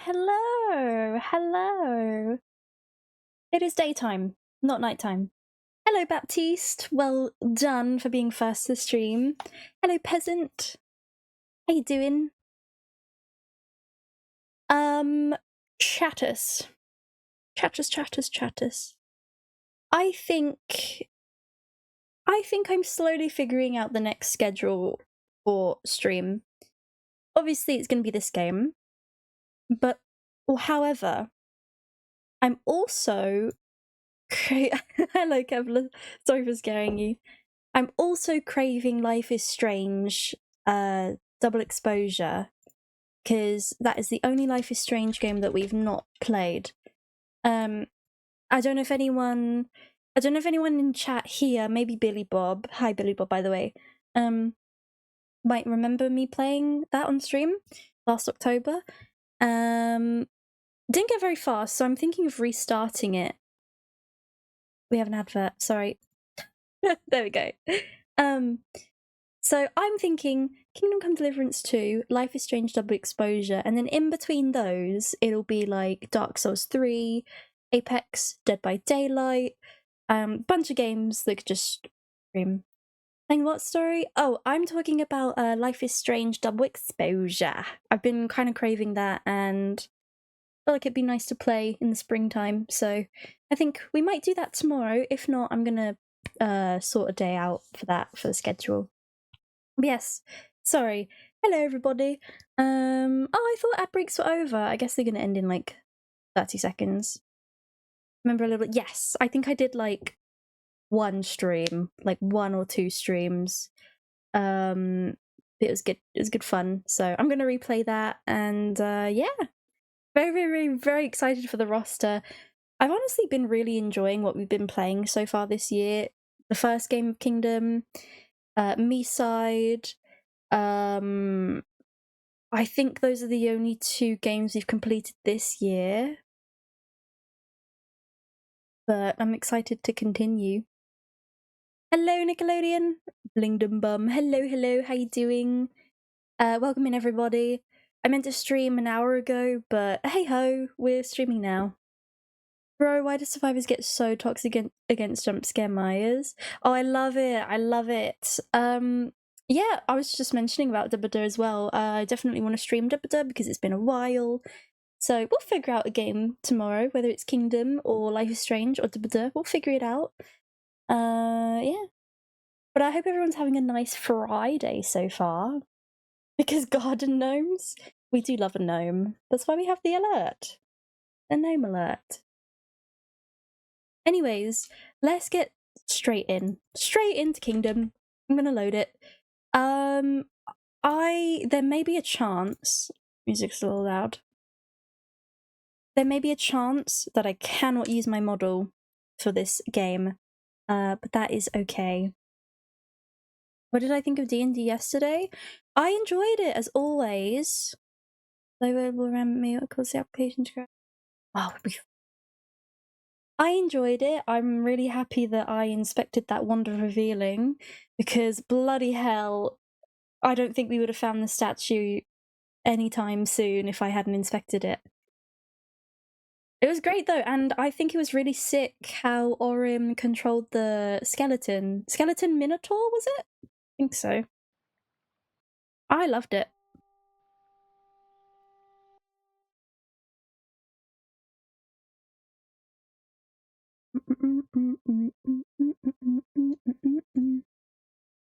hello, hello. It is daytime, not nighttime. Hello, Baptiste. Well done for being first to stream. Hello, Peasant. How you doing? Chattus. Chattus. I think I'm slowly figuring out the next schedule for stream. Obviously, it's going to be this game, but however, I'm also hello, Kevlar. Sorry for scaring you. I'm also craving Life is Strange double exposure, because that is the only Life is Strange game that we've not played. I don't know if anyone in chat here, maybe Billy Bob, hi Billy Bob by the way, might remember me playing that on stream last October. Didn't get very far, so I'm thinking of restarting it. We have an advert, sorry. There we go. So I'm thinking Kingdom Come Deliverance 2, Life is Strange double exposure, and then in between those, it'll be like Dark Souls 3, Apex, Dead by Daylight, bunch of games that could just stream. Saying what story? Oh, I'm talking about Life is Strange double exposure. I've been kind of craving that, and I feel like it'd be nice to play in the springtime, so I think we might do that tomorrow. If not, I'm gonna sort a day out for that for the schedule. But yes, sorry. Hello everybody. Oh, I thought ad breaks were over. I guess they're gonna end in like 30 seconds. Remember a little bit? Yes, I think I did like one stream, like 1 or 2 streams. It was good. It was good fun. So I'm gonna replay that, and yeah, very excited for the roster. I've honestly been really enjoying what we've been playing so far this year. The first game of Kingdom, Me-Side. I think those are the only 2 games we've completed this year. But I'm excited to continue. Hello, Nickelodeon. Blingdom Bum. Hello, how you doing? Welcome in, everybody. I meant to stream an hour ago, but hey-ho, we're streaming now. Bro, why do survivors get so toxic against jump scare Myers? Oh, I love it. Yeah, I was just mentioning about Dubba as well. I definitely want to stream Dubba because it's been a while. So we'll figure out a game tomorrow, whether it's Kingdom or Life is Strange or Dubba. We'll figure it out. Yeah. But I hope everyone's having a nice Friday so far. Because garden gnomes, we do love a gnome. That's why we have the alert. The gnome alert. Anyways, let's get straight into Kingdom. I'm gonna load it. There may be a chance, music's a little loud. There may be a chance that I cannot use my model for this game, but that is okay. What did I think of D&D yesterday? I enjoyed it, as always. Available around me, what caused the application to crash? Oh, I enjoyed it. I'm really happy that I inspected that Wand of Revealing, because bloody hell, I don't think we would have found the statue anytime soon if I hadn't inspected it. It was great though, and I think it was really sick how Orim controlled the skeleton. Skeleton Minotaur, was it? I think so. I loved it.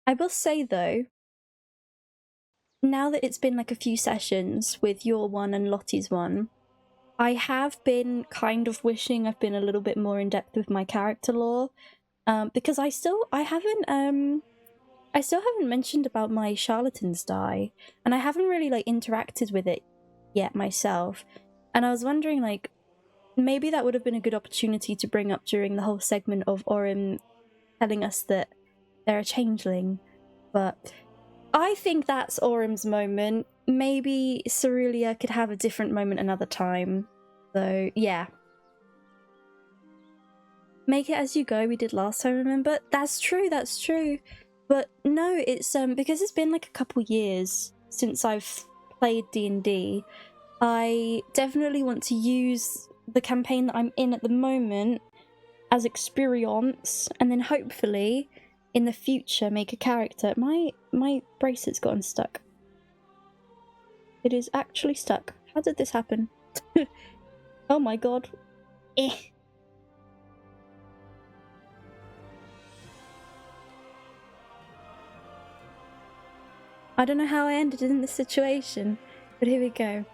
I will say though, now that it's been like a few sessions with your one and Lottie's one, I have been kind of wishing I've been a little bit more in depth with my character lore, because I still haven't mentioned about my charlatan's die, and I haven't really like interacted with it yet myself, and I was wondering like maybe that would have been a good opportunity to bring up during the whole segment of Orim telling us that they're a changeling, but I think that's Orim's moment. Maybe Cerulia could have a different moment another time. So, yeah. Make it as you go, we did last time, remember? That's true. But no, it's because it's been like a couple years since I've played D&D, I definitely want to use the campaign that I'm in at the moment as experience, and then hopefully in the future make a character. My bracelet's gotten stuck. It is actually stuck. How did this happen? Oh my god. Eh. I don't know how I ended in this situation, but here we go.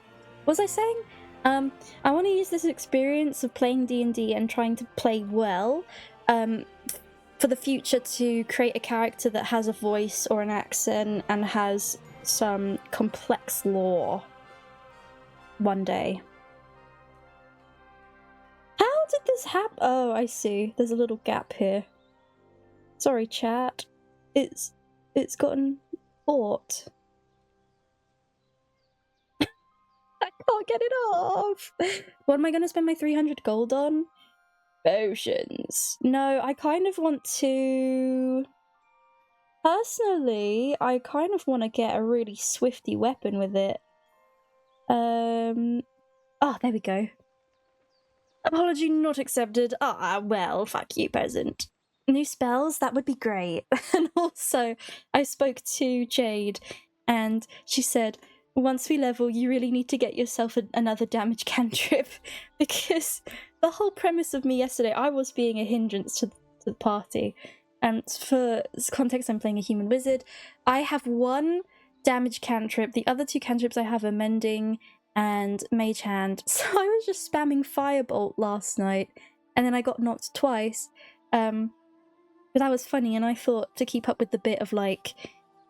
What was I saying? I want to use this experience of playing D&D and trying to play well for the future to create a character that has a voice or an accent and has some complex lore one day. How did this happen? Oh, I see. There's a little gap here. Sorry, chat. It's gotten bought. I can't get it off. What am I going to spend my 300 gold on? Potions. No, I kind of want to... Personally, I kind of want to get a really swifty weapon with it. Oh, there we go. Apology not accepted. Ah, well, fuck you, peasant. New spells? That would be great. And also, I spoke to Jade, and she said, once we level, you really need to get yourself another damage cantrip, because the whole premise of me yesterday, I was being a hindrance to the party. And for context, I'm playing a human wizard. I have one damage cantrip. The other two cantrips I have are mending and mage hand. So I was just spamming firebolt last night, and then I got knocked twice. But that was funny, and I thought to keep up with the bit of like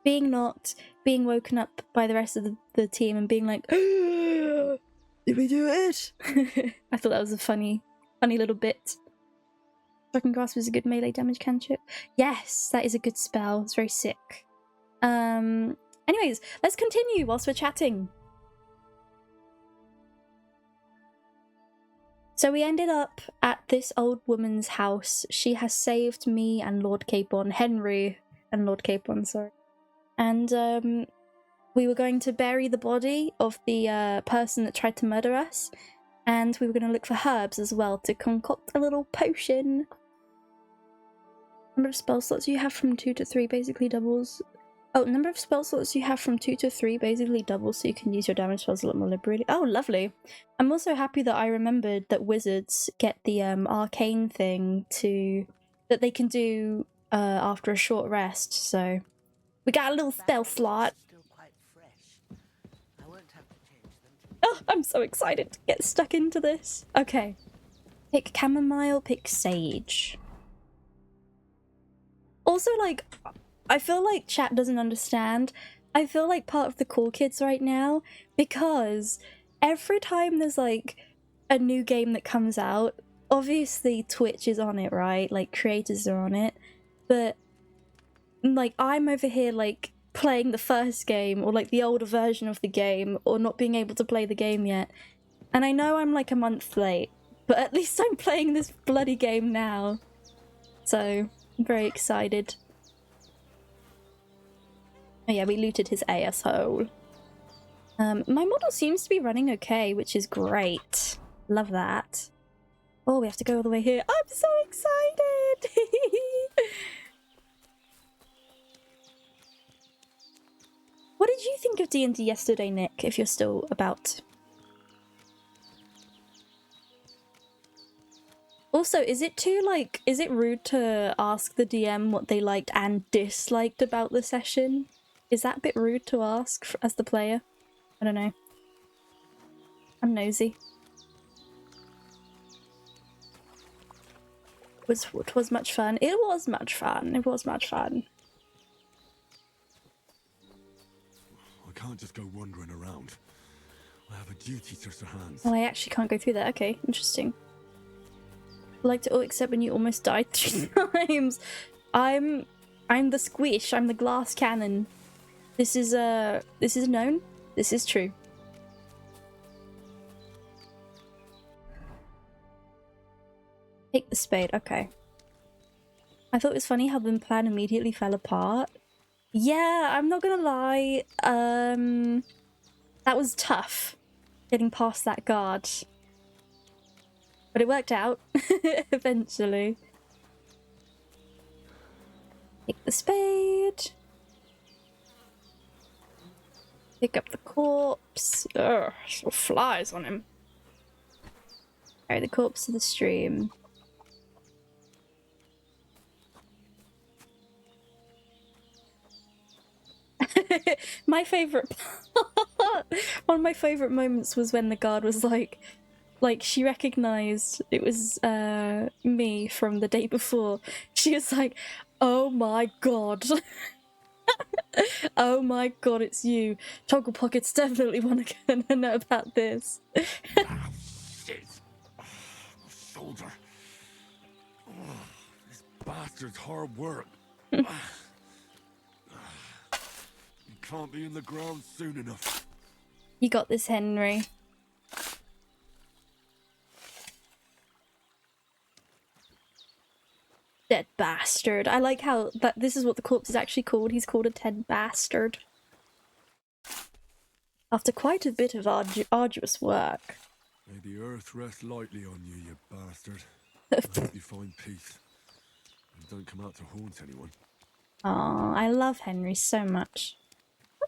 being knocked, being woken up by the rest of the team, and being like, did we do it? I thought that was a funny little bit. Fucking Grasp is a good melee damage cantrip. Yes, that is a good spell. It's very sick. Anyways, let's continue whilst we're chatting. So we ended up at this old woman's house. She has saved me and Lord Capon, Henry and Lord Capon, sorry. And we were going to bury the body of the person that tried to murder us. And we were going to look for herbs as well to concoct a little potion. Number of spell slots you have from 2 to 3 basically doubles. Oh, number of spell slots you have from 2 to 3 basically doubles, so you can use your damage spells a lot more liberally. Oh, lovely. I'm also happy that I remembered that wizards get the arcane thing that they can do after a short rest, so we got a little spell slot. Oh, I'm so excited to get stuck into this. Okay. Pick chamomile, pick sage. Also, like, I feel like chat doesn't understand. I feel like part of the cool kids right now, because every time there's like a new game that comes out, obviously Twitch is on it, right? Like creators are on it, but like I'm over here like playing the first game or like the older version of the game or not being able to play the game yet. And I know I'm like a month late, but at least I'm playing this bloody game now. So I'm very excited. Oh yeah, we looted his asshole. My model seems to be running okay, which is great. Love that. Oh, we have to go all the way here. I'm so excited! What did you think of D&D yesterday, Nick, if you're still about? Also, is it rude to ask the DM what they liked and disliked about the session? Is that a bit rude to ask as the player? I don't know. I'm nosy. It was much fun. It was much fun. It was much fun. I can't just go wandering around. I have a duty to Sir Hans. Oh, I actually can't go through that. Okay, interesting. I like to all except when you almost died 3 times. I'm the squish. I'm the glass cannon. This is known. This is true. Take the spade. Okay. I thought it was funny how the plan immediately fell apart. Yeah, I'm not gonna lie. That was tough. getting past that guard. But it worked out eventually. Take the spade. Pick up the corpse. Ugh, still flies on him. Carry the corpse to the stream. My favourite part, one of my favourite moments was when the guard was like she recognised it was me from the day before. She was like, oh my god. Oh my god, it's you. Toggle Pockets definitely want to know about this. Ah, shit. Oh, my shoulder. Oh, this bastard's hard work. You can't be in the ground soon enough. You got this, Henry. Dead bastard. I like how this is what the corpse is actually called. He's called a dead bastard. After quite a bit of arduous work. May the earth rest lightly on you, you bastard. I hope you find peace. And don't come out to haunt anyone. Aw, I love Henry so much.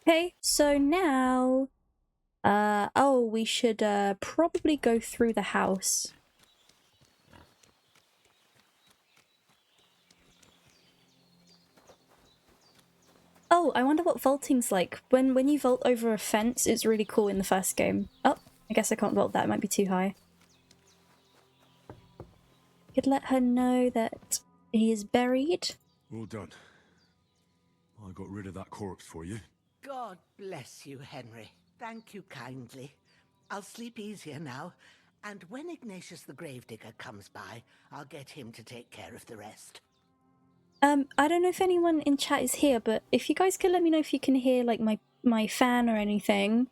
Okay, so now... oh, we should probably go through the house. Oh, I wonder what vaulting's like. When you vault over a fence, it's really cool in the first game. Oh, I guess I can't vault that. It might be too high. Could let her know that he is buried. Well done. I got rid of that corpse for you. God bless you, Henry. Thank you kindly. I'll sleep easier now, and when Ignatius the Gravedigger comes by, I'll get him to take care of the rest. I don't know if anyone in chat is here, but if you guys could let me know if you can hear like my fan or anything.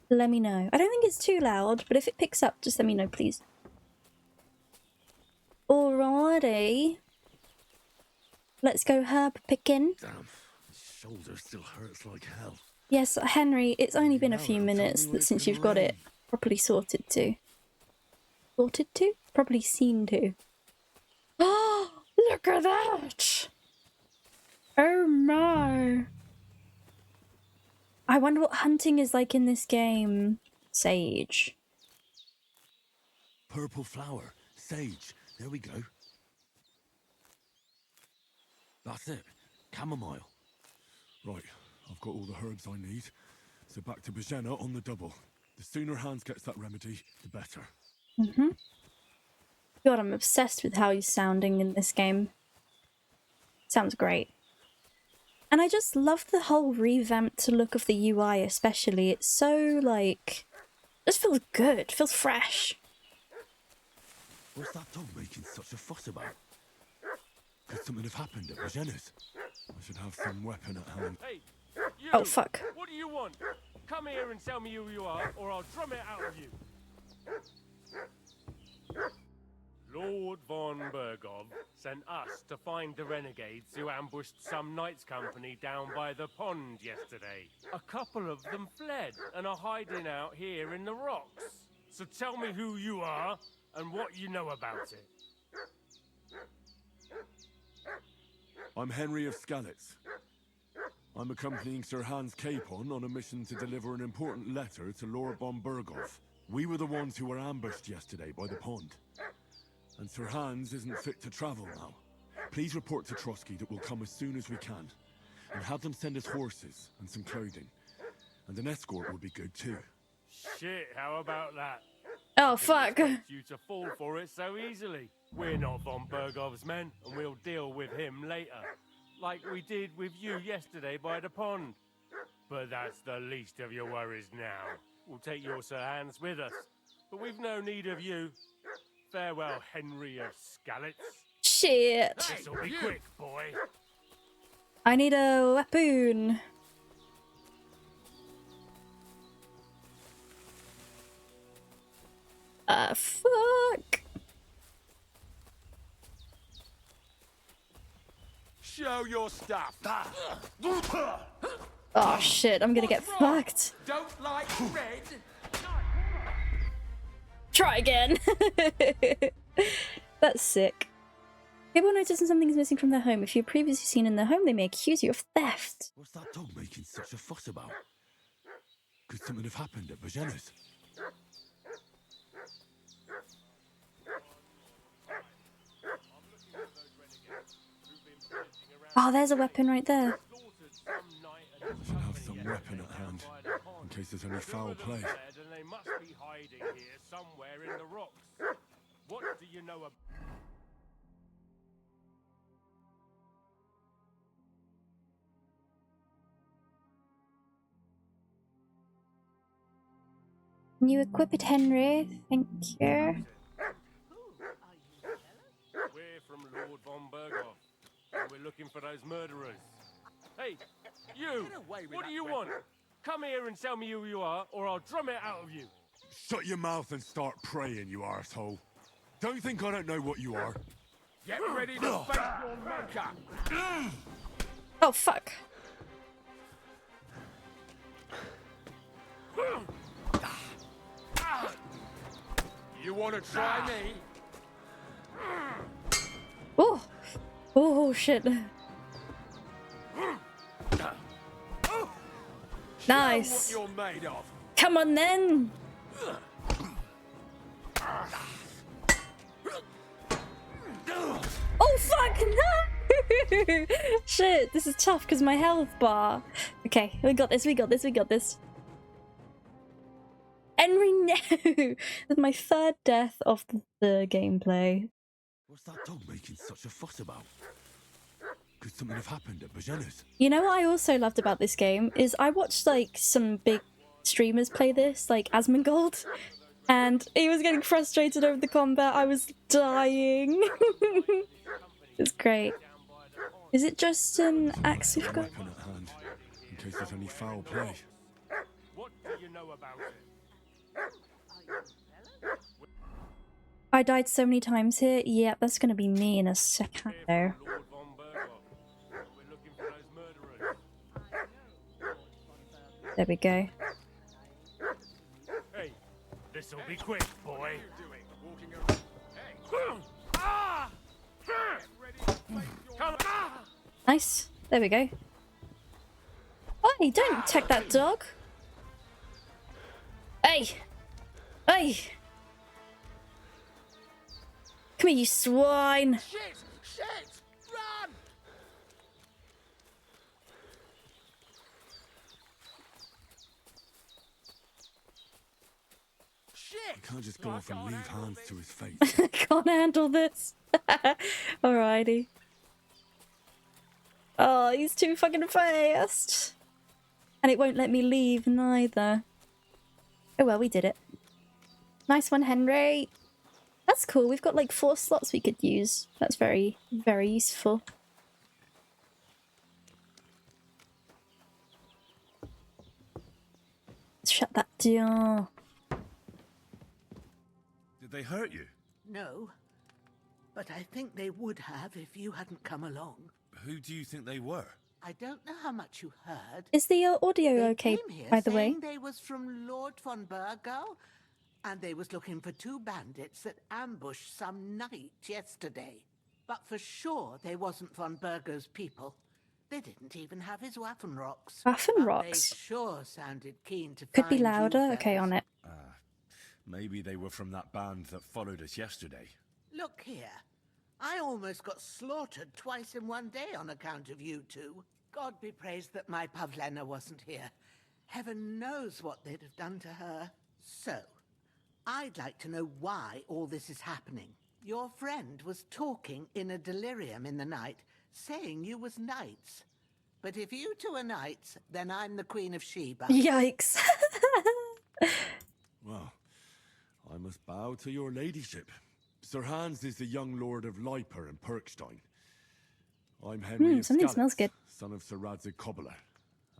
Let me know. I don't think it's too loud, but if it picks up, just let me know, please. Alrighty. Let's go herb picking. Damn, my shoulder still hurts like hell. Yes, Henry, it's only been a Now few it'll tell minutes me when since it's you've gonna got it rain. properly sorted to. Sorted to? Probably seen to. Oh, look at that! Oh my! I wonder what hunting is like in this game. Sage. Purple flower, sage. There we go. That's it. Chamomile. Right, I've got all the herbs I need. So back to Bajena on the double. The sooner Hans gets that remedy, the better. Mm-hmm. God, I'm obsessed with how he's sounding in this game. Sounds great. And I just love the whole revamped look of the UI especially. It's so, like... just feels good. Feels fresh. What's that dog making such a fuss about? Could something have happened at Bajena's? I should have some weapon at hand. Hey, you! Oh, fuck. What do you want? Come here and tell me who you are, or I'll drum it out of you. Lord von Bergov sent us to find the renegades who ambushed some knights' company down by the pond yesterday. A couple of them fled and are hiding out here in the rocks. So tell me who you are and what you know about it. I'm Henry of Skalitz. I'm accompanying Sir Hans Capon on a mission to deliver an important letter to Lord von Bergov. We were the ones who were ambushed yesterday by the pond. And Sir Hans isn't fit to travel now. Please report to Trotsky that we'll come as soon as we can. And have them send us horses and some clothing. And an escort would be good too. Shit, how about that? Oh, Didn't fuck. expect you to fall for it so easily. We're not von Bergov's men, and we'll deal with him later. Like we did with you yesterday by the pond. But that's the least of your worries now. We'll take your Sir Hans with us. But we've no need of you. Farewell, Henry of Skalitz. Shit. This'll be quick, boy. I need a weapon. Fuck. Show your stuff. Oh shit, I'm gonna get fucked. Don't like red? Try again. That's sick. People noticing something is missing from their home. If you're previously seen in their home, they may accuse you of theft. What's that dog making such a fuss about? Could something have happened at Bajena's? Oh, there's a weapon right there. I should have some weapon at hand, in case there's any foul play. And they must be hiding here somewhere in the rocks. What do you know about... Can you equip it, Henry? Thank you. We're from Lord von Berghoff, and we're looking for those murderers. Hey, you! What do you want? Come here and tell me who you are, or I'll drum it out of you. Shut your mouth and start praying, you arsehole. Don't think I don't know what you are. Get ready to face your maker. Oh, fuck. You want to try me? Oh. Oh, shit. Nice. Show what you're made of. Come on, then. Oh, fuck, no! Shit, this is tough because my health bar. Okay, we got this, we got this, we got this. Henry, no! That's my third death of the gameplay. What's that dog making such a fuss about? Could something have happened at Bajena's? You know what I also loved about this game is I watched like some big streamers play this, like Asmongold, and he was getting frustrated over the combat. I was dying. It's great. Is it just an axe we've got? Weapon at hand, in case there's any foul play. What do you know about it? I died so many times here. Yeah, that's gonna be me in a second though. Lord von Berghoff, and we're looking for those murderers. There we go. Hey, this'll be quick, boy. Come on! Nice. There we go. Hey, don't attack that dog. Hey! Hey! Come here, you swine! Shit! Shit! Run! Shit! You can't just go off and leave hands to his face. I can't handle this. Alrighty. Oh, he's too fucking fast. And it won't let me leave neither. Oh well, we did it. Nice one, Henry. That's cool. We've got like 4 slots we could use. That's very, very useful. Let's shut that door. Did they hurt you? No, but I think they would have if you hadn't come along. Who do you think they were? I don't know how much you heard. Is the audio They okay, came here by the way? saying they was from Lord von Burgo, and they was looking for 2 bandits that ambushed some knight yesterday. But for sure they wasn't von Burgo's people. They didn't even have his Waffenrocks. Waffen But rocks? They sure sounded keen to Could be find you louder. Okay, fellas. on it. Maybe they were from that band that followed us yesterday. Look here. I almost got slaughtered twice in one day on account of you 2. God be praised that my Pavlena wasn't here. Heaven knows what they'd have done to her. So, I'd like to know why all this is happening. Your friend was talking in a delirium in the night, saying you was knights. But if you 2 are knights, then I'm the Queen of Sheba. Yikes. Well, I must bow to your ladyship. Sir Hans is the young lord of Leiper and Perkstein. I'm Henry of something Skalitz, smells good. son of Sir Radzig Kobyla,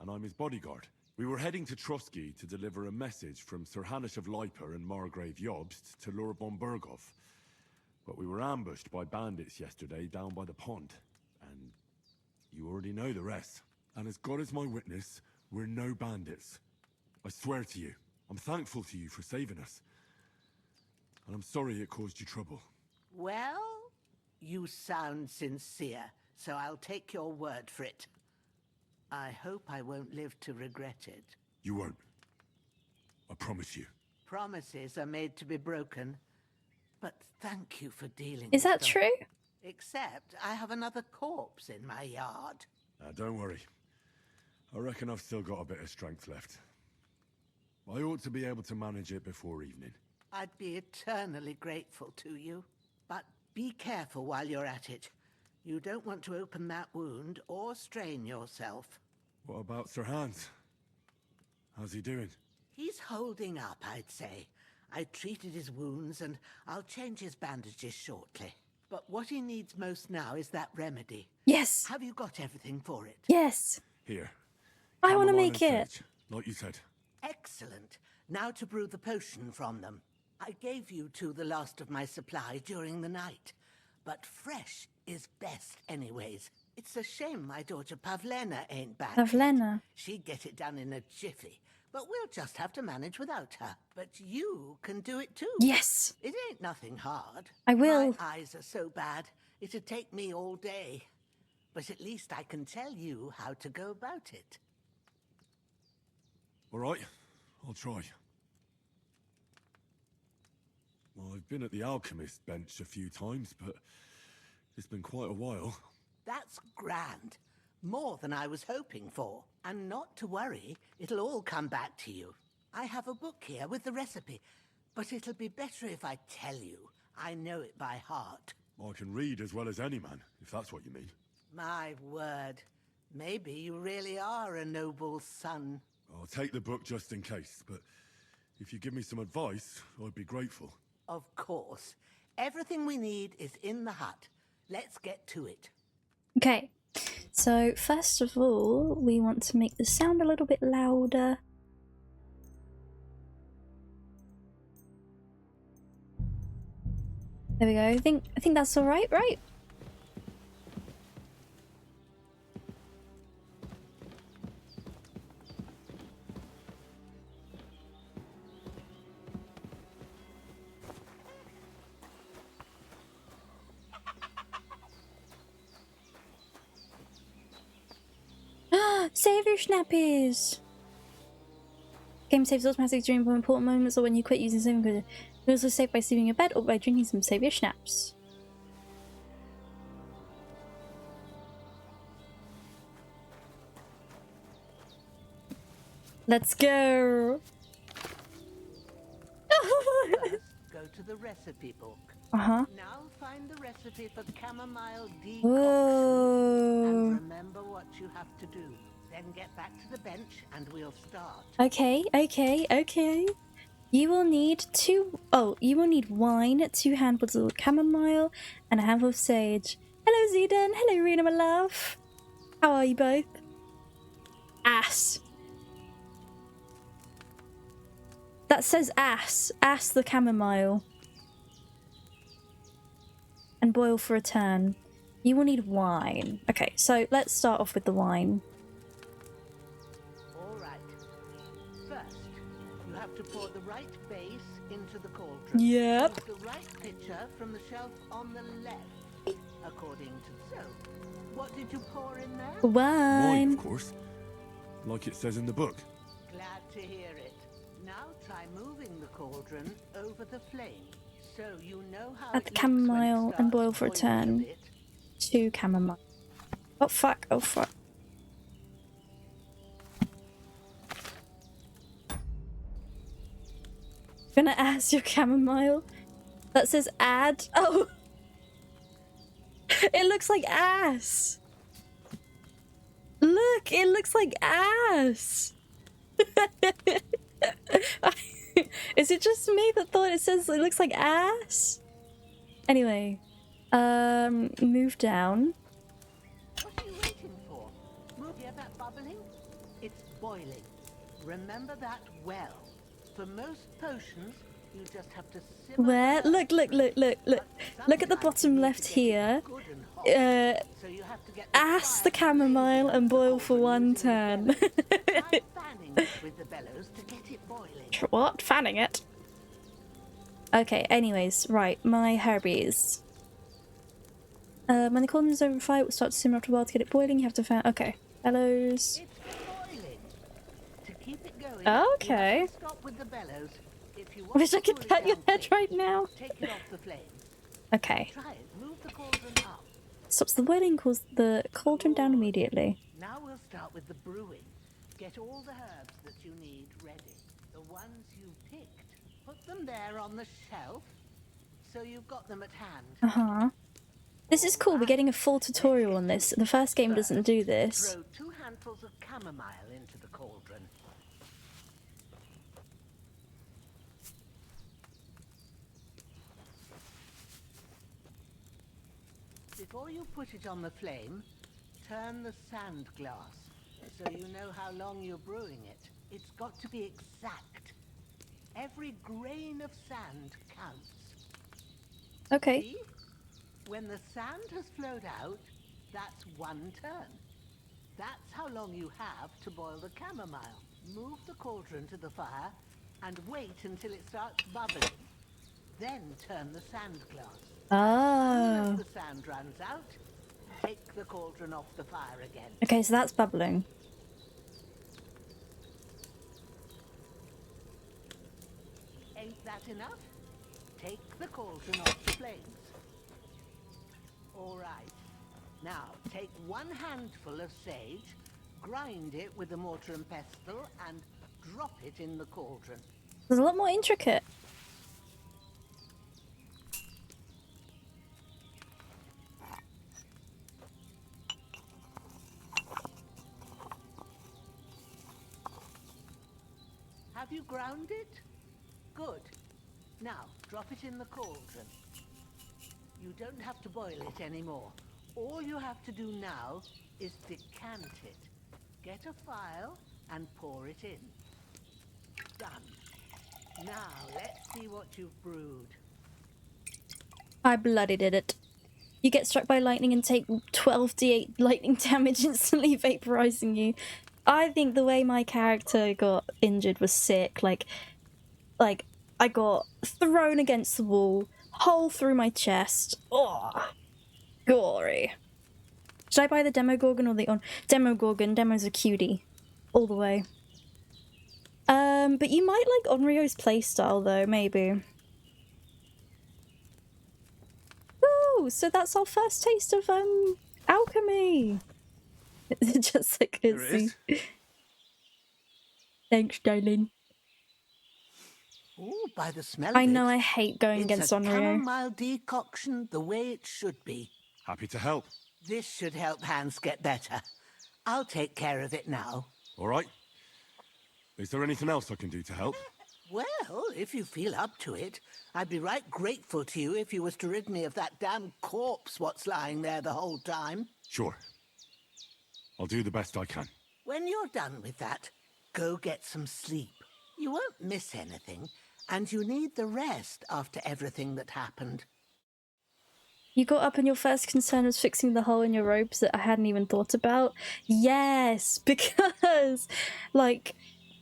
and I'm his bodyguard. We were heading to Trusky to deliver a message from Sir Hanish of Leiper and Margrave Jobst to Lord von Berghoff. But we were ambushed by bandits yesterday down by the pond, and you already know the rest. And as God is my witness, we're no bandits. I swear to you, I'm thankful to you for saving us. and I'm sorry it caused you trouble. Well, you sound sincere, so I'll take your word for it. I hope I won't live to regret it. You won't. I promise you. Promises are made to be broken, but thank you for dealing Is with that them. true? Except I have another corpse in my yard. Don't worry. I reckon I've still got a bit of strength left. I ought to be able to manage it before evening. I'd be eternally grateful to you. But be careful while you're at it. You don't want to open that wound or strain yourself. What about Sir Hans? How's he doing? He's holding up, I'd say. I treated his wounds and I'll change his bandages shortly. But what he needs most now is that remedy. Yes. Have you got everything for it? Yes. Here. I want to Chamomile make and it. sage, like you said. Excellent. Now to brew the potion from them. I gave you two the last of my supply during the night. But fresh is best anyways. It's a shame my daughter Pavlena ain't back. Pavlena. She'd get it done in a jiffy. But we'll just have to manage without her. But you can do it too. Yes. It ain't nothing hard. I will. My eyes are so bad, it'd take me all day. But at least I can tell you how to go about it. All right, I'll try. Well, I've been at the alchemist bench a few times, but it's been quite a while. That's grand. More than I was hoping for. And not to worry, it'll all come back to you. I have a book here with the recipe, but it'll be better if I tell you. I know it by heart. I can read as well as any man, if that's what you mean. My word. Maybe you really are a noble son. I'll take the book just in case, but if you give me some advice, I'd be grateful. Of course. Everything we need is in the hut. Let's get to it. Okay. So first of all, we want to make the sound a little bit louder. There we go. I think that's all right, right? Save your snappies! Game saves automatically during important moments or when you quit using saving code. You also save by sleeping in bed or by drinking some savior schnapps. Let's go! First, go to the recipe book. Uh-huh. Now find the recipe for chamomile decoction. Whoa. And remember what you have to do. Then get back to the bench and we'll start. Okay. You will need you will need wine, 2 handfuls of chamomile, and a handful of sage. Hello, Zeden. Hello, Rena, my love. How are you both? Ass. That says ass. Ass the chamomile. And boil for a turn. You will need wine. Okay, so let's start off with the wine. Alright. First, you have to pour the right base into the cauldron. Yep. Use the right pitcher from the shelf on the left, according to the soap. What did you pour in there? Wine. Wine, of course. Like it says in the book. Glad to hear it. Now try moving the cauldron over the flame, so you know how Add it the looks when it chamomile and starts boil for a boiling turn. bit. 2 chamomile. Oh fuck, oh fuck. Gonna ask your chamomile? That says add? Oh! It looks like ass! Look, it looks like ass! Is it just me that thought it says it looks like ass? Anyway, move down. What are you waiting for? Hear that bubbling? It's boiling. Remember that well. For most potions, you just have to simmer. Where? the Look at the bottom left here. good and hot, so you have to get the Ass the fire chamomile and boil for 1 turn. Try fanning it with the bellows to get it boiling. What? Fanning it? Okay, anyways, right, my herbies. When the cauldron is over fire, it will start to simmer after a while. To get it boiling, you have to fan. Okay, bellows. It's boiling. To keep it going, Okay. you mustn't stop with the bellows. If you want Wish I to could cool it cut your down head quick, right now. take it off the flame. Okay. Try it. Move the cauldron up. Stops the boiling, cools the cauldron down immediately. Now we'll start with the brewing. Get all the herbs that you need ready. The ones you picked. Put them there on the shelf, so you've got them at hand. Uh-huh. This is cool, we're getting a full tutorial on this. The first game doesn't do this. Throw 2 handfuls of chamomile into the cauldron. Before you put it on the flame, turn the sand glass so you know how long you're brewing it. It's got to be exact. Every grain of sand counts. Okay. See? When the sand has flowed out, that's 1 turn. That's how long you have to boil the chamomile. Move the cauldron to the fire and wait until it starts bubbling. Then turn the sand glass. Ah. As the sand runs out, take the cauldron off the fire again. Okay, so that's bubbling. Ain't that enough? Take the cauldron off the flames. All right. Now, take 1 handful of sage, grind it with a mortar and pestle, and drop it in the cauldron. There's a lot more intricate. Have you ground it? Good. Now, drop it in the cauldron. You don't have to boil it anymore. All you have to do now is decant it. Get a file and pour it in. Done. Now, let's see what you've brewed. I bloody did it. You get struck by lightning and take 12d8 lightning damage, instantly vaporizing you. I think the way my character got injured was sick. Like I got thrown against the wall, hole through my chest. Oh, gory. Should I buy the Demogorgon or the Demogorgon? Demo's a cutie, all the way. But you might like Onryo's playstyle though, maybe. Ooh, so that's our first taste of alchemy. Just like Here it is. Thanks, darling. Oh, by the smell of I it, know I hate going it's against a Onryo. chamomile decoction the way it should be. Happy to help. This should help Hans get better. I'll take care of it now. All right. Is there anything else I can do to help? Well, if you feel up to it, I'd be right grateful to you if you was to rid me of that damn corpse what's lying there the whole time. Sure. I'll do the best I can. When you're done with that, go get some sleep. You won't miss anything, and you need the rest after everything that happened. You got up and your first concern was fixing the hole in your robes that I hadn't even thought about? Yes, because, like,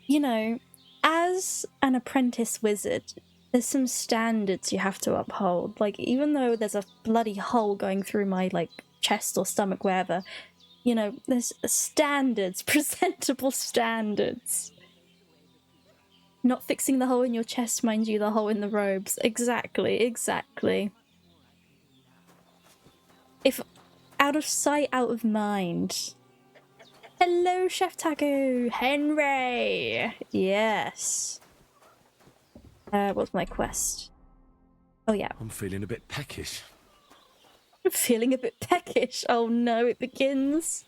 you know, as an apprentice wizard, there's some standards you have to uphold. Like, even though there's a bloody hole going through my, like, chest or stomach, wherever, you know, there's standards, presentable standards. Not fixing the hole in your chest, mind you, the hole in the robes. Exactly, exactly. If out of sight, out of mind. Hello, Chef Taco! Henry! Yes. What's my quest? Oh yeah. I'm feeling a bit peckish. I'm feeling a bit peckish. Oh no, it begins.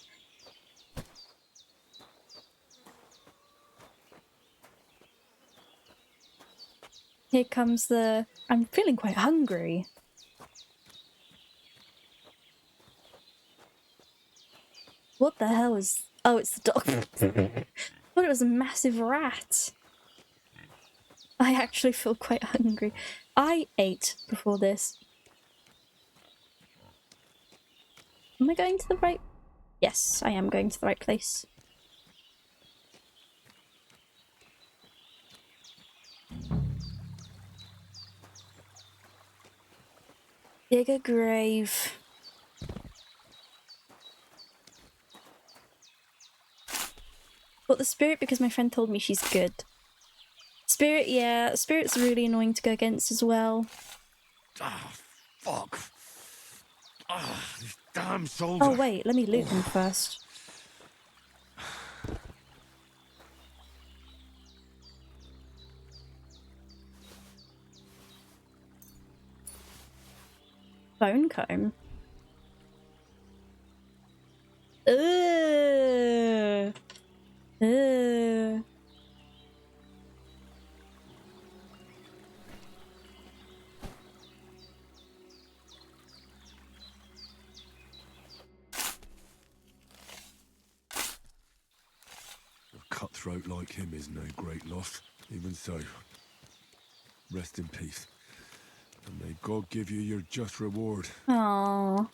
Here comes the... I'm feeling quite hungry. What the hell is... Oh, it's the dog. I thought it was a massive rat. I actually feel quite hungry. I ate before this. Am I going to the right... Yes, I am going to the right place. Dig a grave. But the spirit, because my friend told me she's good. Spirit, yeah, spirit's really annoying to go against as well. Ah, fuck. Ah, this damn soldier. Oh wait, let me loot them first. Bone comb. Ugh. Ugh. A cutthroat like him is no great loss. Even so, rest in peace. And may God give you your just reward. Aww.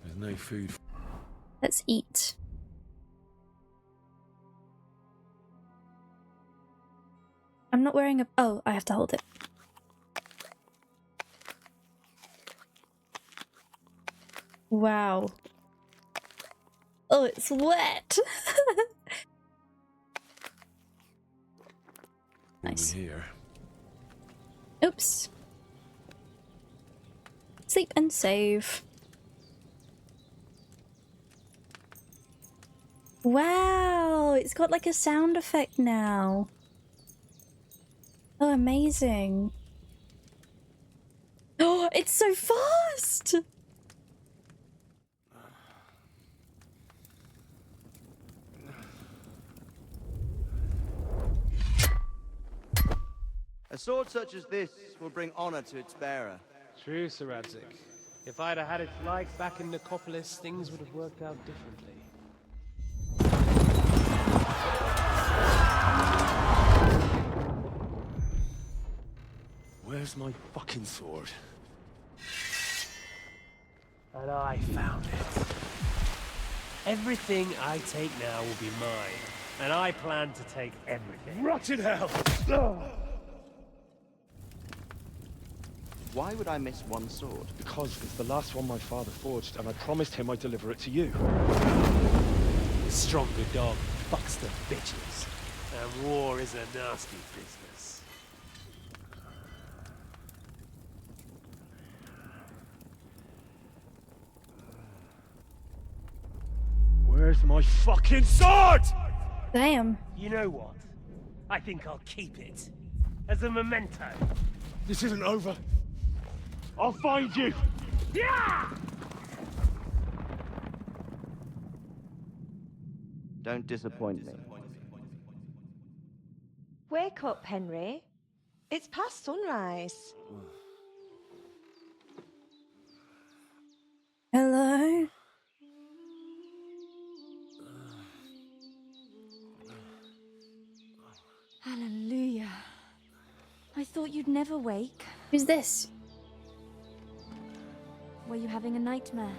There's no food. Let's eat. I'm not wearing a... Oh, I have to hold it. Wow. Oh, it's wet. Nice. Here. Oops. Sleep and save. Wow, it's got like a sound effect now. Oh, amazing. Oh, it's so fast! A sword such as this will bring honor to its bearer. True, Sir Radzik. If I'd have had its like back in Nicopolis, things would have worked out differently. Where's my fucking sword? And I found it. Everything I take now will be mine. And I plan to take everything. Rotten hell! Why would I miss one sword? Because it's the last one my father forged, and I promised him I'd deliver it to you. The stronger dog fucks the bitches. And war is a nasty business. Where's my fucking sword? Damn. You know what? I think I'll keep it. As a memento. This isn't over. I'll find you! Yeah! Don't disappoint me. Wake up, Henry. It's past sunrise. Hello? Hallelujah. I thought you'd never wake. Who's this? Were you having a nightmare?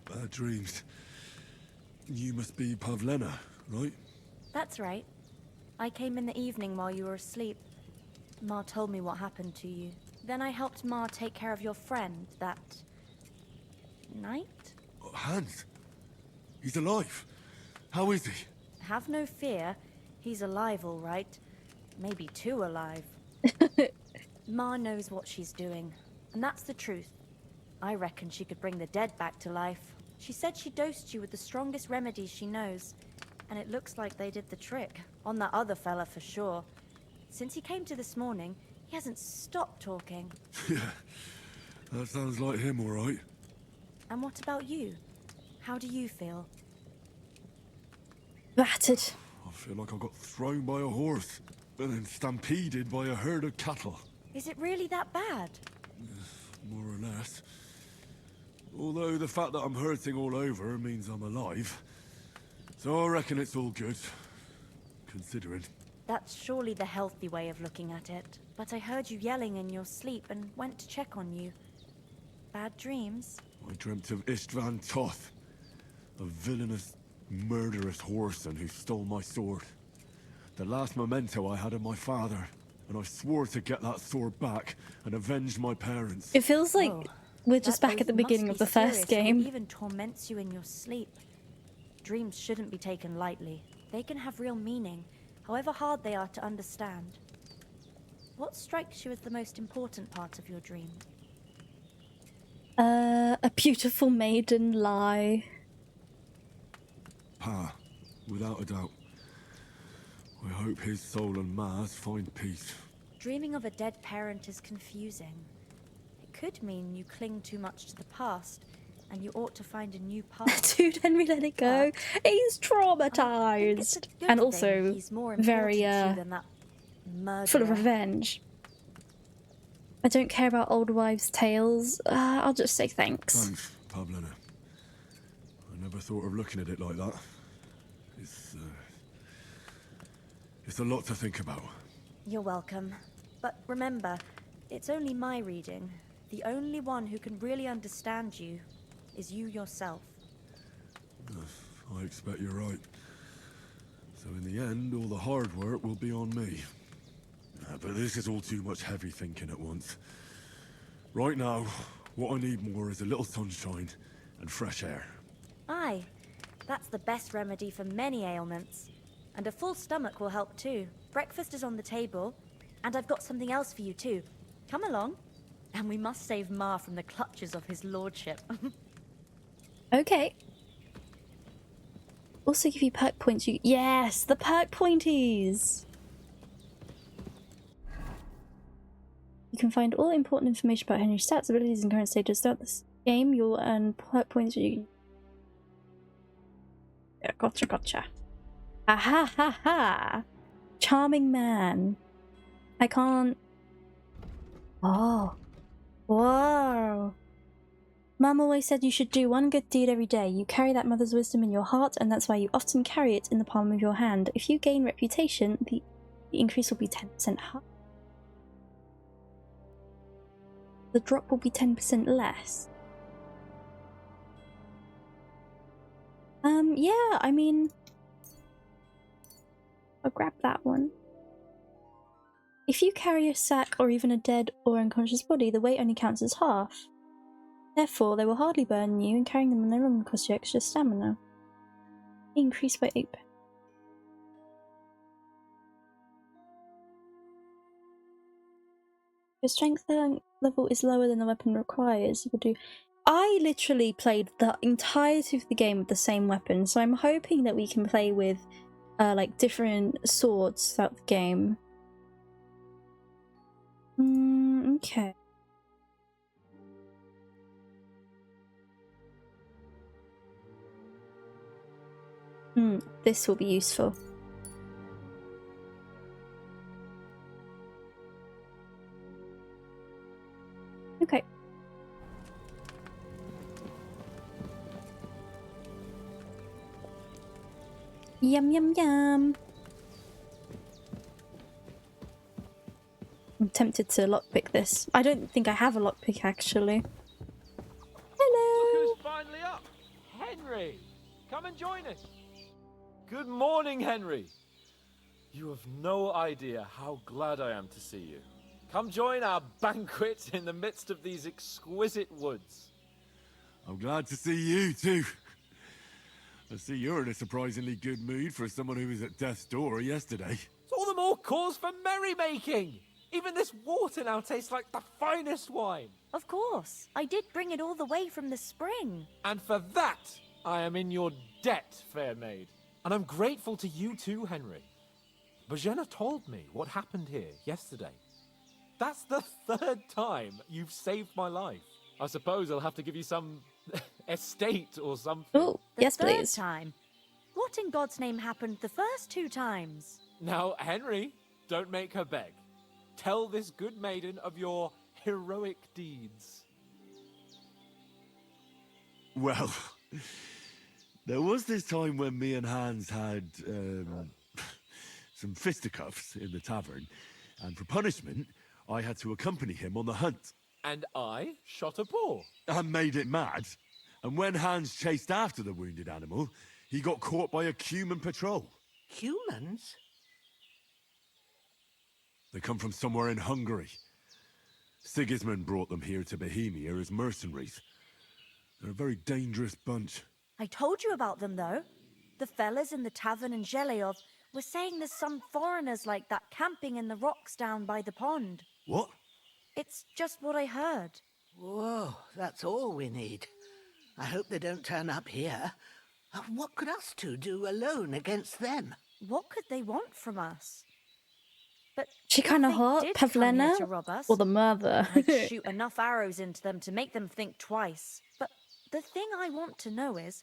Bad dreams. You must be Pavlena, right? That's right. I came in the evening while you were asleep. Ma told me what happened to you. Then I helped Ma take care of your friend, that... knight? Hans? He's alive. How is he? Have no fear. He's alive, all right. Maybe too alive. Ma knows what she's doing, and that's the truth. I reckon she could bring the dead back to life. She said she dosed you with the strongest remedies she knows, and it looks like they did the trick. On that other fella for sure. Since he came to this morning, he hasn't stopped talking. Yeah, that sounds like him, all right. And what about you? How do you feel? Battered. I feel like I got thrown by a horse, and then stampeded by a herd of cattle. Is it really that bad? More or less. Although the fact that I'm hurting all over means I'm alive. So I reckon it's all good. Considering. That's surely the healthy way of looking at it. But I heard you yelling in your sleep and went to check on you. Bad dreams? I dreamt of Istvan Toth. A villainous, murderous whoreson who stole my sword. The last memento I had of my father. And I swore to get that sword back and avenge my parents. It feels like we're just back at the beginning of the first game. It even torments you in your sleep. Dreams shouldn't be taken lightly. They can have real meaning, however hard they are to understand. What strikes you as the most important part of your dream? A beautiful maiden lie. Pa, without a doubt. I hope his soul and Ma's find peace. Dreaming of a dead parent is confusing. It could mean you cling too much to the past, and you ought to find a new path. Dude, Henry, let it go. He's It's traumatized. a good And thing also he's more very, important to you than that murderer. full of revenge. I don't care about old wives' tales. I'll just say thanks. Thanks, Pavlena. I never thought of looking at it like that. It's a lot to think about. You're welcome. But remember, it's only my reading. The only one who can really understand you is you yourself. I expect you're right. So in the end, all the hard work will be on me. But this is all too much heavy thinking at once. Right now, what I need more is a little sunshine and fresh air. Aye, that's the best remedy for many ailments. And a full stomach will help too. Breakfast is on the table, and I've got something else for you too. Come along, and we must save Ma from the clutches of his lordship. Okay. Also give you perk points. Yes, the perk pointies! You can find all important information about Henry's stats, abilities, and current status throughout this game. You'll earn perk points. Yeah, gotcha. Ha ha ha ha! Charming man. I can't... Oh. Whoa. Mum always said you should do one good deed every day. You carry that mother's wisdom in your heart, and that's why you often carry it in the palm of your hand. If you gain reputation, the increase will be 10% higher. The drop will be 10% less. Yeah, I mean... I'll grab that one. If you carry a sack or even a dead or unconscious body, the weight only counts as half. Therefore, they will hardly burn you, and carrying them on their own will cost you extra stamina. Increased by 8. Your strength level is lower than the weapon requires. You will do. I literally played the entirety of the game with the same weapon, so I'm hoping that we can play with like different swords throughout the game. Okay. This will be useful. Okay. Yum yum yum. I'm tempted to lockpick this. I don't think I have a lockpick actually. Hello. Look who's finally up! Henry! Come and join us! Good morning, Henry! You have no idea how glad I am to see you. Come join our banquet in the midst of these exquisite woods. I'm glad to see you too. I see you're in a surprisingly good mood for someone who was at death's door yesterday. It's all the more cause for merrymaking! Even this water now tastes like the finest wine. Of course, I did bring it all the way from the spring. And for that, I am in your debt, fair maid. And I'm grateful to you too, Henry. Bojena told me what happened here yesterday. That's the 3rd time you've saved my life. I suppose I'll have to give you some estate or something. Oh, yes, The 3rd please. time. What in God's name happened the first 2 times? Now, Henry, don't make her beg. Tell this good maiden of your heroic deeds. Well, there was this time when me and Hans had some fisticuffs in the tavern, and for punishment, I had to accompany him on the hunt. And I shot a boar. And made it mad. And when Hans chased after the wounded animal, he got caught by a human patrol. Humans? They come from somewhere in Hungary. Sigismund brought them here to Bohemia as mercenaries. They're a very dangerous bunch. I told you about them, though. The fellas in the tavern in Zheleov were saying there's some foreigners like that camping in the rocks down by the pond. What? It's just what I heard. Whoa, that's all we need. I hope they don't turn up here. What could us two do alone against them? What could they want from us? But She if kind of they hot, did come here Pavlena, to rob us, or the mother. I'd shoot enough arrows into them to make them think twice. But the thing I want to know is,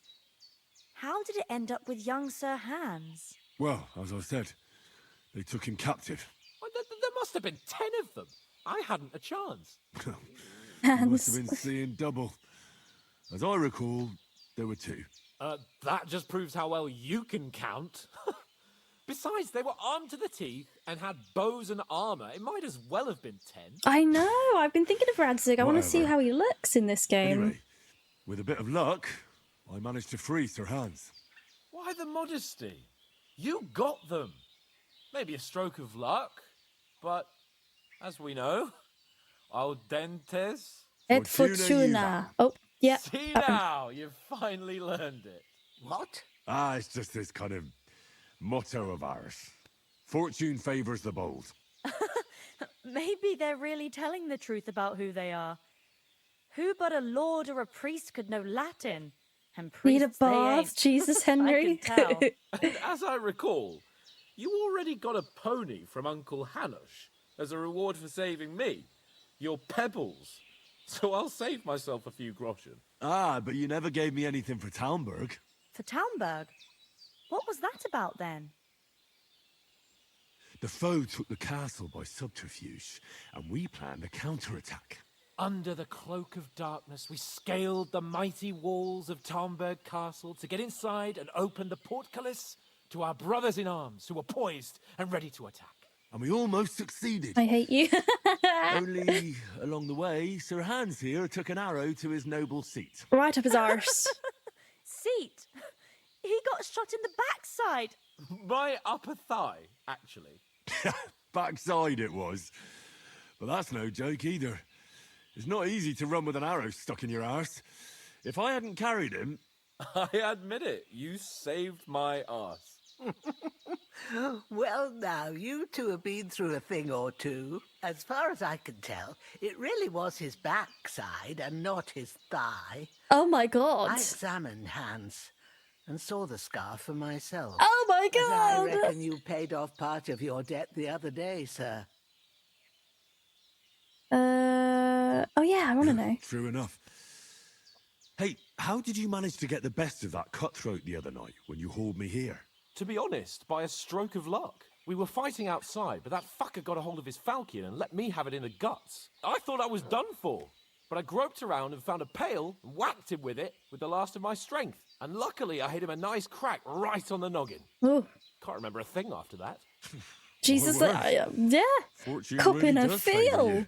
how did it end up with young Sir Hans? Well, as I said, they took him captive. Well, there must have been 10 of them. I hadn't a chance. You must have been seeing double. As I recall, there were 2. That just proves how well you can count. Besides, they were armed to the teeth and had bows and armor. It might as well have been 10. I know. I've been thinking of Radzig. I want to see Whatever. how he looks in this game. Anyway, with a bit of luck, I managed to free Sir Hans. Why the modesty? You got them. Maybe a stroke of luck, but as we know, al dentes. Et Fortuna Fortuna. Oh, yeah. See now, you've finally learned it. What? It's just this kind of motto of ours. Fortune favors the bold. Maybe they're really telling the truth about who they are. Who but a lord or a priest could know Latin? And Need a priests, they bath, ain't. Jesus Henry. I can tell. And as I recall, you already got a pony from Uncle Hanush as a reward for saving me. Your pebbles. So I'll save myself a few groschen. But you never gave me anything for Talmberg. For Talmberg? What was that about then? The foe took the castle by subterfuge, and we planned a counterattack. Under the cloak of darkness, we scaled the mighty walls of Talmberg Castle to get inside and open the portcullis to our brothers in arms who were poised and ready to attack. And we almost succeeded. I hate you. Only along the way, Sir Hans here took an arrow to his noble seat. Right up his arse. Seat! He got shot in the backside! My upper thigh, actually. Backside it was. But that's no joke either. It's not easy to run with an arrow stuck in your arse. If I hadn't carried him... I admit it, you saved my arse. Well, now, you two have been through a thing or two. As far as I can tell, it really was his backside and not his thigh. Oh my god. I examined Hans and saw the scar for myself. Oh my And I god. reckon you paid off part of your debt the other day, sir. Oh yeah, I want to know. True enough. Hey, how did you manage to get the best of that cutthroat the other night when you hauled me here? To be honest, by a stroke of luck. We were fighting outside, but that fucker got a hold of his falchion and let me have it in the guts. I thought I was done for, but I groped around and found a pail and whacked him with it with the last of my strength. And luckily, I hit him a nice crack right on the noggin. Oh, Can't remember a thing after that. Jesus. My word. Yeah. Fortune Coping really a does favour feel. you.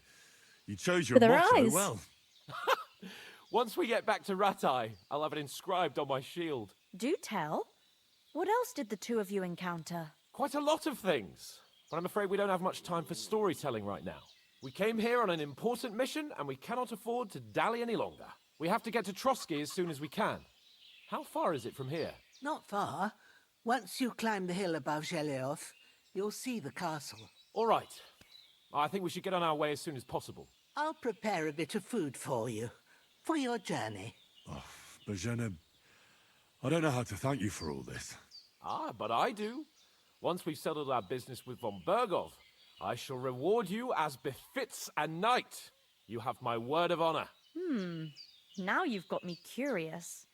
You chose your With her motto eyes. well. Once we get back to Ratai, I'll have it inscribed on my shield. Do tell. What else did the two of you encounter? Quite a lot of things, but I'm afraid we don't have much time for storytelling right now. We came here on an important mission, and we cannot afford to dally any longer. We have to get to Trotsky as soon as we can. How far is it from here? Not far. Once you climb the hill above Zheleov, you'll see the castle. All right. I think we should get on our way as soon as possible. I'll prepare a bit of food for you, for your journey. Bozhena, I don't know how to thank you for all this. But I do. Once we've settled our business with von Bergov, I shall reward you as befits a knight. You have my word of honor. Now you've got me curious.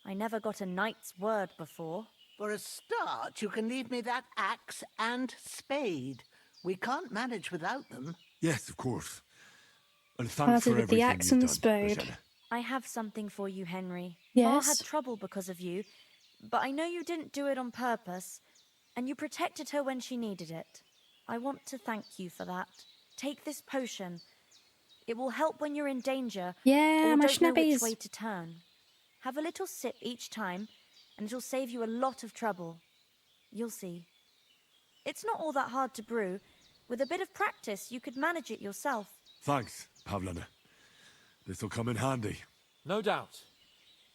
I never got a knight's word before. For a start, you can leave me that axe and spade. We can't manage without them. Yes, of course. And Party thanks for with the everything axe you've and the done, spade. Bozhena. I have something for you, Henry. Yes? Ma had trouble because of you, but I know you didn't do it on purpose, and you protected her when she needed it. I want to thank you for that. Take this potion. It will help when you're in danger Yeah, or my don't know which schnappies. way to turn. Have a little sip each time, and it'll save you a lot of trouble. You'll see. It's not all that hard to brew. With a bit of practice, you could manage it yourself. Thanks, Pavlena. This'll come in handy. No doubt.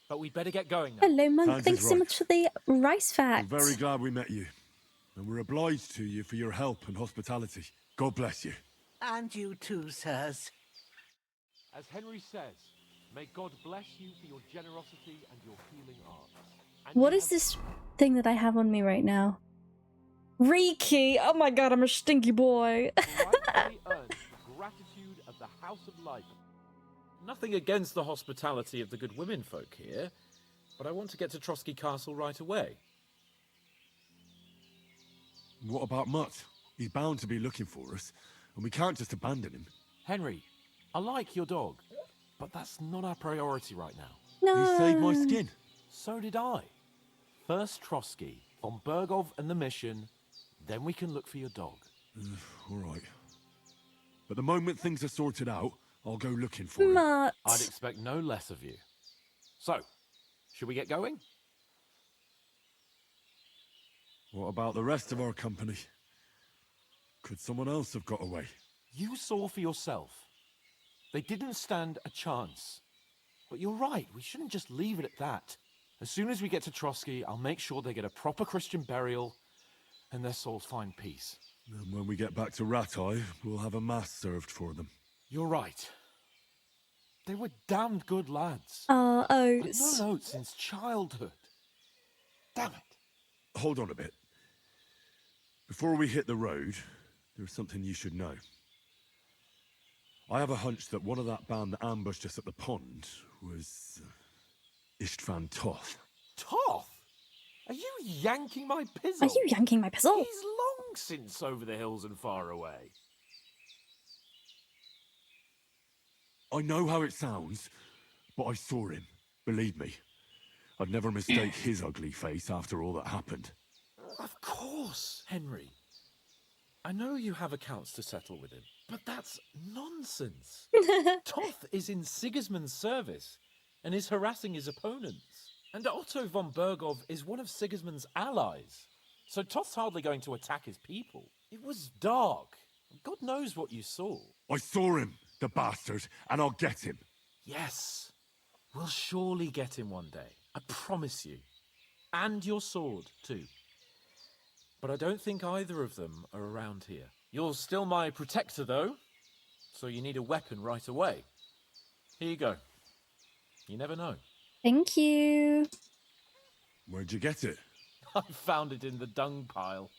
But we'd better get going now. Hello, Monk. Hans Thanks is so right. much for the rice We're fact. very glad we met you. And we're obliged to you for your help and hospitality. God bless you. And you too, sirs. As Henry says, may God bless you for your generosity and your healing arts. And What you is have this thing that I have on me right now? Reiki! Oh my god, I'm a stinky boy. rightfully earned the gratitude of the House of Life. Nothing against the hospitality of the good women folk here, but I want to get to Trotsky Castle right away. What about Mutt? He's bound to be looking for us, and we can't just abandon him. Henry, I like your dog, but that's not our priority right now. No. He saved my skin. So did I. First Trotsky, von Bergov and the mission, then we can look for your dog. All right. But the moment things are sorted out, I'll go looking for him. Mutt. I'd expect no less of you. So, should we get going? What about the rest of our company? Could someone else have got away? You saw for yourself. They didn't stand a chance. But you're right, we shouldn't just leave it at that. As soon as we get to Trotsky, I'll make sure they get a proper Christian burial and their souls find peace. And when we get back to Ratai, we'll have a mass served for them. You're right. They were damned good lads. Oh, But Oats. no notes since childhood. Damn it. Hold on a bit. Before we hit the road, there's something you should know. I have a hunch that one of that band that ambushed us at the pond was Istvan Toth. Toth? Are you yanking my Are pizzle? you yanking my pizzle? He's long since over the hills and far away. I know how it sounds, but I saw him. Believe me. I'd never mistake his ugly face after all that happened. Of course, Henry. I know you have accounts to settle with him, but that's nonsense. Toth is in Sigismund's service and is harassing his opponents. And Otto von Bergov is one of Sigismund's allies. So Toth's hardly going to attack his people. It was dark. God knows what you saw. I saw him, the bastard, and I'll get him. Yes, we'll surely get him one day. I promise you. And your sword, too. But I don't think either of them are around here. You're still my protector, though, so you need a weapon right away. Here you go. You never know. Thank you. Where'd you get it? I found it in the dung pile.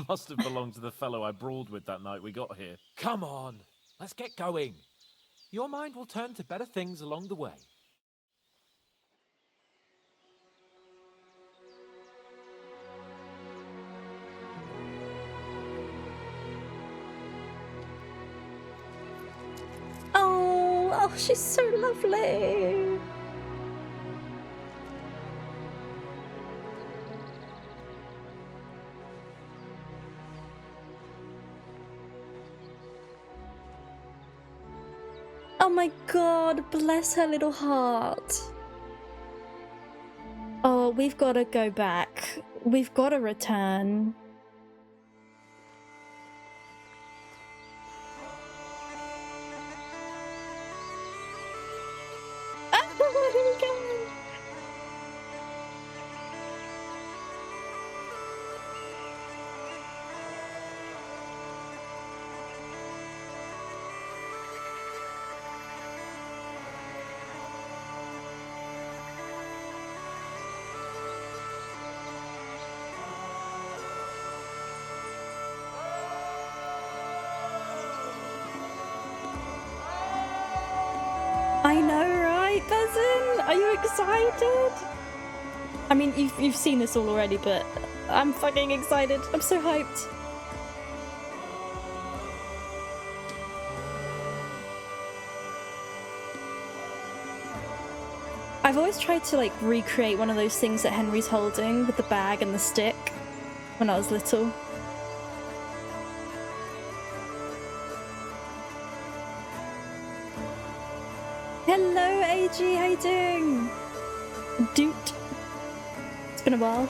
Must have belonged to the fellow I brawled with that night we got here. Come on, let's get going. Your mind will turn to better things along the way. Oh, she's so lovely. Oh my god, bless her little heart. Oh, we've got to go back. We've got to return. Oh my god. I know, right, Buzzin? Are you excited? I mean, you've seen this all already, but I'm fucking excited. I'm so hyped. I've always tried to like recreate one of those things that Henry's holding with the bag and the stick when I was little. Hello, AG, how you doing? Doot. It's been a while.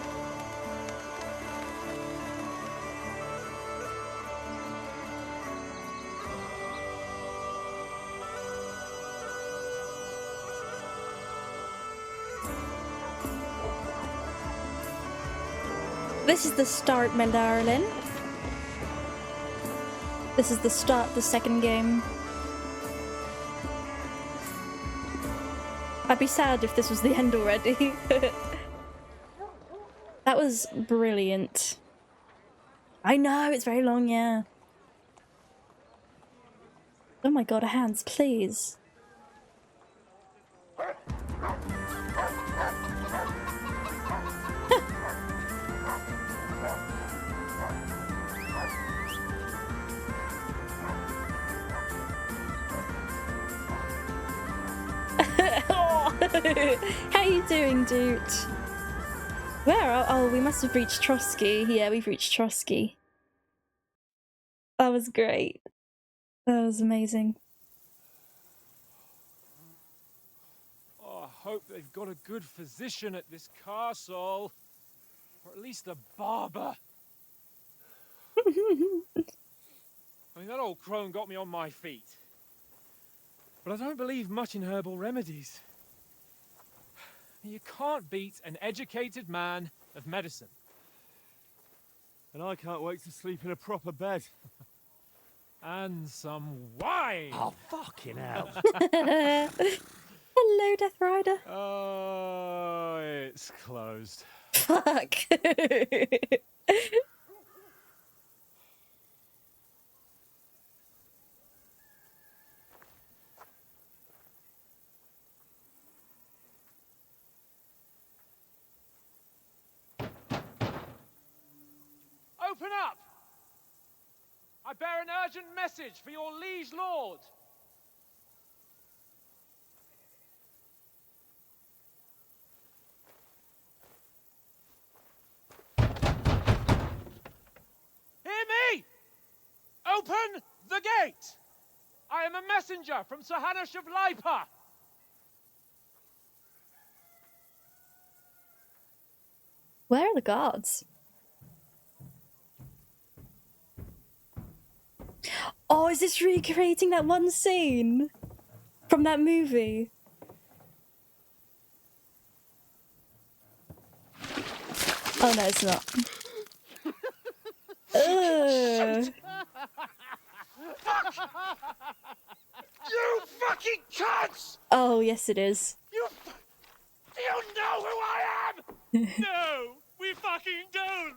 This is the start, my darling. This is the start, the second game. I'd be sad if this was the end already. That was brilliant. I know, it's very long, yeah. Oh my god, hands, please. How you doing, dude? Where? Oh, we must have reached Trotsky. Yeah, we've reached Trotsky. That was great. That was amazing. Oh, I hope they've got a good physician at this castle. Or at least a barber. I mean, that old crone got me on my feet. But I don't believe much in herbal remedies. You can't beat an educated man of medicine. And I can't wait to sleep in a proper bed. And some wine! Oh, fucking hell. Hello, Death Rider. Oh, it's closed. Fuck. Open up! I bear an urgent message for your liege lord. Hear me! Open the gate! I am a messenger from Sir Hanish of Lipa. Where are the guards? Oh, is this recreating that one scene from that movie? Oh no, it's not. Ugh. You fucking cunts! Oh, yes it is. Do you know who I am? No, we fucking don't.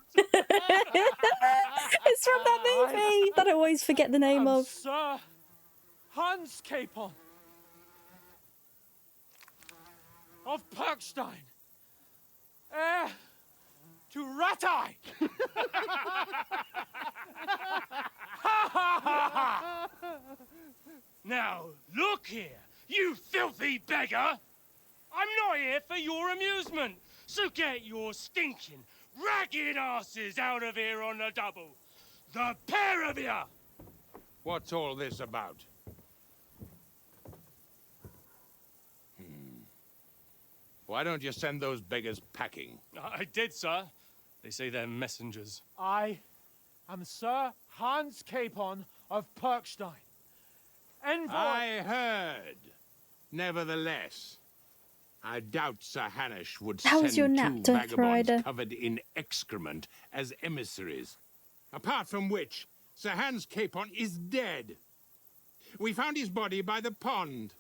It's from that movie that I always forget the name of. Sir Hans Capon of Perkstein, heir to Ratai. Now, look here, you filthy beggar! I'm not here for your amusement, so get your stinking, ragged asses out of here on the double. The pair of you! What's all this about? Why don't you send those beggars packing? I did, sir. They say they're messengers. I am Sir Hans Capon of Perkstein. Envoy. I heard. Nevertheless, I doubt Sir Hanish would How was your send nap, two Death vagabonds Rider? covered in excrement as emissaries. Apart from which, Sir Hans Capon is dead. We found his body by the pond.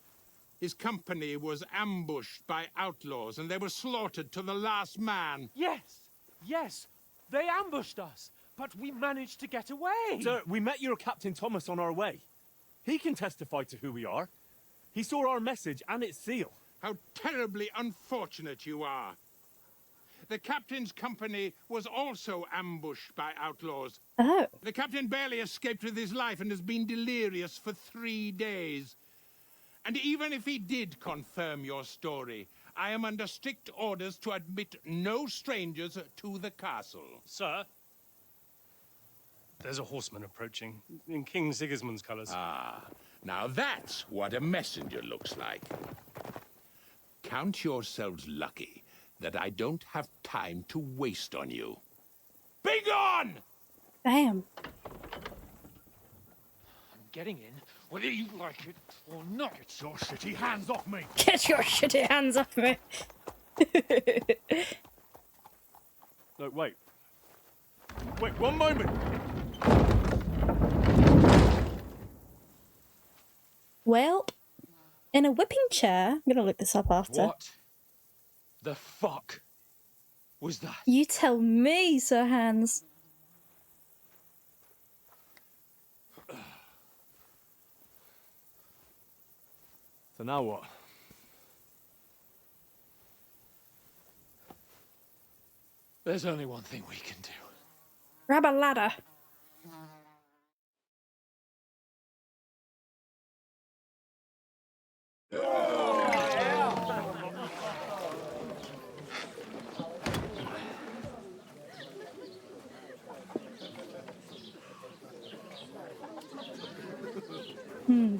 His company was ambushed by outlaws, and they were slaughtered to the last man. Yes, they ambushed us, but we managed to get away. Sir, we met your Captain Thomas on our way. He can testify to who we are. He saw our message and its seal. How terribly unfortunate you are. The captain's company was also ambushed by outlaws. Oh. The captain barely escaped with his life and has been delirious for 3 days. And even if he did confirm your story, I am under strict orders to admit no strangers to the castle. Sir, there's a horseman approaching in King Sigismund's colours. Ah, now that's what a messenger looks like. Count yourselves lucky that I don't have time to waste on you. Be gone! Damn. I'm getting in, whether you like it or not. Get your shitty hands off me! Get your shitty hands off me. No, wait. Wait, one moment! Well, in a whipping chair, I'm gonna look this up after. What the fuck was that? You tell me, Sir Hans. So now what? There's only one thing we can do. Grab a ladder.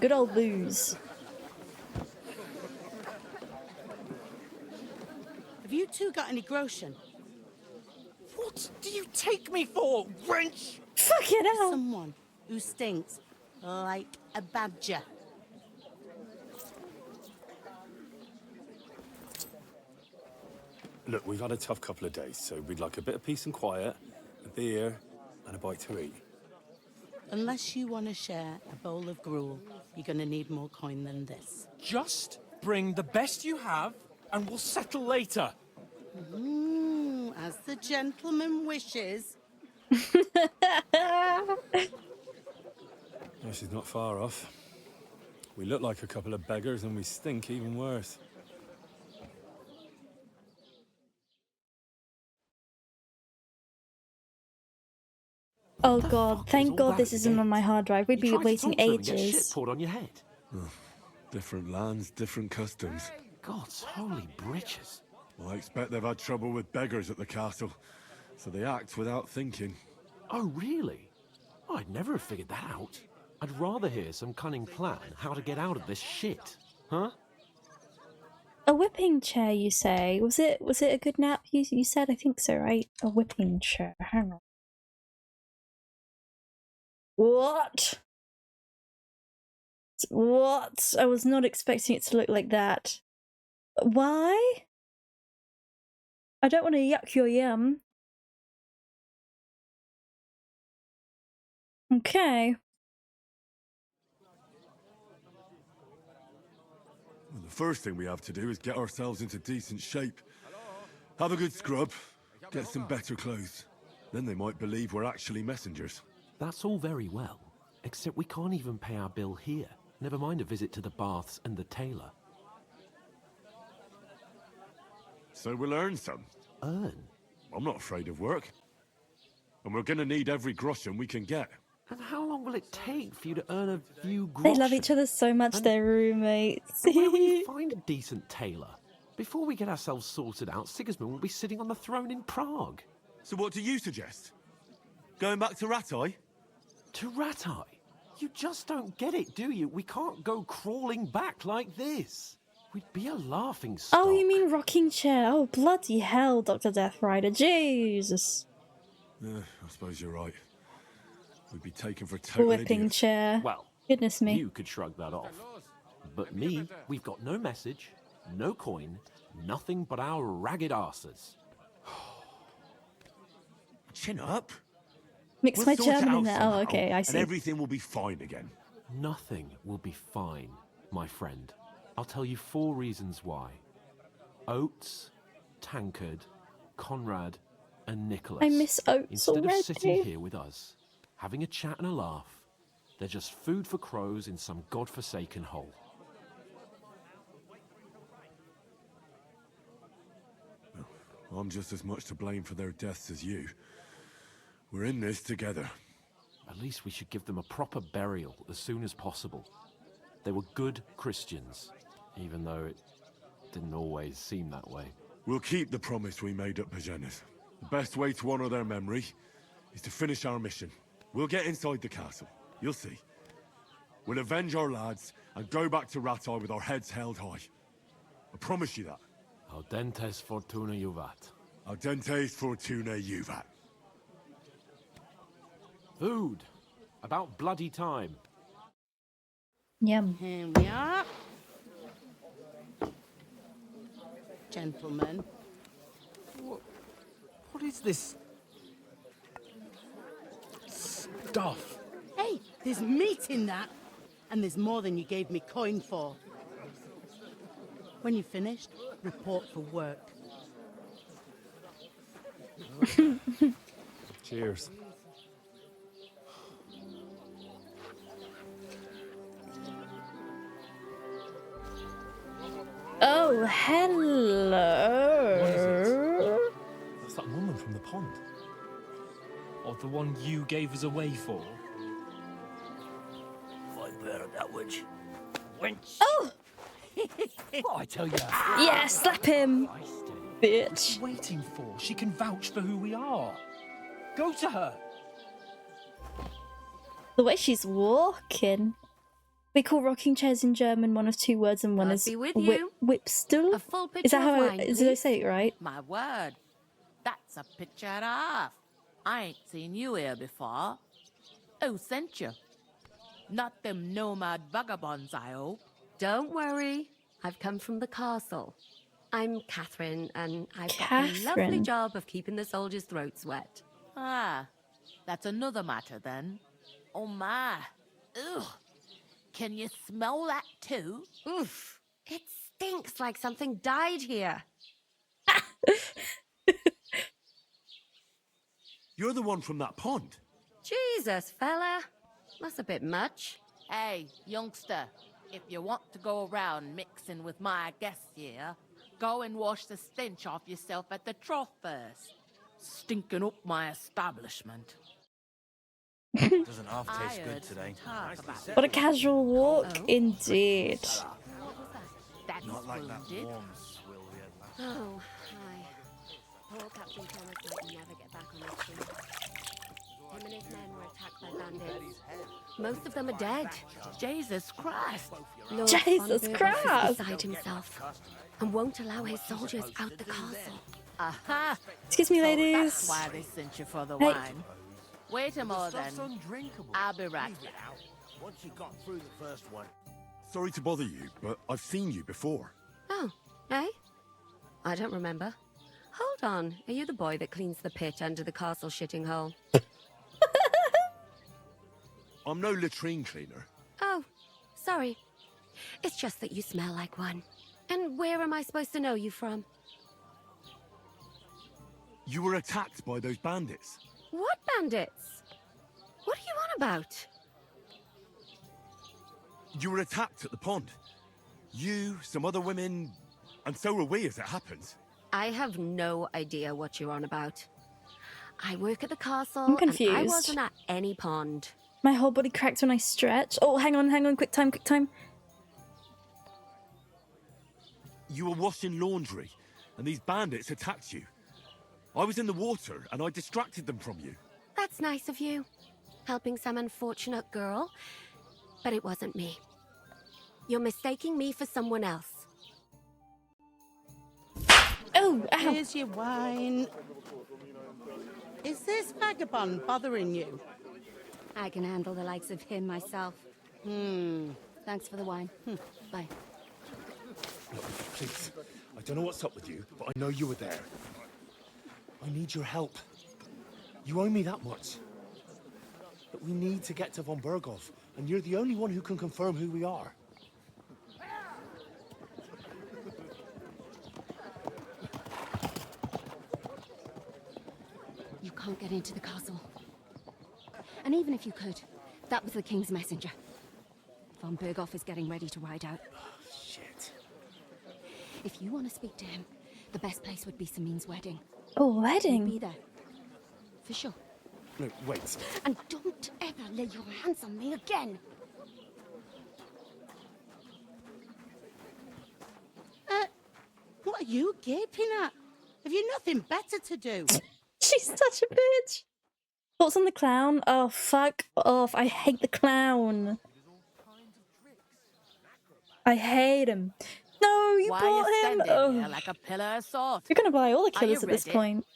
Good old booze. Have you two got any groschen? What do you take me for, wench? Fucking hell. Someone who stinks like a badger. Look, we've had a tough couple of days, so we'd like a bit of peace and quiet, a beer, and a bite to eat. Unless you want to share a bowl of gruel, you're going to need more coin than this. Just bring the best you have, and we'll settle later. As the gentleman wishes. No, she's not far off. We look like a couple of beggars, and we stink even worse. Oh god, thank god this isn't on my hard drive. We'd be waiting ages. Poured on your head. Different lands, different customs. God's holy britches. Well, I expect they've had trouble with beggars at the castle, so they act without thinking. Oh, really? I'd never have figured that out. I'd rather hear some cunning plan how to get out of this shit. Huh? A whipping chair, you say? Was it a good nap? You said, I think so, right? A whipping chair. Hang on. What? What? I was not expecting it to look like that. Why? I don't want to yuck your yum. Okay. Well, the first thing we have to do is get ourselves into decent shape. Have a good scrub, get some better clothes. Then they might believe we're actually messengers. That's all very well, except we can't even pay our bill here. Never mind a visit to the baths and the tailor. So we'll earn some. Earn? I'm not afraid of work. And we're gonna need every groschen we can get. And how long will it take for you to earn a few groschen? They love each other so much, they're roommates. Where will you find a decent tailor? Before we get ourselves sorted out, Sigismund will be sitting on the throne in Prague. So what do you suggest? Going back to Ratai? To Ratai? You just don't get it, do you? We can't go crawling back like this. We'd be a laughing stock. Oh, you mean rocking chair? Oh, bloody hell, Dr. Death Rider. Jesus. I suppose you're right. We'd be taken for total Whipping idiots. chair. Well, goodness me. You could shrug that off. But me, we've got no message, no coin, nothing but our ragged arses. Chin up. Mix We'll my sort it German in out there. Oh, somehow, okay, I see. And everything will be fine again. Nothing will be fine, my friend. I'll tell you 4 reasons why. Oates, Tankard, Conrad, and Nicholas. I miss Oates Instead already. of sitting here with us, having a chat and a laugh, they're just food for crows in some godforsaken hole. I'm just as much to blame for their deaths as you. We're in this together. At least we should give them a proper burial as soon as possible. They were good Christians, even though it didn't always seem that way. We'll keep the promise we made at Bajena's. The best way to honor their memory is to finish our mission. We'll get inside the castle. You'll see. We'll avenge our lads and go back to Ratai with our heads held high. I promise you that. Audentes fortuna juvat. Audentes fortuna juvat. Food. About bloody time. Yum. Here we are. Gentlemen. What is this stuff? Hey, there's meat in that. And there's more than you gave me coin for. When you're finished, report for work. Cheers. Oh, hello. What is it? That's that woman from the pond. Or the one you gave us away for. That witch. Wench. Oh! What I tell you? Yeah, slap him, bitch. Waiting for? She can vouch for who we are. Go to her. The way she's walking. We call rocking chairs in German one of two words, and one I'll is be with you. whipstool. A full Is that picture how of wine, did I please? say it right? My word, that's a picture and a half. I ain't seen you here before. Who sent you? Not them nomad vagabonds, I hope. Don't worry. I've come from the castle. I'm Catherine, and I've got the lovely Catherine. job of keeping the soldiers' throats wet. Ah, that's another matter then. Oh my. Ugh. Can you smell that too? Oof. It stinks like something died here. You're the one from that pond. Jesus, fella. That's a bit much. Hey, youngster, if you want to go around mixing with my guests here, go and wash the stench off yourself at the trough first. Stinking up my establishment. Doesn't half I taste good heard today. talk about What a casual walk, indeed. that Not like that wounded. warm swill we had last. Oh, hi. Poor Captain Thomas might never get back on his feet. Him and his men were attacked by bandits. Most of them are dead. Jesus Christ. Lord Jesus von Berghoff Christ. is beside himself and won't allow his soldiers out the castle. Aha. Excuse me, So ladies. that's why they sent you for the Hey. wine. Wait a moment then. I'll be right back. Once you got through the first one. Sorry to bother you, but I've seen you before. Oh, eh? I don't remember. Hold on. Are you the boy that cleans the pit under the castle shitting hole? I'm no latrine cleaner. Oh, sorry. It's just that you smell like one. And where am I supposed to know you from? You were attacked by those bandits. What bandits? What are you on about? You were attacked at the pond. You, some other women, and so were we as it happens. I have no idea what you're on about. I work at the castle, I'm and I confused. wasn't at any pond. My whole body cracks when I stretch. Oh, hang on, quick time. You were washing laundry, and these bandits attacked you. I was in the water, and I distracted them from you. That's nice of you. Helping some unfortunate girl. But it wasn't me. You're mistaking me for someone else. Oh, ow. Here's your wine. Is this vagabond bothering you? I can handle the likes of him myself. Thanks for the wine. Bye. Look, please. I don't know what's up with you, but I know you were there. I need your help. You owe me that much. But we need to get to von Berghoff, and you're the only one who can confirm who we are. You can't get into the castle. And even if you could, that was the king's messenger. Von Berghoff is getting ready to ride out. Shit. If you want to speak to him, the best place would be Samin's wedding. Oh, He'll wedding. be there. For sure. No, wait. And don't ever lay your hands on me again. are you gaping at? Have you nothing better to do? She's such a bitch. Thoughts on the clown? Oh, fuck off. I hate the clown. I hate him. No, you Why bought you him? standing here Oh, like a pillar of salt? you're gonna buy all the Are you killers at this ready? point.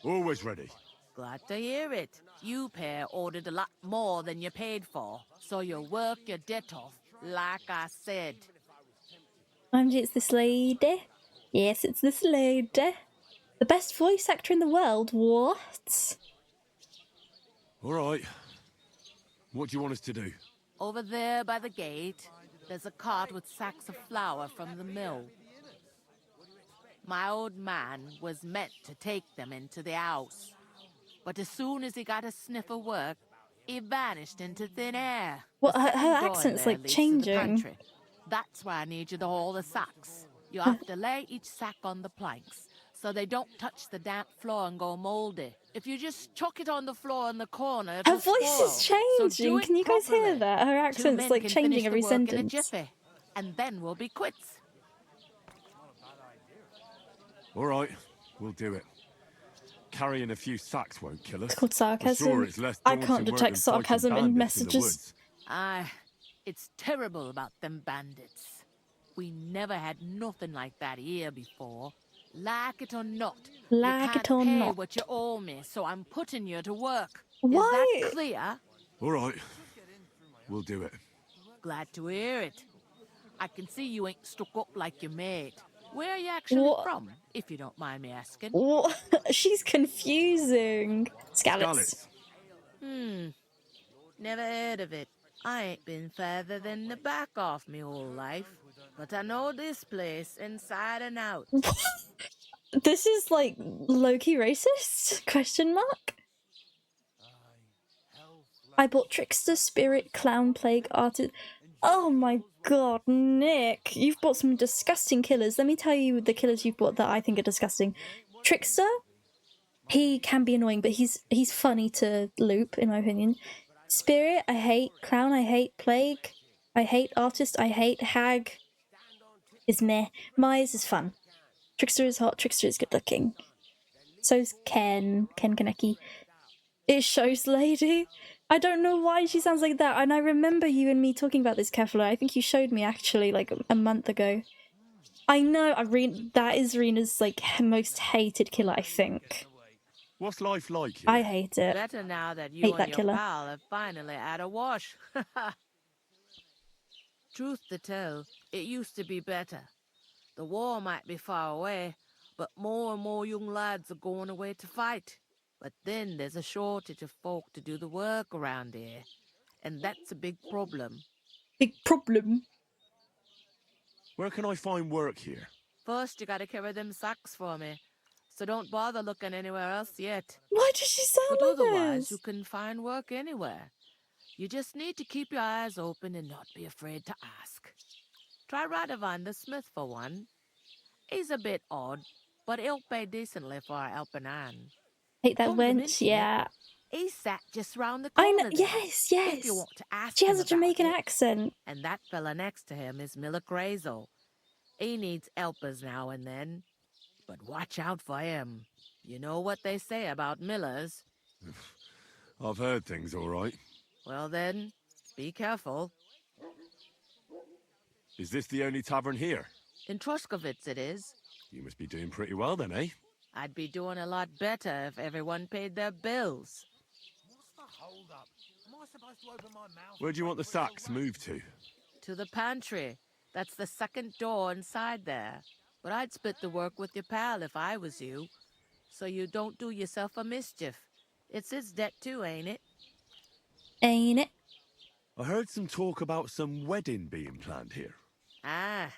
Always ready. Glad to hear it. You pair ordered a lot more than you paid for, so you'll work your debt off, like I said. It's this lady. Yes, it's this lady. The best voice actor in the world. What? All right. What do you want us to do? Over there by the gate, there's a cart with sacks of flour from the mill. My old man was meant to take them into the house, but as soon as he got a sniff of work, he vanished into thin air. Well, The her second door accent's there like leads to the changing. pantry. That's why I need you to haul the sacks. You have to lay each sack on the planks, so they don't touch the damp floor and go moldy. If you just chuck it on the floor in the corner, it'll Her voice spoil. is So do changing. it Can you guys hear properly. that? Her Two accent's men like can changing finish the every work in a sentence. jiffy, and then we'll be quits. All right, we'll do it. Carrying a few sacks won't kill us. It's called sarcasm. I'm sure it's less I daunting can't work detect than fighting sarcasm in bandits messages. the woods. It's terrible about them bandits. We never had nothing like that here before. Like it or not, Like you it can't or pay not. what you owe me, so I'm putting you to work. Why? Is that clear? All right, we'll do it. Glad to hear it. I can see you ain't stuck up like your mate. Where are you actually What? from, if you don't mind me asking? What? She's confusing. Skalitz. Never heard of it. I ain't been further than the back off me whole life, but I know this place inside and out. This is like low-key racist? Question mark? I bought Trickster, Spirit, Clown, Plague, Artist. Oh my god, Nick. You've bought some disgusting killers. Let me tell you the killers you've bought that I think are disgusting. Trickster, he can be annoying, but he's funny to loop, in my opinion. Spirit, I hate. Clown, I hate. Plague, I hate. Artist, I hate. Hag is meh. Myers is fun. Trickster is hot. Trickster is good looking. So's Ken Kaneki. It shows lady. I don't know why she sounds like that, and I remember you and me talking about this, Kefla. I think you showed me actually like a month ago. I know, that is Rena's like most hated killer, I think. What's life like here? I hate it. Better now that you Hate and that your killer. pal have finally had a wash. Truth to tell, it used to be better. The war might be far away, but more and more young lads are going away to fight. But then there's a shortage of folk to do the work around here, and that's a big problem. Big problem. Where can I find work here? First, you gotta carry them sacks for me, so don't bother looking anywhere else yet. Why does she sound But like otherwise, this? you can find work anywhere. You just need to keep your eyes open and not be afraid to ask. Try Radovan the smith for one. He's a bit odd, but he'll pay decently for a helping hand. Hate that Come to wench, mention it, yeah. He sat just round the I corner know, there, yes, yes. if you want to ask She him has a about Jamaican it. accent. And that fella next to him is Miller Crazel. He needs helpers now and then. But watch out for him. You know what they say about Millers. I've heard things, all right. Well then, be careful. Is this the only tavern here? In Truskovitz it is. You must be doing pretty well then, eh? I'd be doing a lot better if everyone paid their bills. Where do you want the sacks moved to? To the pantry. That's the second door inside there. But I'd split the work with your pal if I was you. So you don't do yourself a mischief. It's his debt too, ain't it? Ain't it? I heard some talk about some wedding being planned here. Ah,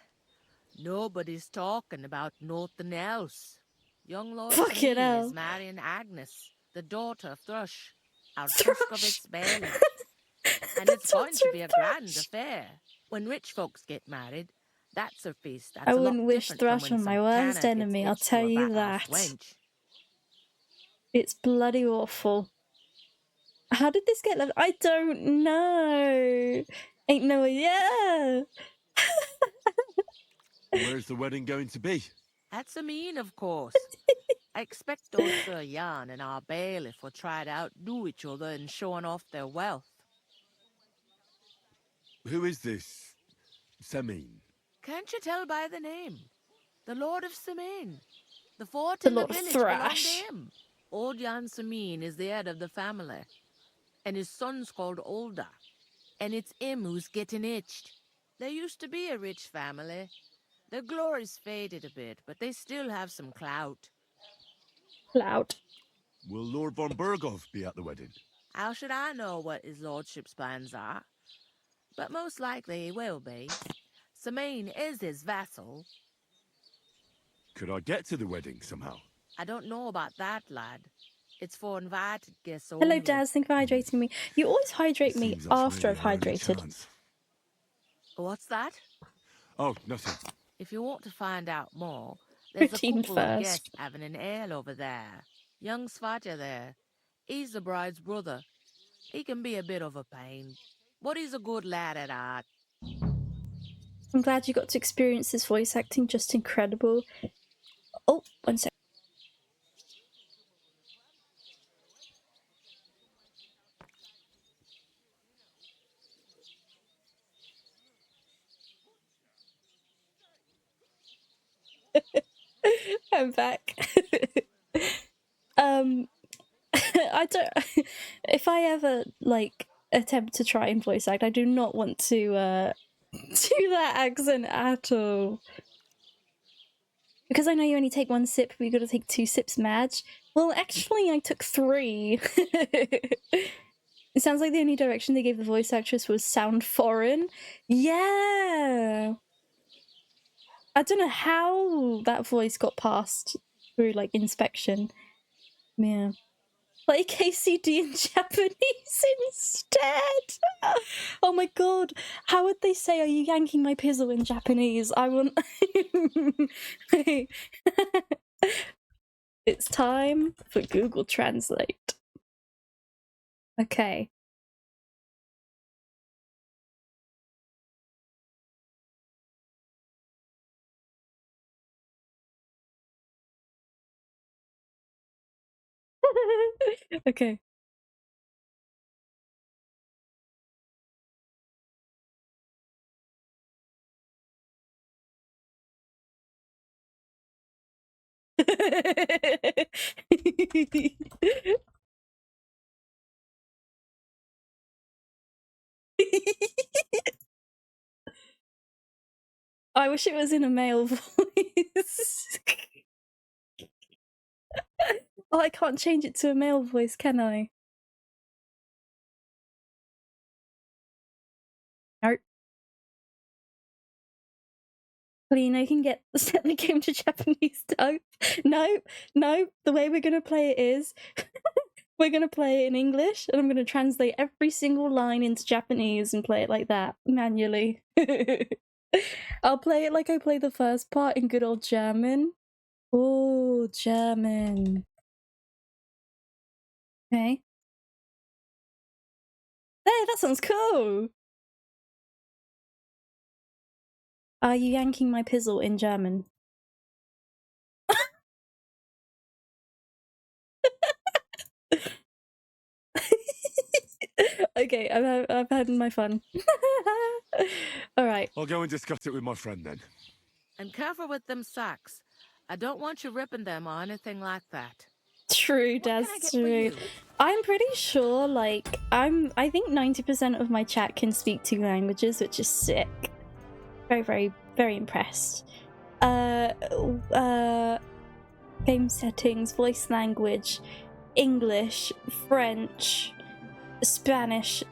nobody's talking about nothing else. Young Lord Fucking Smee hell. is marrying Agnes, the daughter of Thrush, our Truskovitz Bailey. And it's going to be a grand affair. When rich folks get married, that's a feast that's I a lot wouldn't wish different Thrush from on when my some worst cannon gets enemy, I'll hitched to tell a you back-house that. wench. It's bloody awful. How did this get left? I don't know. Ain't no idea. Where's the wedding going to be? At Sameen, of course. I expect old Sir Jan and our bailiff will try to outdo each other in showing off their wealth. Who is this Semin? Can't you tell by the name? The Lord of Sameen. The fort The in the Lord of village belonged Thrash. to him. Old Jan Sameen is the head of the family. And his son's called Olda. And it's him who's getting itched. There used to be a rich family. Their glory's faded a bit, but they still have some clout. Clout. Will Lord von Berghoff be at the wedding? How should I know what his lordship's plans are? But most likely he will be. Sameen is his vassal. Could I get to the wedding somehow? I don't know about that, lad. It's for invited guests only. Hello, Daz. Thank you for hydrating me. You always hydrate me Seems that's after really I've our only hydrated. chance. What's that? Oh, nothing. If you want to find out more, there's a Routine couple of first. guests having an ale over there. Young Svatja there. He's the bride's brother. He can be a bit of a pain, but he's a good lad at heart. I'm glad you got to experience this voice acting. Just incredible. Oh, one sec. I'm back. I don't. If I ever like attempt to try and voice act, I do not want to do that accent at all. Because I know you only take one sip, but you got to take 2 sips, Madge. Well, actually, I took 3. It sounds like the only direction they gave the voice actress was sound foreign. Yeah. I don't know how that voice got passed through like inspection. Yeah. Like KCD in Japanese instead. Oh my god. How would they say, "Are you yanking my pizzle" in Japanese? I want. It's time for Google Translate. Okay. Okay. I wish it was in a male voice. Oh, I can't change it to a male voice, can I? Nope. Well, you know, you can set the game to Japanese. No. The way we're gonna play it is we're gonna play it in English, and I'm gonna translate every single line into Japanese and play it like that manually. I'll play it like I play the first part in good old German. Oh, German. Okay. Hey, that sounds cool. Are you yanking my pizzle in German? Okay, I've had my fun. All right. I'll go and discuss it with my friend then. And careful with them sacks. I don't want you ripping them or anything like that. True, that's true. I'm pretty sure, like, I think 90% of my chat can speak 2 languages, which is sick. Very, very impressed. Game settings, voice language, English, French, Spanish.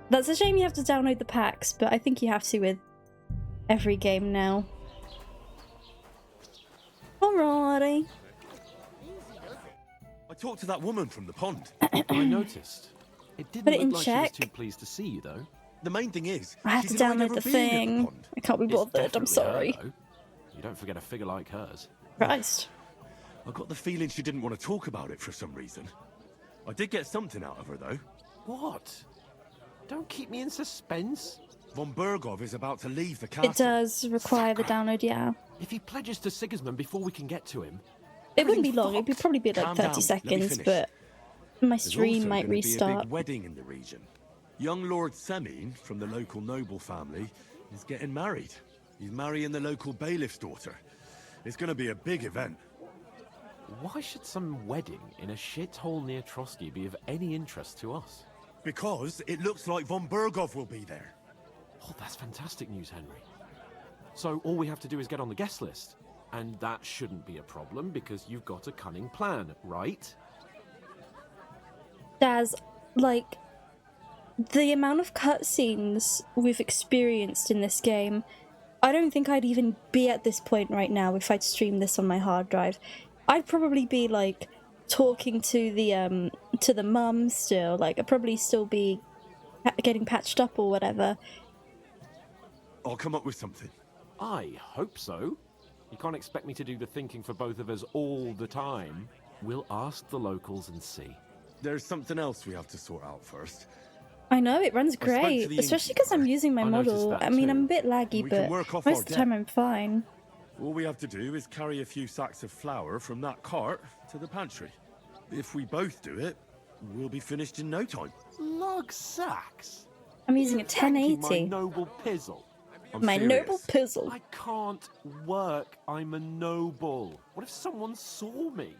That's a shame you have to download the packs, but I think you have to with every game now. Alrighty. I talked to that woman from the pond. I noticed. It Put didn't it in look like she was check. too pleased to see you, though. The main thing is, I have she to denied download ever the being at thing. pond. I can't be It's bothered, I'm definitely sorry. her, though. You don't forget a figure like hers. Christ. I got the feeling she didn't want to talk about it for some reason. I did get something out of her, though. What? Don't keep me in suspense. Von Bergov is about to leave the castle. It does require the download, yeah. If he pledges to Sigismund before we can get to him... It wouldn't be long, it'd probably be like Calm 30 down, let me seconds, finish. but my There's stream also might gonna be a restart. big wedding in the region. Young Lord Semine, from the local noble family, is getting married. He's marrying the local bailiff's daughter. It's gonna be a big event. Why should some wedding in a shithole near Trotsky be of any interest to us? Because it looks like Von Bergov will be there. Oh, that's fantastic news, Henry. So all we have to do is get on the guest list. And that shouldn't be a problem because you've got a cunning plan, right? Daz, like, the amount of cutscenes we've experienced in this game, I don't think I'd even be at this point right now if I'd streamed this on my hard drive. I'd probably be, like, talking to the mum still. Like, I'd probably still be getting patched up or whatever. I'll come up with something. I hope so. You can't expect me to do the thinking for both of us all the time. We'll ask the locals and see. There's something else we have to sort out first. I know, it runs I spoke to great, the especially because I'm using my I noticed model. that I mean, too. I'm a bit laggy, We but can work off most our of the time debt. I'm fine. All we have to do is carry a few sacks of flour from that cart to the pantry. If we both do it, we'll be finished in no time. Lug sacks? I'm using a Thank you, 1080. my noble pizzle. My noble pizzle. I can't work. I'm a noble. What if someone saw me?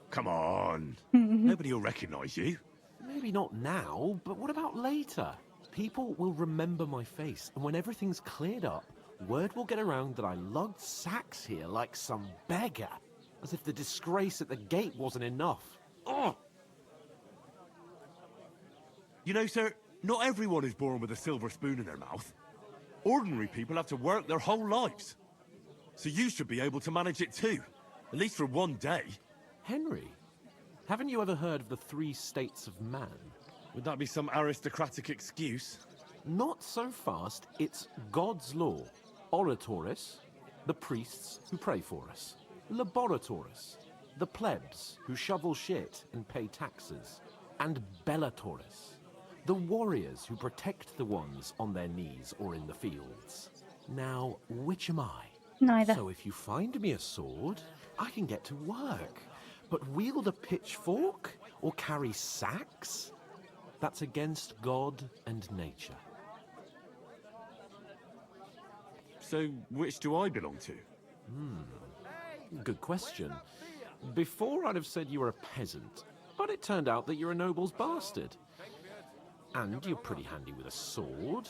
Come on. Nobody will recognize you. Maybe not now, but what about later? People will remember my face, and when everything's cleared up, word will get around that I lugged sacks here like some beggar. As if the disgrace at the gate wasn't enough. Ugh! You know, sir, not everyone is born with a silver spoon in their mouth. Ordinary people have to work their whole lives. So you should be able to manage it too. At least for one day. Henry, haven't you ever heard of the 3 states of man? Would that be some aristocratic excuse? Not so fast. It's God's law. Oratoris, the priests who pray for us. Laboratoris, the plebs who shovel shit and pay taxes. And Bellatoris, the warriors who protect the ones on their knees or in the fields. Now, which am I? Neither. So if you find me a sword, I can get to work. But wield a pitchfork or carry sacks? That's against God and nature. So which do I belong to? Good question. Before I'd have said you were a peasant, but it turned out that you're a noble's bastard. And you're pretty handy with a sword.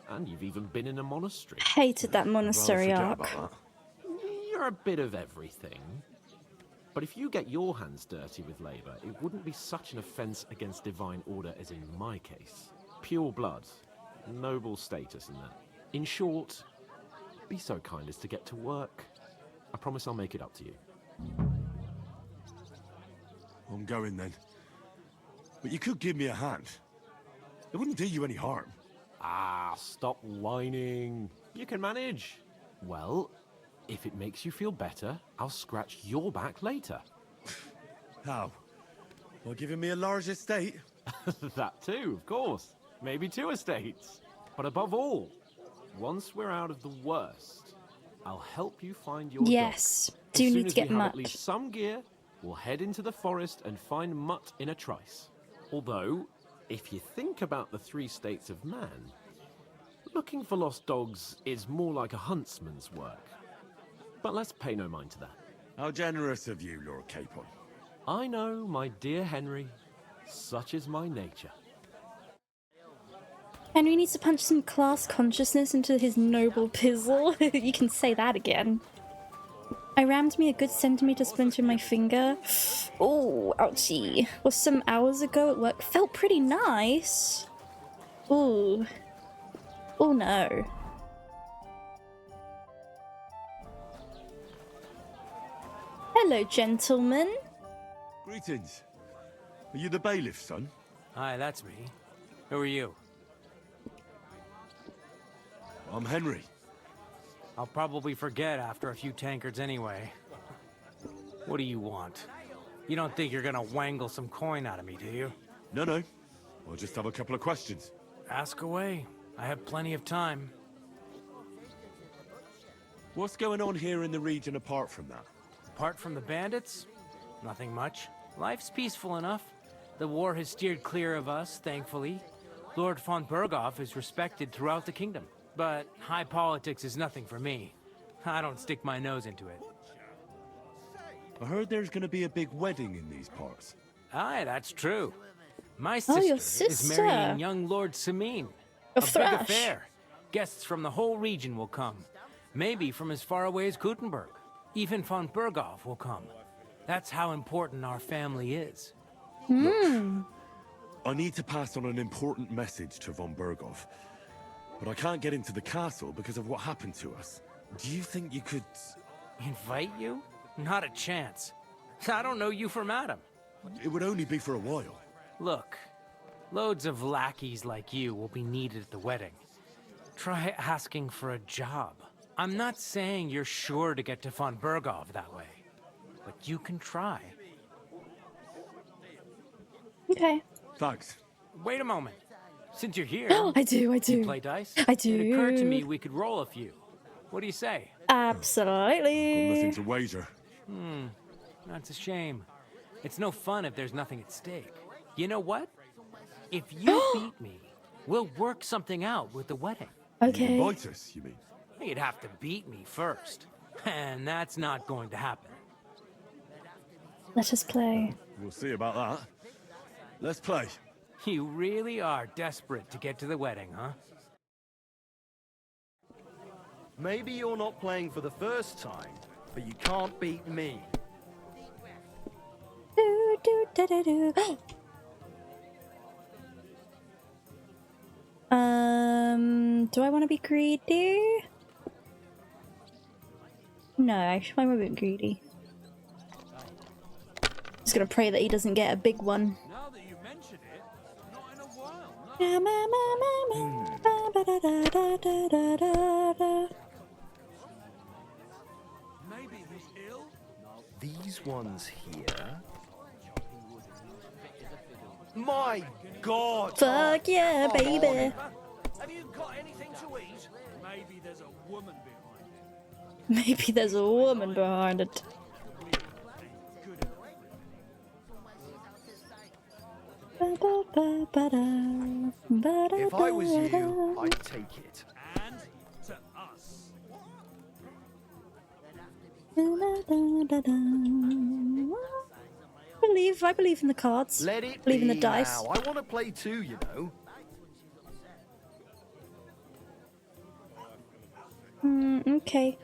And you've even been in a monastery. Hated that monastery Forget arc. about that. You're a bit of everything. But if you get your hands dirty with labor, it wouldn't be such an offense against divine order as in my case. Pure blood, noble status and that. In short, be so kind as to get to work. I promise I'll make it up to you. I'm going then. But you could give me a hand. It wouldn't do you any harm. Ah, stop whining. You can manage. Well, if it makes you feel better, I'll scratch your back later. How? By giving me a large estate? That too, of course. Maybe 2 estates. But above all, once we're out of the worst, I'll help you find your Yes. dog. Do As soon need as to get we have Mutt. at least some gear, we'll head into the forest and find Mutt in a trice. Although, if you think about the 3 states of man, looking for lost dogs is more like a huntsman's work. But let's pay no mind to that. How generous of you, Lord Capon. I know, my dear Henry. Such is my nature. Henry needs to punch some class consciousness into his noble pizzle. You can say that again. I rammed me a good centimetre splinter in my finger. Oh, ouchie. Was some hours ago at work. Felt pretty nice. Ooh. Oh no. Hello, gentlemen. Greetings. Are you the bailiff's son? Hi, that's me. Who are you? I'm Henry. I'll probably forget after a few tankards anyway. What do you want? You don't think you're gonna wangle some coin out of me, do you? No. I'll just have a couple of questions. Ask away. I have plenty of time. What's going on here in the region apart from that? Apart from the bandits? Nothing much. Life's peaceful enough. The war has steered clear of us, thankfully. Lord von Berghoff is respected throughout the kingdom. But high politics is nothing for me. I don't stick my nose into it. I heard there's gonna be a big wedding in these parts. Aye, that's true. My Oh, sister, your is sister. marrying young Lord Samine. Of A big Thrash. affair. Guests from the whole region will come. Maybe from as far away as Gutenberg. Even von Berghoff will come. That's how important our family is. I need to pass on an important message to von Berghoff. But I can't get into the castle because of what happened to us. Do you think you could... Invite you? Not a chance. I don't know you from Adam. It would only be for a while. Look, loads of lackeys like you will be needed at the wedding. Try asking for a job. I'm not saying you're sure to get to von Berghoff that way, but you can try. Okay. Thanks. Wait a moment. Since you're here, I do. you play dice? I do. It occurred to me we could roll a few. What do you say? Absolutely. Got nothing to wager. That's a shame. It's no fun if there's nothing at stake. You know what? If you beat me, we'll work something out with the wedding. Okay. Invite us, you mean? You'd have to beat me first. And that's not going to happen. Let us play. We'll see about that. Let's play. You really are desperate to get to the wedding, huh? Maybe you're not playing for the first time, but you can't beat me. Do, do, da, da, do. Do I want to be greedy? No, actually, I won't be greedy. Just gonna pray that he doesn't get a big one. Now that you mention it, not in a while. Maybe he's ill? These ones here. My God! Fuck yeah, baby. Have you got anything to eat? Maybe there's a woman behind it. Maybe there's a woman behind it. If I was you, I'd take it. And to us. I believe in the cards. Let it believe in be the dice. now. I want to play too, you know. Okay.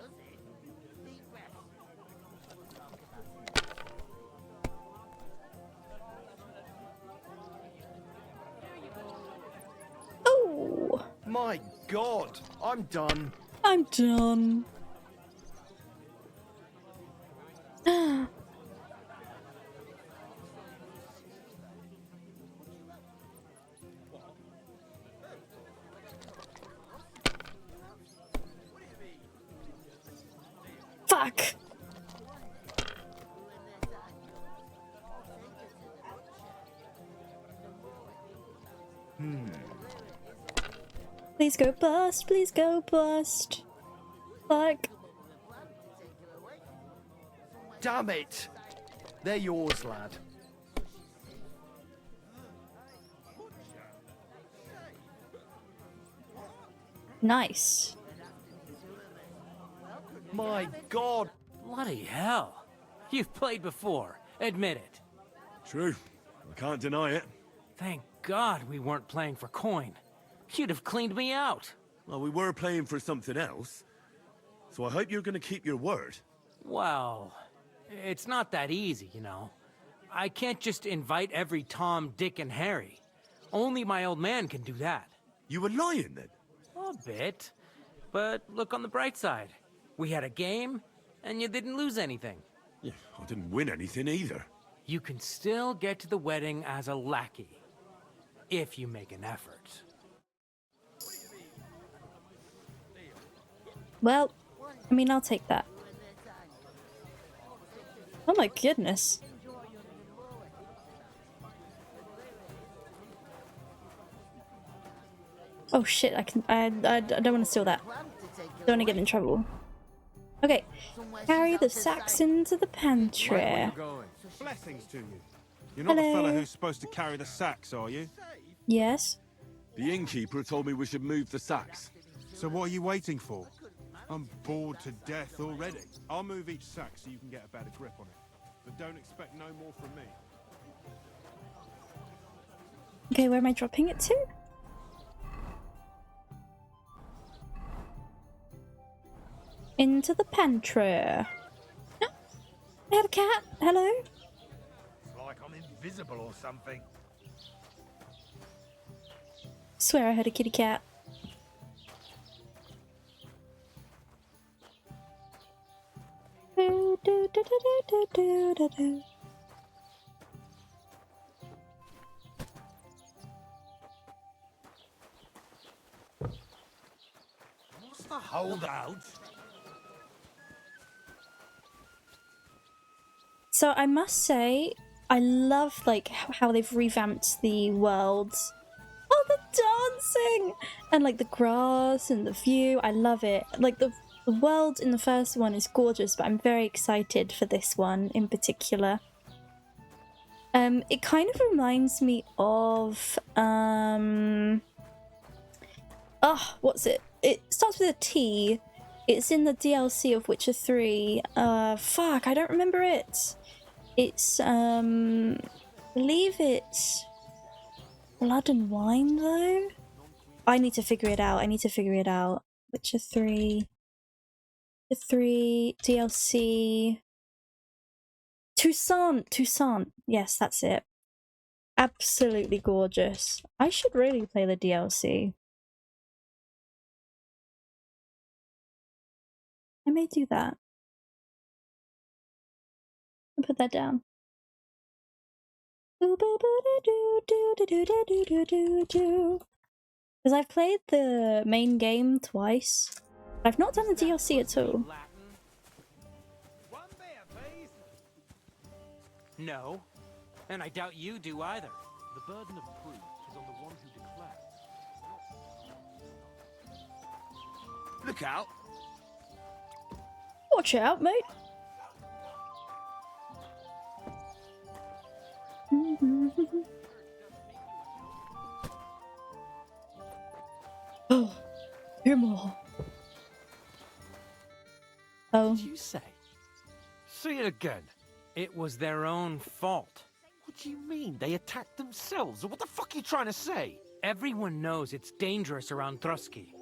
Oh! My God, I'm done. I'm done. Fuck. Please go bust, please go bust. Fuck. Damn it! They're yours, lad. Nice. My God! Bloody hell. You've played before. Admit it. True. I can't deny it. Thank God we weren't playing for coin. You'd have cleaned me out. Well, we were playing for something else. So I hope you're going to keep your word. Well, it's not that easy, you know. I can't just invite every Tom, Dick, and Harry. Only my old man can do that. You were lying then? A bit. But look on the bright side. We had a game, and you didn't lose anything. Yeah, I didn't win anything either. You can still get to the wedding as a lackey. If you make an effort. Well, I mean, I'll take that. Oh my goodness. Oh shit, I don't want to steal that. Don't want to get in trouble. Okay, carry the sacks into the pantry. Blessings to you. You're not the Hello. fella who's supposed to carry the sacks, are you? Yes. The innkeeper told me we should move the sacks. So what are you waiting for? I'm bored to death already. I'll move each sack so you can get a better grip on it. But don't expect no more from me. Okay, where am I dropping it to? Into the pantry. I had a cat. Hello. It's like I'm invisible or something. Swear I heard a kitty cat. Do, do, do, do, do, do, do, do. What's the holdout? So I must say, I love like how they've revamped the worlds. Oh, the dancing and like the grass and the view. I love it. Like the world in the first one is gorgeous, but I'm very excited for this one in particular. It kind of reminds me of what's it? It starts with a T. It's in the DLC of Witcher 3. Fuck, I don't remember it. It's I believe it's Blood and Wine though. I need to figure it out. Witcher 3. The 3 DLC. Toussaint. Yes, that's it. Absolutely gorgeous. I should really play the DLC. I may do that. I'll put that down. Because I've played the main game twice. I've not done the DLC at all. No, and I doubt you do either. The burden of proof is on the one who declares. Look out! Watch out, mate. Oh, him all. Oh. What did you say? Say it again. It was their own fault. What do you mean? They attacked themselves? What the fuck are you trying to say? Everyone knows it's dangerous around Trotsky.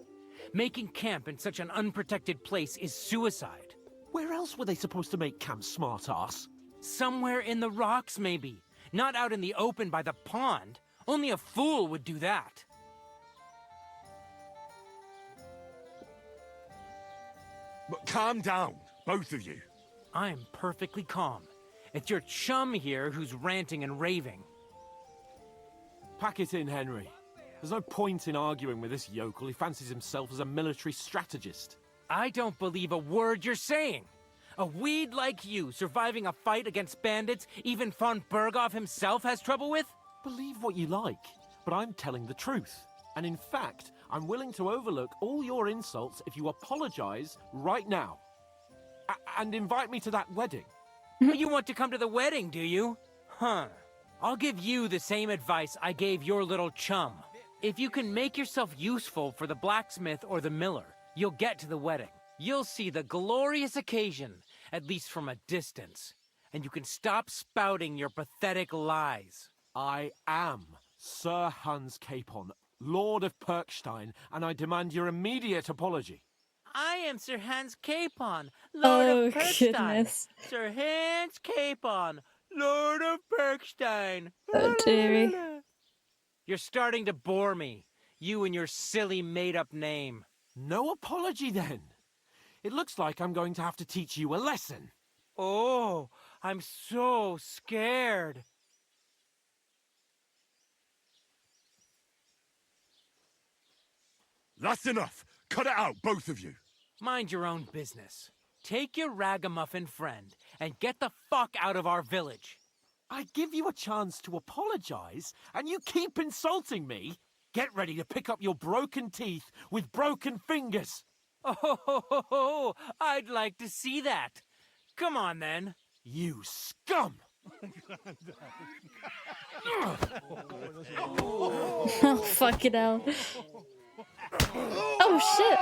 Making camp in such an unprotected place is suicide. Where else were they supposed to make camp, smartass? Somewhere in the rocks, maybe. Not out in the open by the pond. Only a fool would do that. But calm down, both of you. I'm perfectly calm. It's your chum here who's ranting and raving. Pack it in, Henry. There's no point in arguing with this yokel. He fancies himself as a military strategist. I don't believe a word you're saying. A weed like you surviving a fight against bandits even von Berghoff himself has trouble with? Believe what you like, but I'm telling the truth. And in fact, I'm willing to overlook all your insults if you apologize right now. And invite me to that wedding. You want to come to the wedding, do you? Huh. I'll give you the same advice I gave your little chum. If you can make yourself useful for the blacksmith or the miller, you'll get to the wedding. You'll see the glorious occasion, at least from a distance. And you can stop spouting your pathetic lies. I am Sir Hans Capon, Lord of Perkstein, and I demand your immediate apology. I am Sir Hans Capon, Lord of Perkstein. Goodness. Sir Hans Capon, Lord of Perkstein. Oh, dearie. You're starting to bore me. You and your silly made-up name. No apology, then. It looks like I'm going to have to teach you a lesson. Oh, I'm so scared. That's enough. Cut it out, both of you. Mind your own business. Take your ragamuffin friend and get the fuck out of our village. I give you a chance to apologize, and you keep insulting me. get ready to pick up your broken teeth with broken fingers. Oh, I'd like to see that. Come on, then. You scum! Oh, fucking hell. Oh, shit.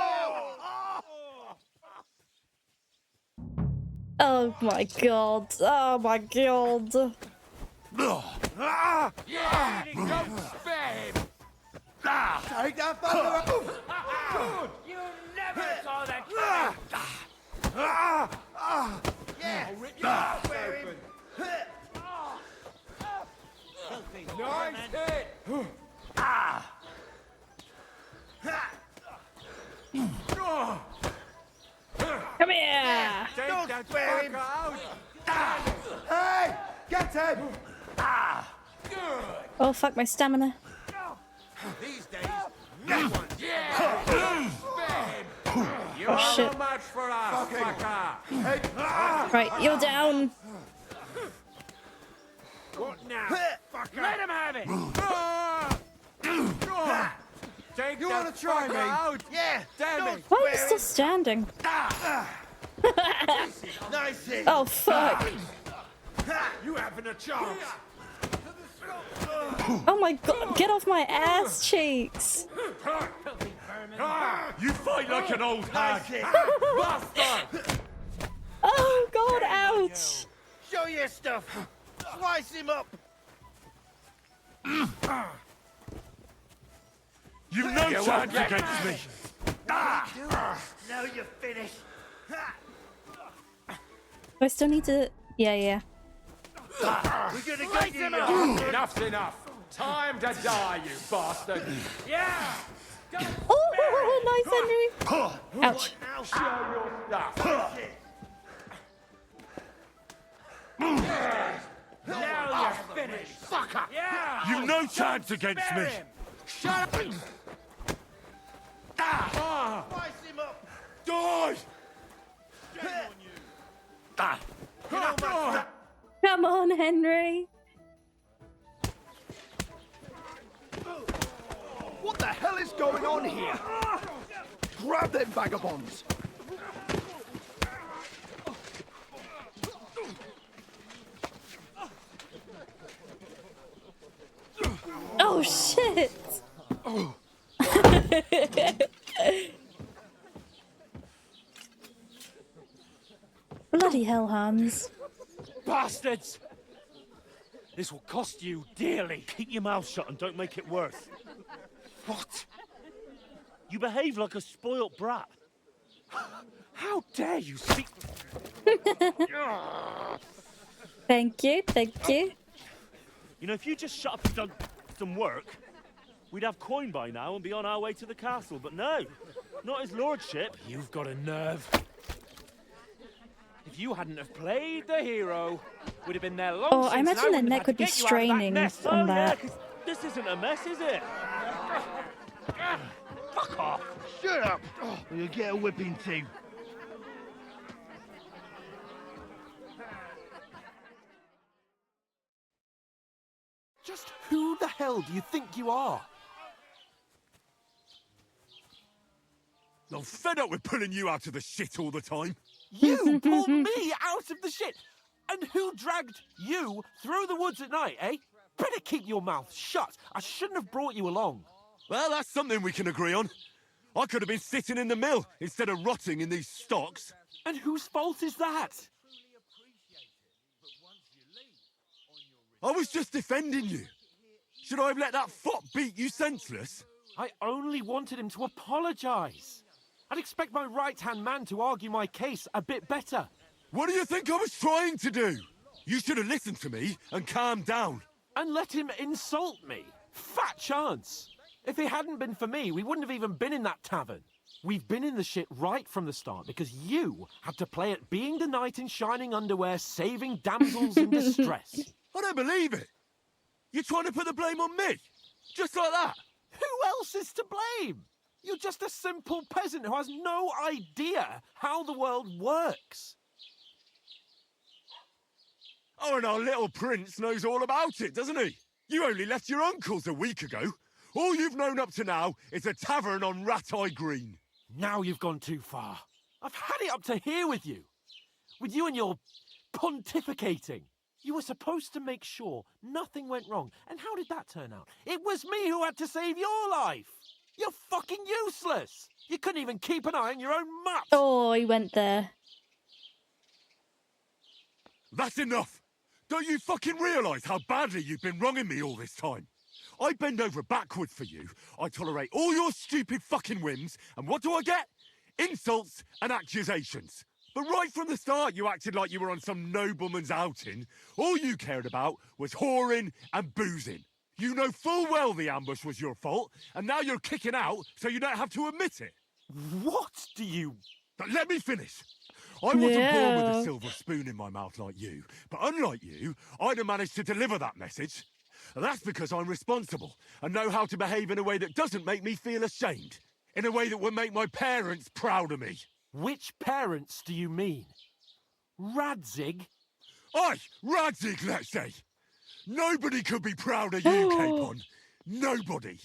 Oh my god. Oh my god. Don't spare him! Take that fucker up! You never saw that Yeah! Spare him! Nice hit! Come here. Don't spare him! Hey! Get him! Oh, fuck my stamina. These days, no one. You're Oh, shit. no match for us, fucker! Right, you're down. What now, fucker? Let him have it! Take You that wanna try fucker me? out! Yeah! Damn Don't it! Why are you spare still him. standing? Nice hit! Oh, fuck. You having a chance? Oh my god, get off my ass cheeks. You fight like an old hag! Nice hit! Bastard! Oh god, ouch. Show your stuff! Slice him up! You've no You chance won't get against me. Now you're finished! Do I still need to... Yeah. We're gonna get you! Enough's enough! Time to die, you bastard! Yeah! Oh, nice, Henry. Ouch. Now Show your stuff! Now you're finished! Fucker! Yeah! You've no chance against me. Spare him! Shut up! Slice him up! Die! Come on, Henry. What the hell is going on here? Grab them vagabonds! Oh, shit. Bloody hell, Hans. Bastards! This will cost you dearly. Keep your mouth shut and don't make it worse. What? You behave like a spoilt brat. How dare you speak... Thank you. You know, if you just shut up and done some work, we'd have coin by now and be on our way to the castle. But no, not his lordship. You've got a nerve. If you hadn't have played the hero, we'd have been there long Oh, since, I and imagine their wouldn't have neck had would be to get you out of that straining mess. on Oh, that. Yeah, 'cause this isn't a mess, is it? Fuck off. Shut up! Or you'll get a whipping too. Just who the hell do you think you are? I'm fed up with pulling you out of the shit all the time. You pulled me out of the shit! And who dragged you through the woods at night, eh? Better keep your mouth shut. I shouldn't have brought you along. Well, that's something we can agree on. I could have been sitting in the mill instead of rotting in these stocks. And whose fault is that? I was just defending you. Should I have let that fop beat you senseless? I only wanted him to apologise. I'd expect my right-hand man to argue my case a bit better. What do you think I was trying to do? You should have listened to me and calmed down. And let him insult me. Fat chance. If it hadn't been for me, we wouldn't have even been in that tavern. We've been in the shit right from the start because you had to play at being the knight in shining underwear, saving damsels in distress. I don't believe it. You're trying to put the blame on me? Just like that? Who else is to blame? You're just a simple peasant who has no idea how the world works. Oh, and our little prince knows all about it, doesn't he? You only left your uncle's a week ago. All you've known up to now is a tavern on Rat-Eye Green. Now you've gone too far. I've had it up to here with you. With you and your pontificating. You were supposed to make sure nothing went wrong. And how did that turn out? It was me who had to save your life. You're fucking useless. You couldn't even keep an eye on your own mutt. Oh, he went there. That's enough. Don't you fucking realise how badly you've been wronging me all this time? I bend over backwards for you. I tolerate all your stupid fucking whims. And what do I get? Insults and accusations. But right from the start, you acted like you were on some nobleman's outing. All you cared about was whoring and boozing. You know full well the ambush was your fault, and now you're kicking out so you don't have to admit it. What do you... But let me finish. I wasn't born with a silver spoon in my mouth like you, but unlike you, I'd have managed to deliver that message. That's because I'm responsible and know how to behave in a way that doesn't make me feel ashamed. In a way that would make my parents proud of me. Which parents do you mean? Radzig? Aye, Radzig, let's say. Nobody could be proud of you, Capon. Nobody.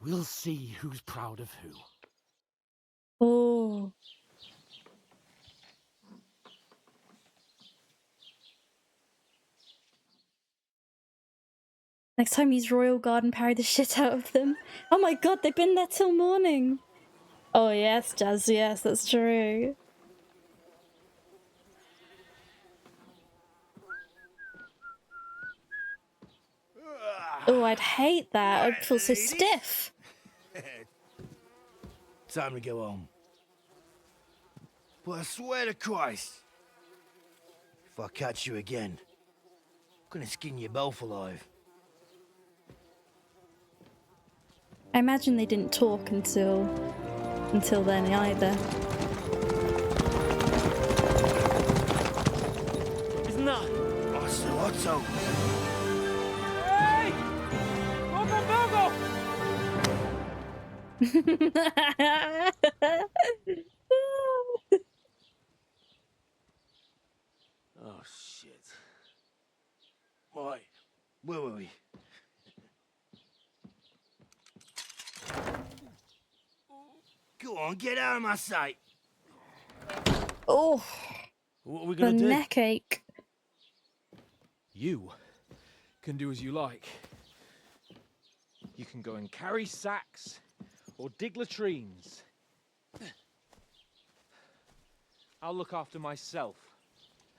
We'll see who's proud of who. Oh. Next time use Royal Guard and parry the shit out of them. Oh my god, they've been there till morning. Oh yes, Jazz, yes, that's true. Oh, I'd hate that. I'd feel so stiff. Time to go home. But I swear to Christ, if I catch you again, I'm gonna skin you both alive. I imagine they didn't talk until then either. Isn't that? Otto. Hey! Bogo! Oh shit. Right, where were we? Go on, get out of my sight. Oh, What are we the gonna do? neck ache. You can do as you like. You can go and carry sacks or dig latrines. I'll look after myself.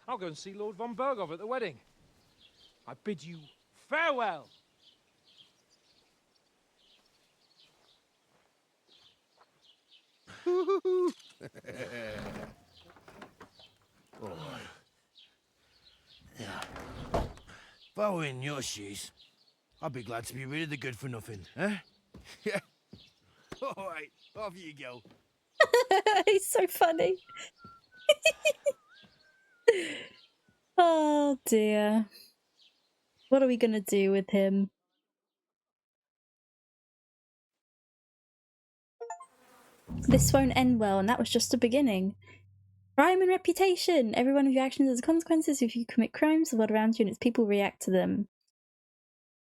I'll go and see Lord von Berghoff at the wedding. I bid you farewell. If I were in your shoes, I'd be glad to be rid of the good for nothing, eh? Yeah. All right, off you go. He's so funny. Oh dear. What are we gonna do with him? This won't end well, and that was just the beginning. Crime and reputation. Every one of your actions has consequences. If you commit crimes, the world around you and its people react to them.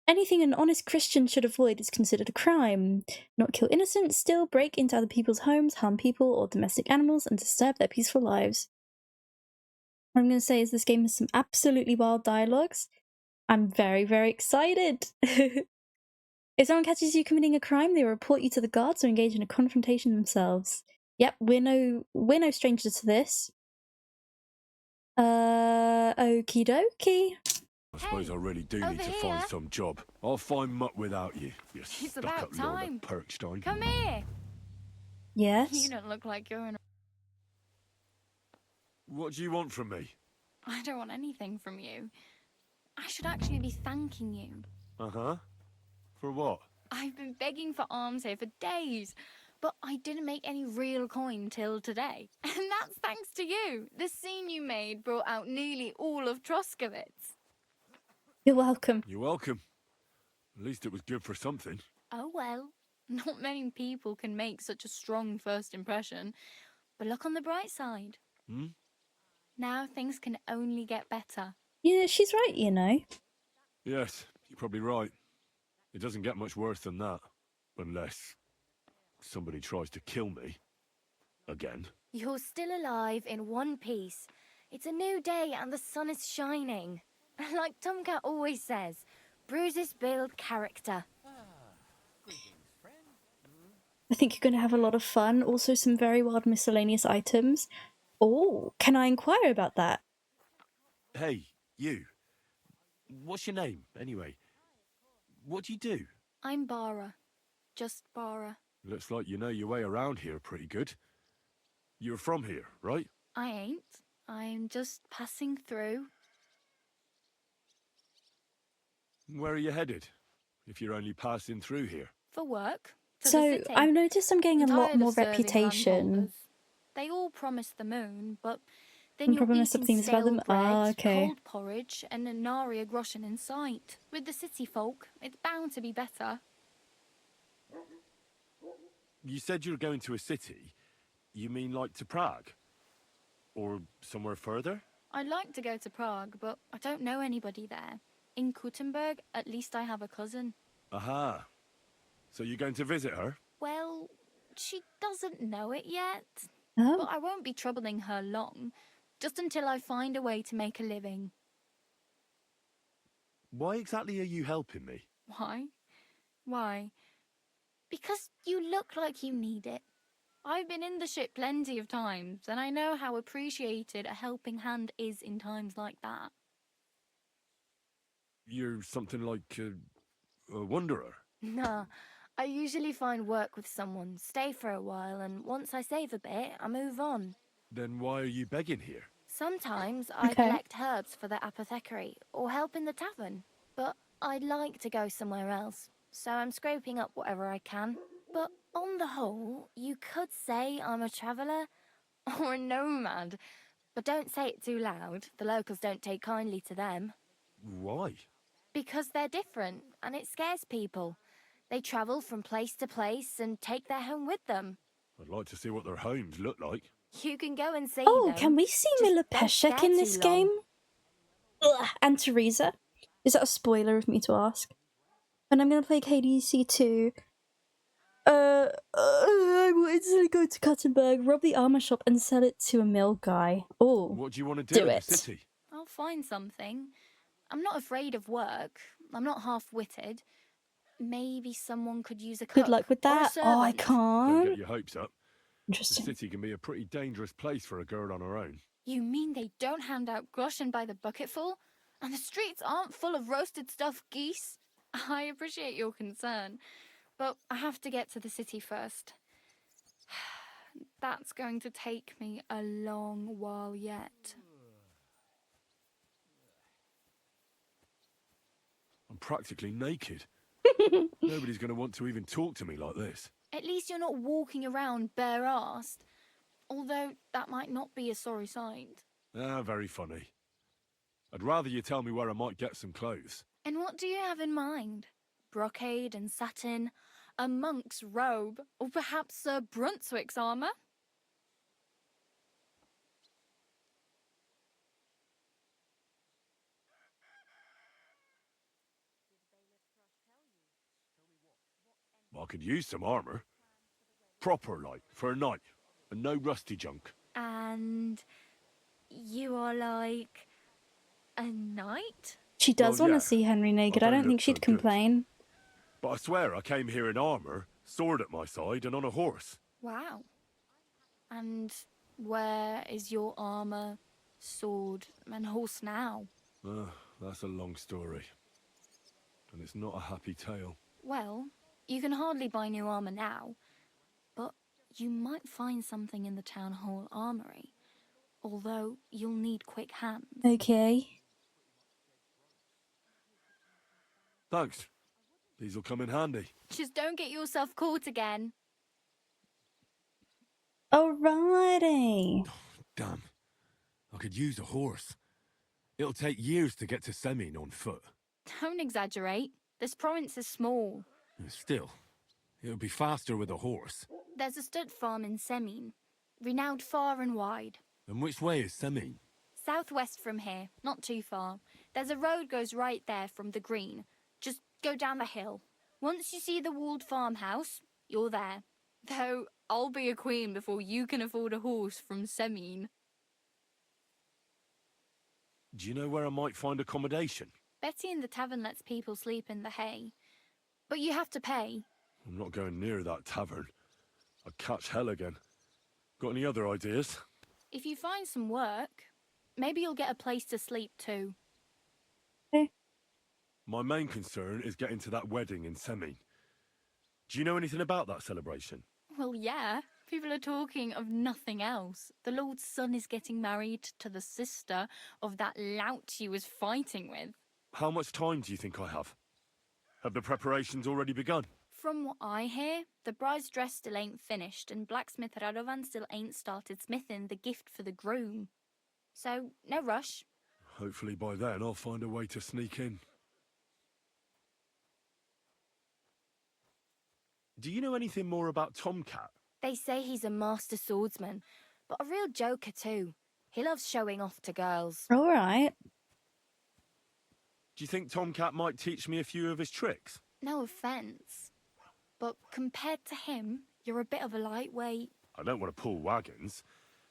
Anything an honest Christian should avoid is considered a crime. Not kill innocents, steal, break into other people's homes, harm people or domestic animals, and disturb their peaceful lives. What I'm going to say is this game has some absolutely wild dialogues. I'm very, very excited. If someone catches you committing a crime, they will report you to the guards or engage in a confrontation themselves. Yep, we're no strangers to this. Okie dokie. I suppose I really do need to find some job. I'll find mutt without you. You It's stuck-up about Lord time. of Perkstein. Come here. Yes? You don't look like you're in a... What do you want from me? I don't want anything from you. I should actually be thanking you. Uh-huh. For what? I've been begging for alms here for days, but I didn't make any real coin till today. And that's thanks to you. The scene you made brought out nearly all of Troskowitz. You're welcome. You're welcome. At least it was good for something. Oh well, not many people can make such a strong first impression. But look on the bright side. Hmm? Now things can only get better. Yeah, she's right, you know. Yes, you're probably right. It doesn't get much worse than that. Unless somebody tries to kill me. Again. You're still alive in one piece. It's a new day and the sun is shining. Like Tomcat always says, bruises build character. I think you're going to have a lot of fun. Also, some very wild miscellaneous items. Oh, can I inquire about that? Hey, you. What's your name, anyway? What do you do? I'm Bara. Just Bara. Looks like you know your way around here pretty good. You're from here, right? I ain't. I'm just passing through. Where are you headed? If you're only passing through here. For work. To the So, city. I've noticed I'm getting a I'm lot tired of more serving reputation. landholders. They all promise the moon, but then And you're probably mess up eating things about stale them. bread, Ah, okay. cold porridge, and a nary a groschen in sight. With the city folk, it's bound to be better. You said you're going to a city. You mean like to Prague? Or somewhere further? I'd like to go to Prague, but I don't know anybody there. In Kuttenberg, at least I have a cousin. Aha. So you're going to visit her? Well, she doesn't know it yet. Oh. But I won't be troubling her long. Just until I find a way to make a living. Why exactly are you helping me? Why? Why? Because you look like you need it. I've been in the ship plenty of times, and I know how appreciated a helping hand is in times like that. You're something like a wanderer. Nah, I usually find work with someone, stay for a while, and once I save a bit, I move on. Then why are you begging here? Sometimes I collect herbs for the apothecary, or help in the tavern. But I'd like to go somewhere else, so I'm scraping up whatever I can. But on the whole, you could say I'm a traveller, or a nomad. But don't say it too loud, the locals don't take kindly to them. Why? Because they're different, and it scares people. They travel from place to place and take their home with them. I'd like to see what their homes look like. You can go and see Oh, them. can we see Just Mila don't Peshek stare in too this long. game? Ugh. And Teresa? Is that a spoiler of me to ask? And I'm going to play KDC2. I will instantly go to Kuttenberg, rob the armor shop, and sell it to a mill guy. Oh, What do you want to do in it. the city? I'll find something. I'm not afraid of work. I'm not half-witted. Maybe someone could use a cook. Good luck with or a that. Oh, I servant. Don't can't. get your hopes up. The Interesting. city can be a pretty dangerous place for a girl on her own. You mean they don't hand out groschen by the bucketful? And the streets aren't full of roasted stuffed geese? I appreciate your concern, but I have to get to the city first. That's going to take me a long while yet. I'm practically naked. Nobody's going to want to even talk to me like this. At least you're not walking around bare-assed. Although that might not be a sorry sight. Ah, very funny. I'd rather you tell me where I might get some clothes. And what do you have in mind? Brocade and satin? A monk's robe? Or perhaps Sir Brunswick's armour? I could use some armour. Proper, like, for a night. And no rusty junk. And you are like a knight? She does Well, want yeah. to see Henry naked. I I don't don't think look she'd so good. complain. But I swear I came here in armour, sword at my side, and on a horse. Wow. And where is your armour, sword, and horse now? That's a long story. And it's not a happy tale. Well, you can hardly buy new armour now, but you might find something in the town hall armoury. Although you'll need quick hands. Okay. Thanks. These'll come in handy. Just don't get yourself caught again. Alrighty. Damn. I could use a horse. It'll take years to get to Semin on foot. Don't exaggerate. This province is small. Still, it'll be faster with a horse. There's a stud farm in Semin, renowned far and wide. And which way is Semin? Southwest from here, not too far. There's a road goes right there from the green. Just go down the hill. Once you see the walled farmhouse, you're there. Though I'll be a queen before you can afford a horse from Semine. Do you know where I might find accommodation? Betty in the tavern lets people sleep in the hay. But you have to pay. I'm not going near that tavern. I'd catch hell again. Got any other ideas? If you find some work, maybe you'll get a place to sleep too. My main concern is getting to that wedding in Semine. Do you know anything about that celebration? Well, yeah. People are talking of nothing else. The Lord's son is getting married to the sister of that lout he was fighting with. How much time do you think I have? Have the preparations already begun? From what I hear, the bride's dress still ain't finished, and blacksmith Radovan still ain't started smithing the gift for the groom. So, no rush. Hopefully by then I'll find a way to sneak in. Do you know anything more about Tomcat? They say he's a master swordsman, but a real joker too. He loves showing off to girls. All right. Do you think Tomcat might teach me a few of his tricks? No offence, but compared to him, you're a bit of a lightweight. I don't want to pull wagons,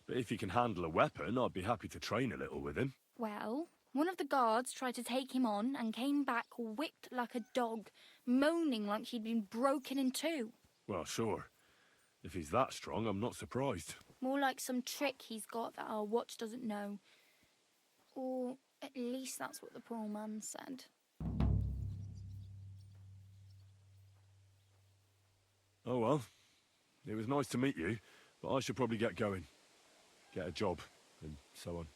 but if he can handle a weapon, I'd be happy to train a little with him. Well, one of the guards tried to take him on and came back whipped like a dog, moaning like he'd been broken in two. Well, sure. If he's that strong, I'm not surprised. More like some trick he's got that our watch doesn't know. Or at least that's what the poor man said. Oh well. It was nice to meet you, but I should probably get going. Get a job, and so on.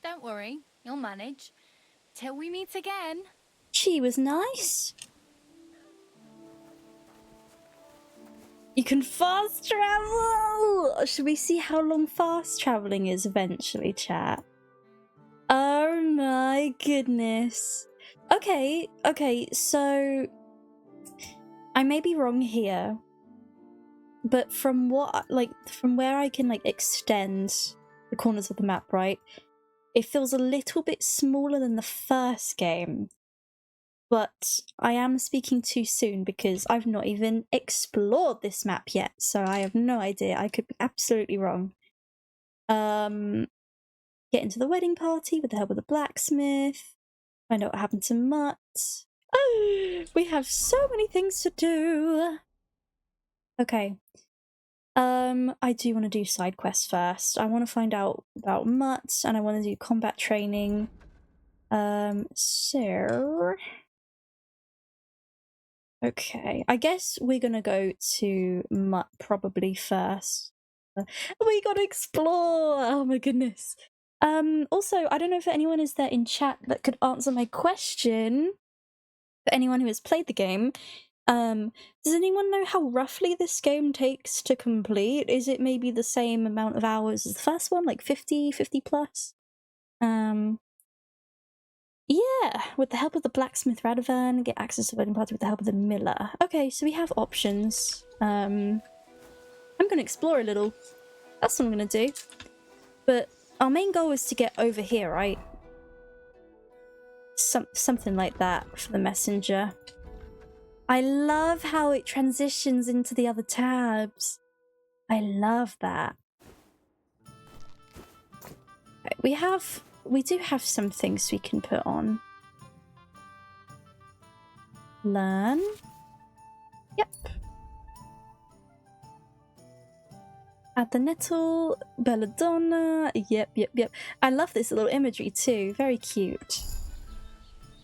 Don't worry, you'll manage. Till we meet again. She was nice. You can fast travel! Should we see how long fast traveling is eventually, chat? Oh my goodness. Okay, so I may be wrong here, but from where I can extend the corners of the map, right? It feels a little bit smaller than the first game. But I am speaking too soon because I've not even explored this map yet, so I have no idea. I could be absolutely wrong. Get into the wedding party with the help of the blacksmith. Find out what happened to Mutt. Oh, we have so many things to do. Okay. I do want to do side quests first. I want to find out about Mutt, and I want to do combat training. So... Okay, I guess we're gonna go to Mutt probably first. We gotta explore! Oh my goodness. Also, I don't know if anyone is there in chat that could answer my question. For anyone who has played the game, does anyone know how roughly this game takes to complete? Is it maybe the same amount of hours as the first one, like 50 plus? Yeah, with the help of the blacksmith Radovan, get access to the wedding party with the help of the miller. Okay, so we have options. I'm gonna explore a little. That's what I'm gonna do. But our main goal is to get over here, right? Something like that for the messenger. I love how it transitions into the other tabs. I love that. Okay, we do have some things we can put on. Learn. Yep. Add the nettle. Belladonna. Yep. I love this little imagery too. Very cute.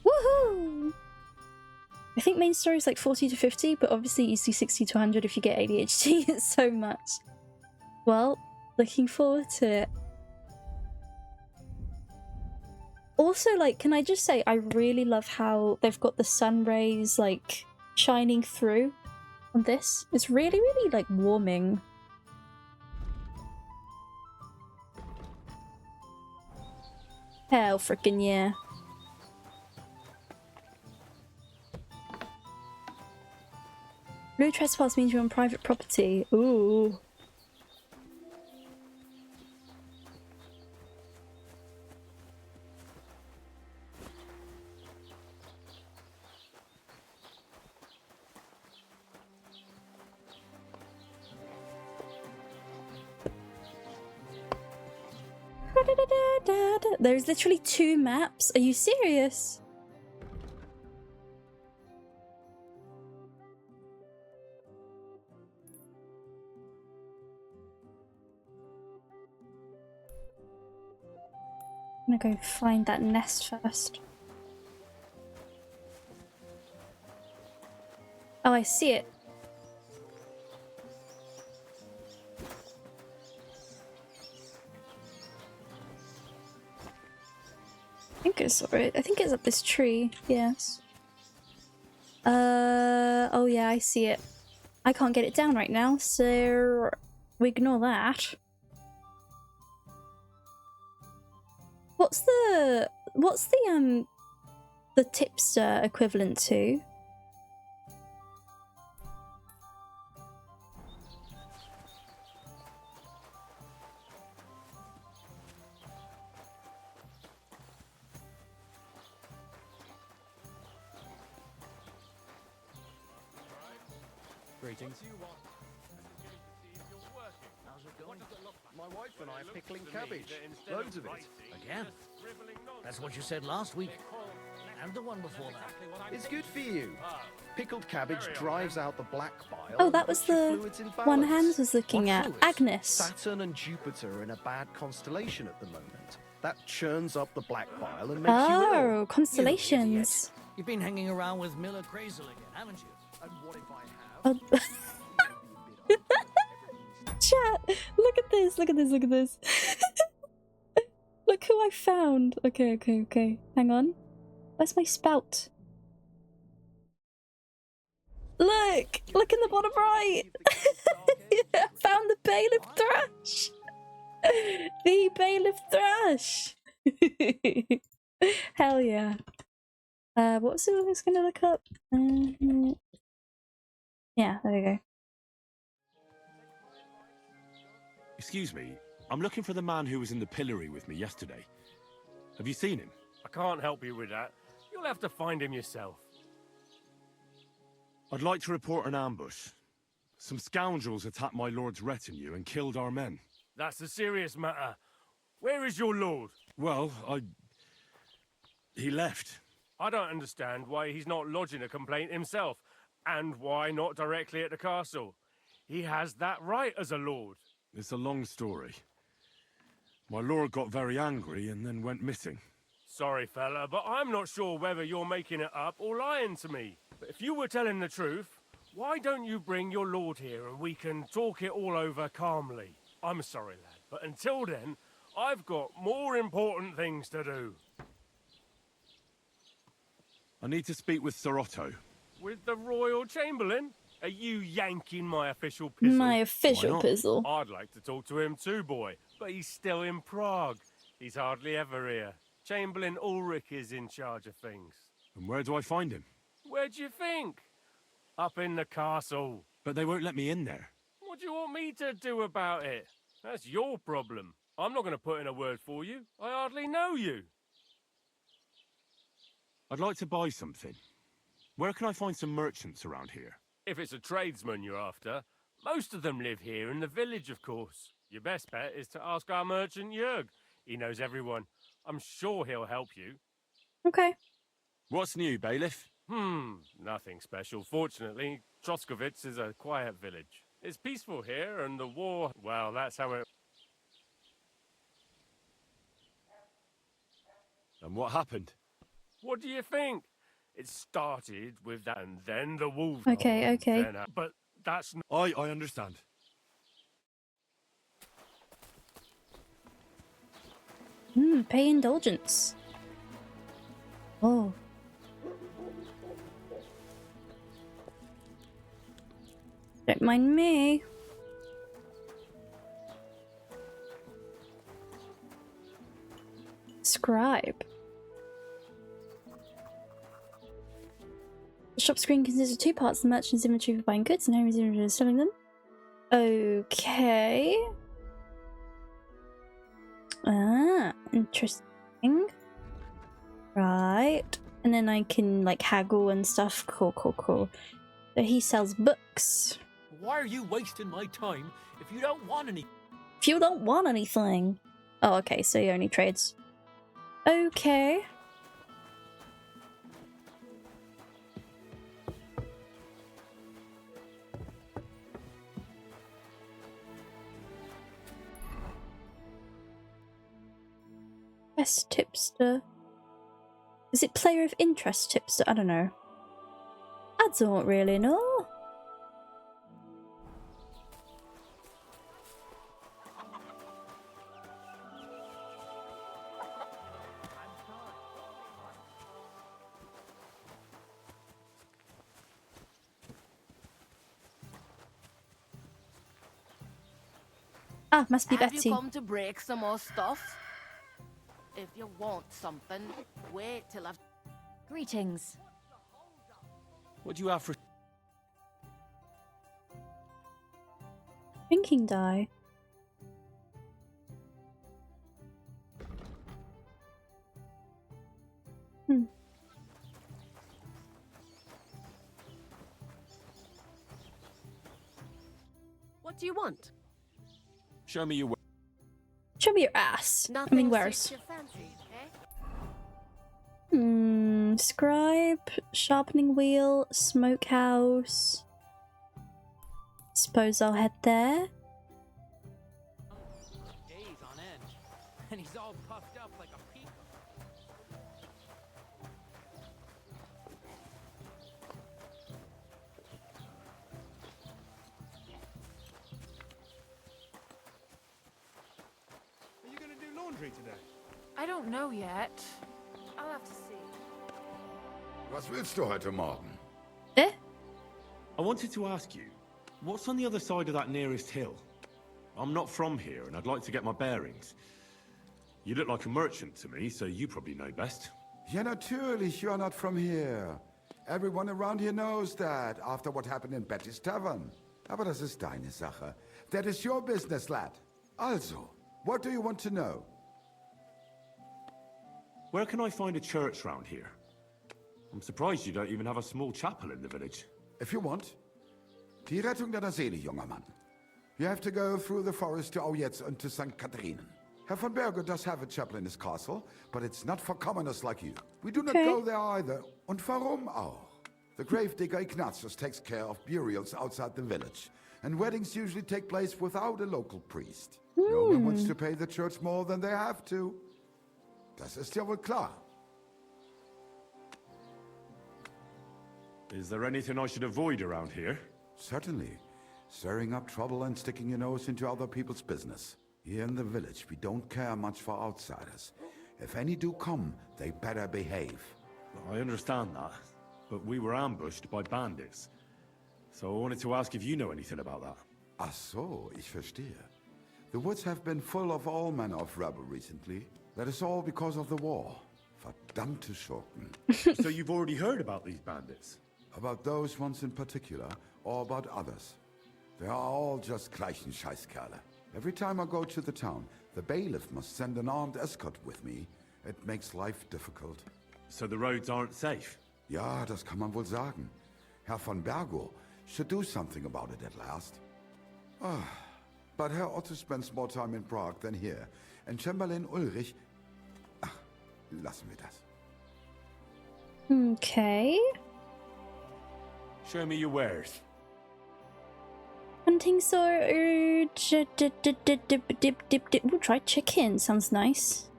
Woohoo! I think main story is like 40 to 50, but obviously you see 60 to 100 if you get ADHD. It's so much. Well, looking forward to it. Also, can I just say, I really love how they've got the sun rays, shining through on this. It's really, really, warming. Hell frickin' yeah. Blue trespass means you're on private property. Ooh. There's literally 2 maps. Are you serious? I'm gonna go find that nest first. Oh, I see it. I think it's alright. I think it's up this tree. Yes. Oh yeah, I see it. I can't get it down right now, so we ignore that. What's the tipster equivalent to? Greetings. My wife and I are pickling cabbage. Loads of it. Again? That's what you said last week. And the one before that. It's good for you. Pickled cabbage drives out the black bile. Oh, that was the one Hans was looking at. Agnes. Saturn and Jupiter are in a bad constellation at the moment. That churns up the black bile and makes you ill. Oh, constellations. You've been hanging around with Miller Crazel again, haven't you? And what if I have? Oh. Chat, look at this, look at this, look at this. Look who I found. Okay. Hang on. Where's my spout? Look in the bottom right. I found the bailiff thrush. The bailiff thrush. Hell yeah. What was it I was gonna look up? Yeah, there we go. Excuse me, I'm looking for the man who was in the pillory with me yesterday. Have you seen him? I can't help you with that. You'll have to find him yourself. I'd like to report an ambush. Some scoundrels attacked my lord's retinue and killed our men. That's a serious matter. Where is your lord? Well, he left. I don't understand why he's not lodging a complaint himself, and why not directly at the castle. He has that right as a lord. It's a long story. My lord got very angry and then went missing. Sorry, fella, but I'm not sure whether you're making it up or lying to me. But if you were telling the truth, why don't you bring your lord here and we can talk it all over calmly? I'm sorry, lad, but until then, I've got more important things to do. I need to speak with Sir Otto. With the Royal Chamberlain? Are you yanking my official pizzle? My official pizzle. I'd like to talk to him too, boy, but he's still in Prague. He's hardly ever here. Chamberlain Ulrich is in charge of things. And where do I find him? Where do you think? Up in the castle. But they won't let me in there. What do you want me to do about it? That's your problem. I'm not going to put in a word for you. I hardly know you. I'd like to buy something. Where can I find some merchants around here? If it's a tradesman you're after, most of them live here in the village, of course. Your best bet is to ask our merchant Jörg. He knows everyone. I'm sure he'll help you. Okay. What's new, bailiff? Nothing special. Fortunately, Troskowitz is a quiet village. It's peaceful here, and the war, well, that's how it... And what happened? What do you think? It started with that, and then the wolves. Okay. But that's not... I understand. Pay indulgence. Oh. Don't mind me. Scribe. The shop screen consists of 2 parts: the merchant's inventory for buying goods and Henry's inventory for selling them. Okay. Ah, interesting. Right. And then I can like haggle and stuff. Cool. So he sells books. Why are you wasting my time if you don't want any? If you don't want anything. Oh, okay, so he only trades. Okay. Best tipster. Is it player of interest tipster? I don't know. I don't really know. Ah, must be Have Betty. you come to break some more stuff? If you want something, wait till I've... Greetings. What do you have for... Drinking die. Hmm. What do you want? Show me your... Show me your ass. I Nothing mean, suits where's? your fancy, eh? Scribe, sharpening wheel, smokehouse. Suppose I'll head there. Days on end. And he's all puffed up like a peacock. Are you going to do laundry today? I don't know yet. I'll have to see. Was willst du heute Morgen? Eh? I wanted to ask you, what's on the other side of that nearest hill? I'm not from here, and I'd like to get my bearings. You look like a merchant to me, so you probably know best. Ja, natürlich, you are not from here. Everyone around here knows that, after what happened in Betty's Tavern. Aber das ist deine Sache. That is your business, lad. Also, what do you want to know? Where can I find a church round here? I'm surprised you don't even have a small chapel in the village. If you want. Die Rettung deiner Seele, junger Mann. You have to go through the forest to Aujetz and to St. Catharinen. Herr von Berger does have a chapel in his castle, but it's not for commoners like you. We do not go there either. Und warum auch? The gravedigger Ignatius takes care of burials outside the village, and weddings usually take place without a local priest. No one wants to pay the church more than they have to. Das ist ja wohl klar. Is there anything I should avoid around here? Certainly. Stirring up trouble and sticking your nose into other people's business. Here in the village, we don't care much for outsiders. If any do come, they better behave. I understand that, but we were ambushed by bandits. So I wanted to ask if you know anything about that. Ach so, ich verstehe. The woods have been full of all manner of rubble recently. That is all because of the war. Verdammte Schurken. So you've already heard about these bandits? About those ones in particular, or about others. They are all just gleichen Scheißkerle. Every time I go to the town, the bailiff must send an armed escort with me. It makes life difficult. So the roads aren't safe? Ja, das kann man wohl sagen. Herr von Bergo should do something about it at last. But Herr Otto spends more time in Prague than here. And Chamberlain Ulrich... Ach, lassen wir das. Okay. Show me your wares. Hunting sword. We'll try chicken. Sounds nice.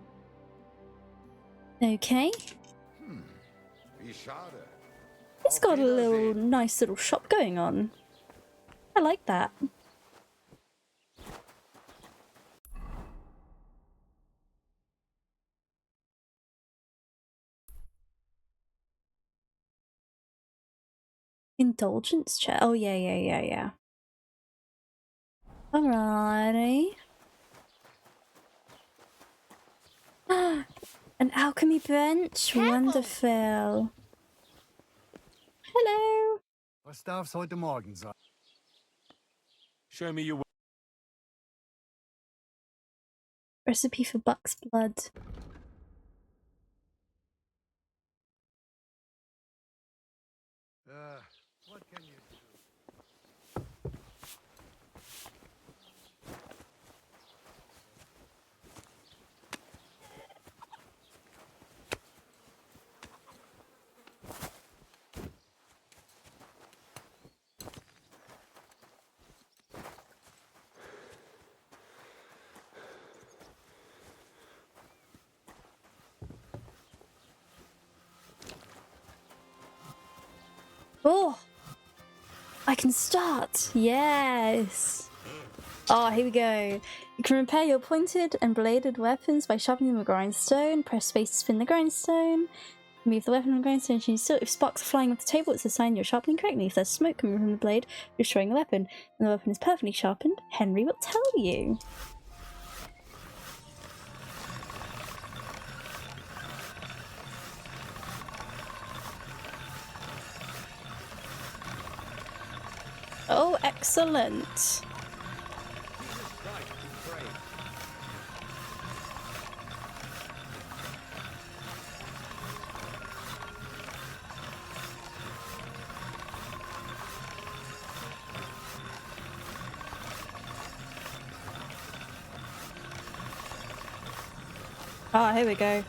Okay. Wie schade. It's got a little nice little shop going on. I like that. Indulgence chair. Oh yeah. Alrighty. An alchemy bench. Careful. Wonderful. Hello. Was darf's heute Morgen sein? Show me your... Recipe for buck's blood. What can you do? Oh! I can start! Yes! Oh, here we go. You can repair your pointed and bladed weapons by sharpening the grindstone. Press space to spin the grindstone. Move the weapon on the grindstone. If sparks are flying off the table, it's a sign you're sharpening correctly. If there's smoke coming from the blade, you're destroying the weapon. When the weapon is perfectly sharpened, Henry will tell you. Oh, excellent. Ah, here we go.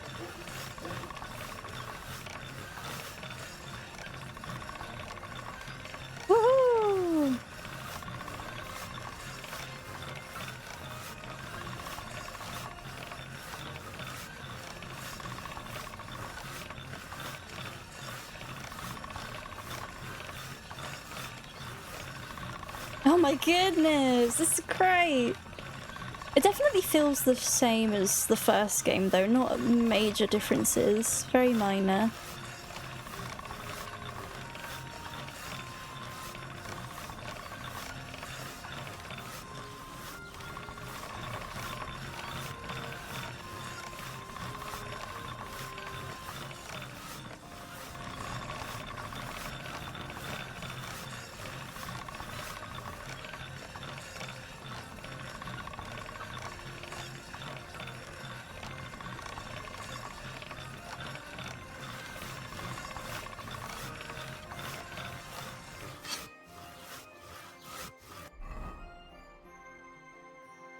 Woohoo! Oh my goodness, this is great! It definitely feels the same as the first game though, not major differences, very minor.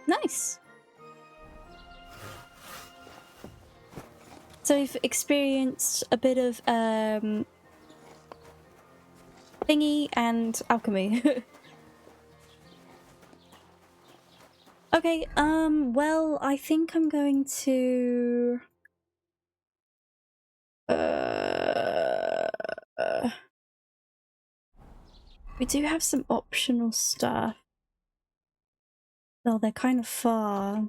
Nice. So we've experienced a bit of thingy and alchemy. Okay, well, I think I'm going to we do have some optional stuff. Well, they're kind of far.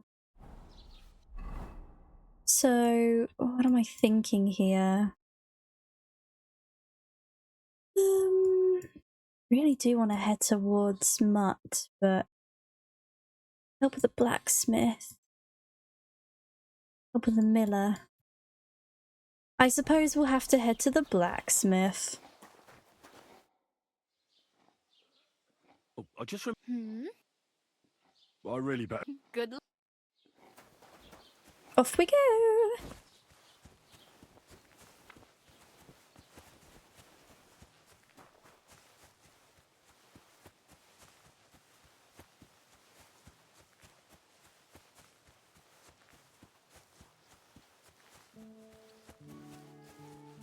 So, what am I thinking here? Really do want to head towards Mutt, but help with the blacksmith. Help with the miller. I suppose we'll have to head to the blacksmith. Oh, I just I really better. Good luck. Off we go!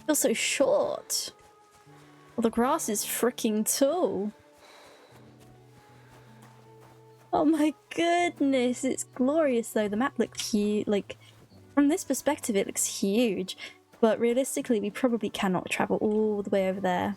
Feels so short. Well, the grass is freaking tall. Oh my goodness, it's glorious though. The map looks huge. Like, from this perspective, it looks huge. But realistically, we probably cannot travel all the way over there.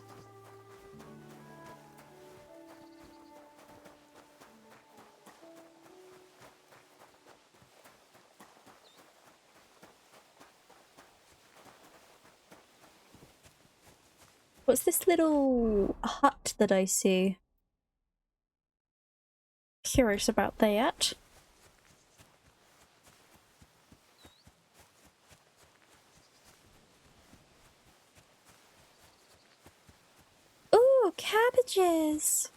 What's this little hut that I see? Curious about that. Ooh, cabbages!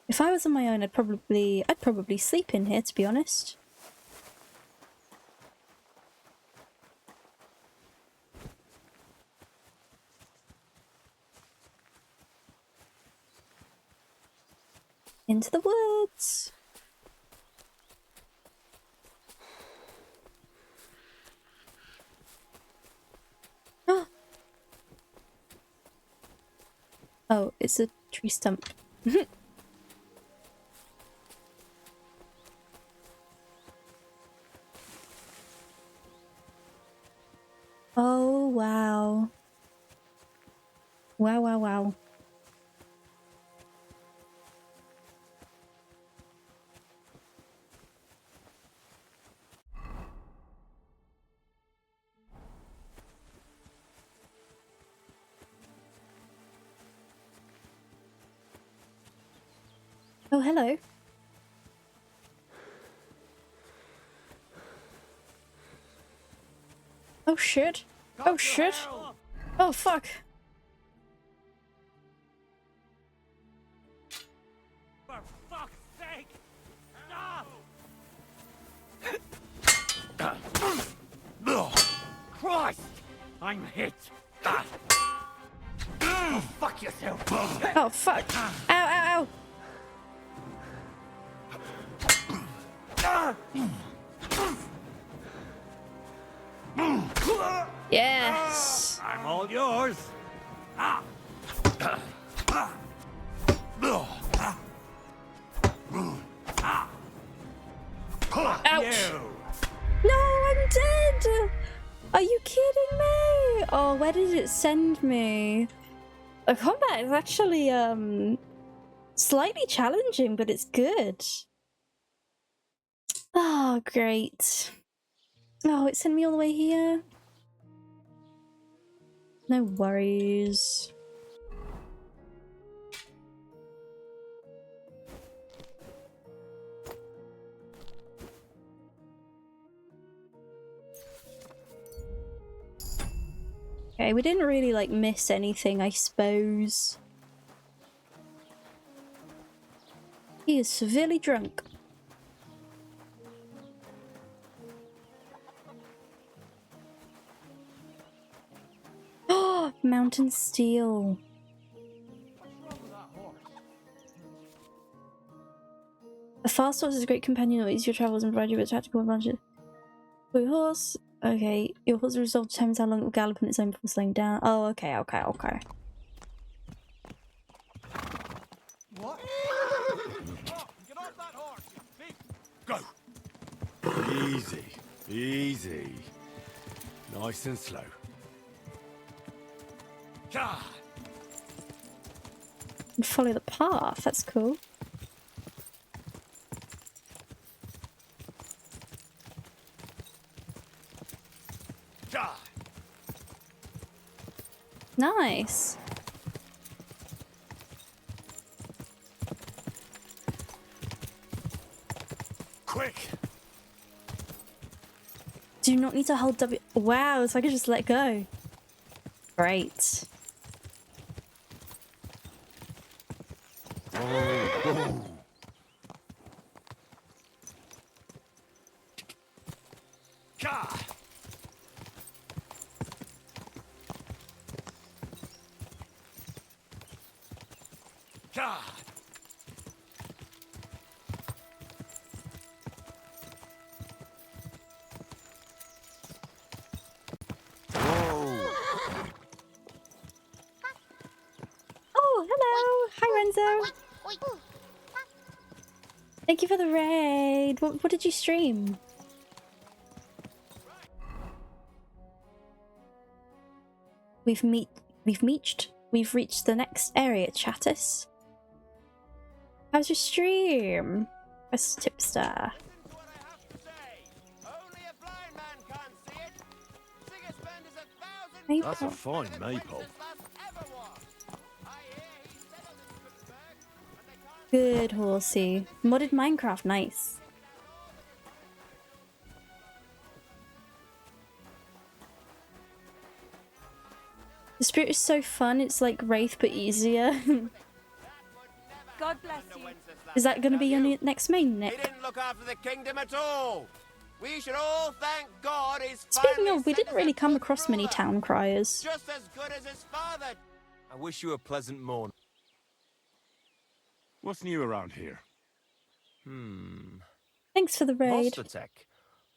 If I was on my own, I'd probably sleep in here, to be honest. Into the woods. Oh. Oh, it's a tree stump. Wow, wow, wow. Oh, hello. Oh shit. Oh shit. Oh fuck. For fuck's sake! Stop! Christ! I'm hit! Oh, fuck yourself! Oh fuck. Ow, ow, ow. Yes. I'm all yours! Ah! Ouch. No, I'm dead. Are you kidding me? Oh, where did it send me? The combat is actually slightly challenging, but it's good. Oh, great. Oh, it sent me all the way here. No worries. Okay, we didn't really like miss anything, I suppose. He is severely drunk. Oh, mountain steel. A fast horse is a great companion that ease your travels and provide you with tactical advantage. For your horse, okay, your horse is resolved to determine how long it will gallop on its own before slowing down. Oh, okay, okay, okay. What? Get off that horse, you thief! Go! Easy, easy. Nice and slow. And follow the path, that's cool. Nice. Quick! Do you not need to hold W? Wow, so I can just let go. Great. Oh. Oh, hello. Hi, Renzo. Thank you for the raid. What did you stream? We've reached the next area, Chattis. How's your stream? Press tipstar. That's a fine maypole. Good, horsey. Modded Minecraft, nice. The spirit is so fun, it's like Wraith but easier. God bless you. Is that going to be your next main, Nick? He didn't look after the kingdom at all. We should all thank God he's Speaking of, we didn't really come across many town criers. just as good as his father. I wish you a pleasant morn. What's new around here? Thanks for the raid. Vostatek.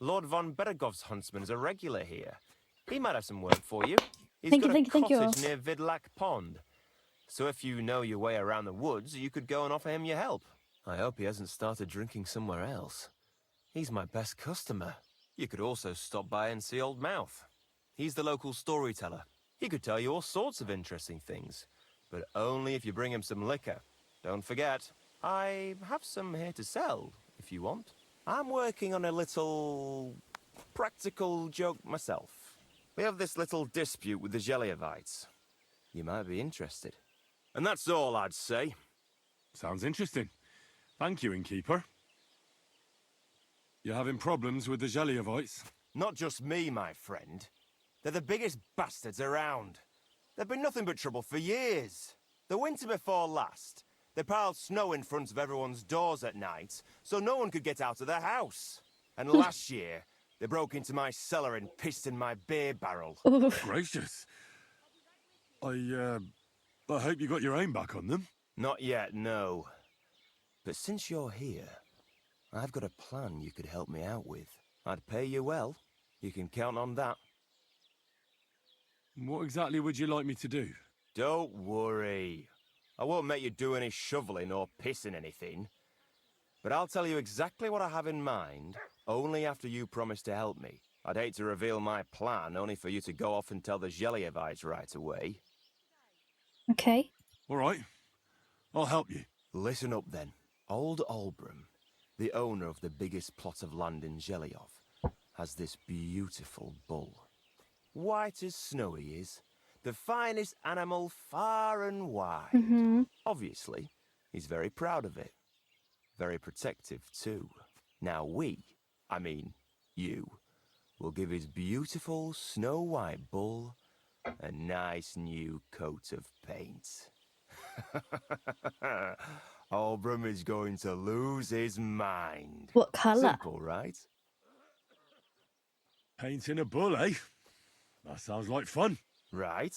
Lord von Beregov's huntsman is a regular here. He might have some work for you. He's Thank got you, a thank you. cottage near Vidlak Pond. So if you know your way around the woods, you could go and offer him your help. I hope he hasn't started drinking somewhere else. He's my best customer. You could also stop by and see Old Mouth. He's the local storyteller. He could tell you all sorts of interesting things, but only if you bring him some liquor. Don't forget, I have some here to sell, if you want. I'm working on a little practical joke myself. We have this little dispute with the Geliovites. You might be interested. And that's all I'd say. Sounds interesting. Thank you, innkeeper. You having problems with the Geliovites? Not just me, my friend. They're the biggest bastards around. They've been nothing but trouble for years. The winter before last, they piled snow in front of everyone's doors at night, so no one could get out of their house. And last year, they broke into my cellar and pissed in my beer barrel. Gracious. I hope you got your aim back on them. Not yet, no. But since you're here, I've got a plan you could help me out with. I'd pay you well. You can count on that. What exactly would you like me to do? Don't worry. I won't make you do any shoveling or pissing anything. But I'll tell you exactly what I have in mind, only after you promise to help me. I'd hate to reveal my plan, only for you to go off and tell the Geliovites right away. Okay. All right. I'll help you. Listen up, then. Old Albram, the owner of the biggest plot of land in Geliov, has this beautiful bull. White as snow he is. The finest animal far and wide. Obviously, he's very proud of it. Very protective, too. Now you, will give his beautiful snow-white bull a nice new coat of paint. Albram is going to lose his mind. What colour? Simple, right? Painting a bull, eh? That sounds like fun. Right.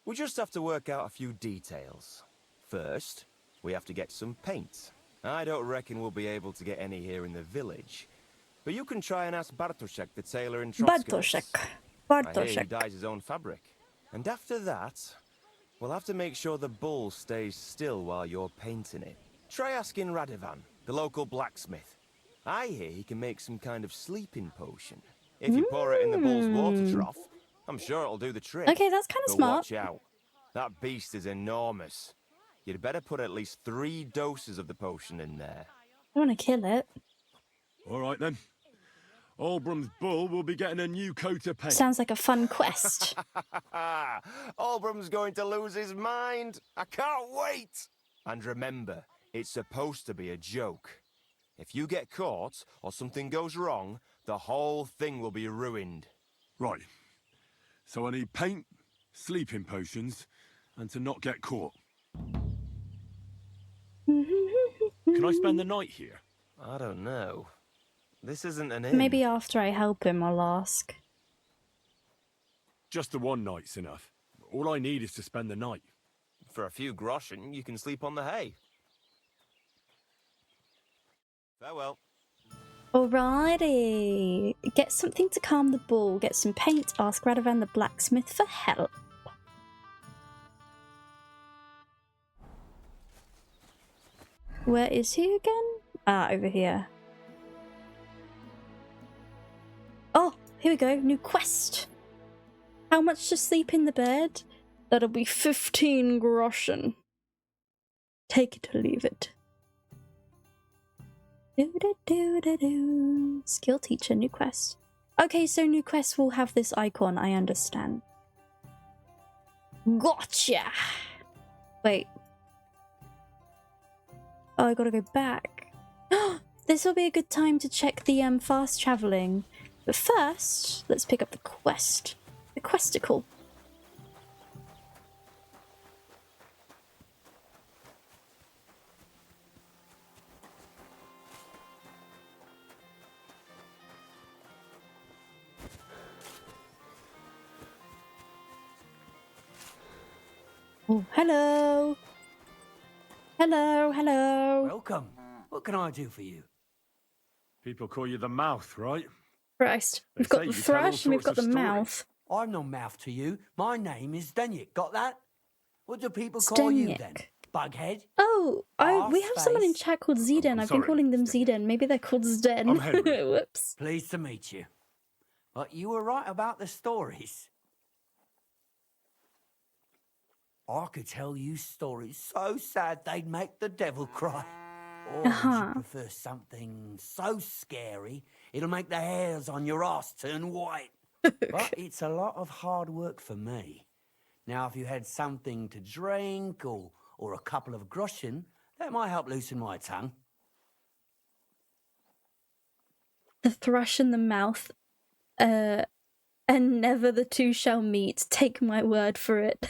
We just have to work out a few details. First, we have to get some paint. I don't reckon we'll be able to get any here in the village. But you can try and ask Bartoszek, the tailor in Trotsky. I hear he dyes his own fabric. And after that, we'll have to make sure the bull stays still while you're painting it. Try asking Radovan, the local blacksmith. I hear he can make some kind of sleeping potion. If you pour it in the bull's water trough, I'm sure it'll do the trick. Okay, that's kind of But smart. watch out. That beast is enormous. You'd better put at least 3 doses of the potion in there. I want to kill it. All right, then. Albram's bull will be getting a new coat of paint. Sounds like a fun quest. Albram's going to lose his mind. I can't wait. And remember, it's supposed to be a joke. If you get caught or something goes wrong, the whole thing will be ruined. Right. So I need paint, sleeping potions, and to not get caught. Can I spend the night here? I don't know. This isn't an inn. Maybe after I help him, I'll ask. Just the one night's enough. All I need is to spend the night. For a few groschen, you can sleep on the hay. Farewell. Alrighty. Get something to calm the bull, get some paint, ask Radovan the blacksmith for help. Where is he again? Ah, over here. Oh, here we go. New quest. How much to sleep in the bed? That'll be 15 groschen. Take it or leave it. Do-do-do-do-do. Skill teacher, new quest. Okay, so new quest will have this icon, I understand. Gotcha! Wait. Oh, I gotta go back. This will be a good time to check the fast travelling. But first, let's pick up the quest. The questicle. Oh, hello. Hello, hello. Welcome. What can I do for you? People call you the mouth, right? Christ. We've got the thrush and we've got the mouth. I'm no mouth to you. My name is Zdenyk. Got that? What do people call you then? Bughead? Oh, we have someone in chat called Zeden. I've been calling them Zeden. Maybe they're called Zden. Whoops. Pleased to meet you. But you were right about the stories. I could tell you stories so sad they'd make the devil cry. Or would you prefer something so scary it'll make the hairs on your ass turn white? But it's a lot of hard work for me. Now, if you had something to drink or a couple of groschen, that might help loosen my tongue. The thrush in the mouth, and never the two shall meet. Take my word for it.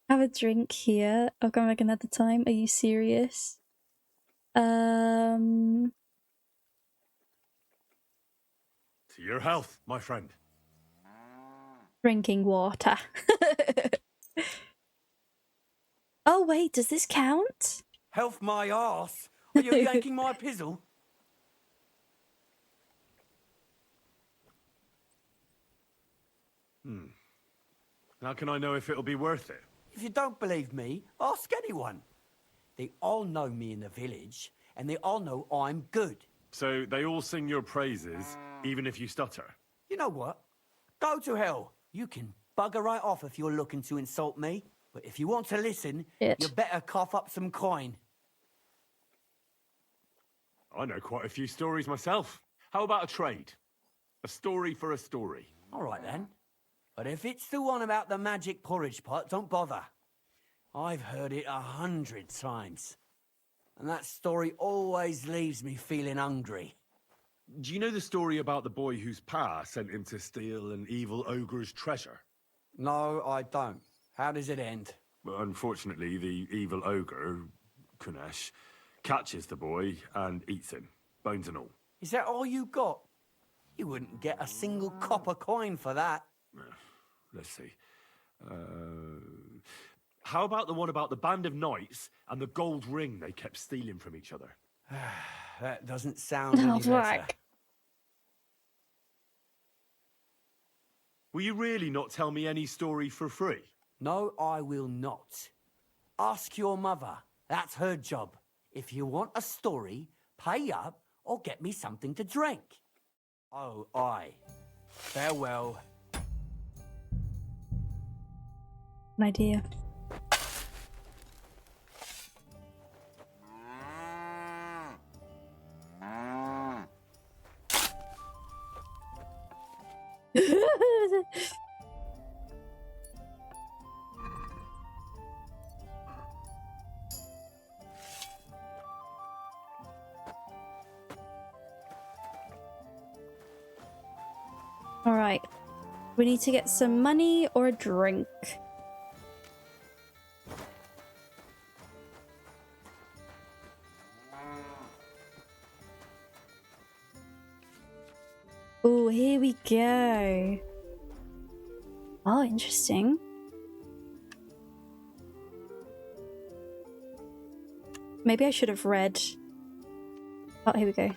Have a drink here. I'll come back another time. Are you serious? To your health, my friend. Drinking water. Oh wait, does this count? Health my arse? Are you yanking my pizzle? How can I know if it'll be worth it? If you don't believe me, ask anyone. They all know me in the village, and they all know I'm good. So they all sing your praises, even if you stutter? You know what? Go to hell. You can bugger right off if you're looking to insult me. But if you want to listen, you better cough up some coin. I know quite a few stories myself. How about a trade? A story for a story. All right, then. But if it's the one about the magic porridge pot, don't bother. I've heard it 100 times. And that story always leaves me feeling hungry. Do you know the story about the boy whose pa sent him to steal an evil ogre's treasure? No, I don't. How does it end? Well, unfortunately, the evil ogre, Kunesh, catches the boy and eats him, bones and all. Is that all you got? You wouldn't get a single copper coin for that. Let's see. How about the one about the band of knights and the gold ring they kept stealing from each other? That doesn't sound any better. Will you really not tell me any story for free? No, I will not. Ask your mother. That's her job. If you want a story, pay up or get me something to drink. Oh, aye. Farewell. An idea. All right, we need to get some money or a drink. Oh, here we go. Oh, interesting. Maybe I should have read. Oh, here we go.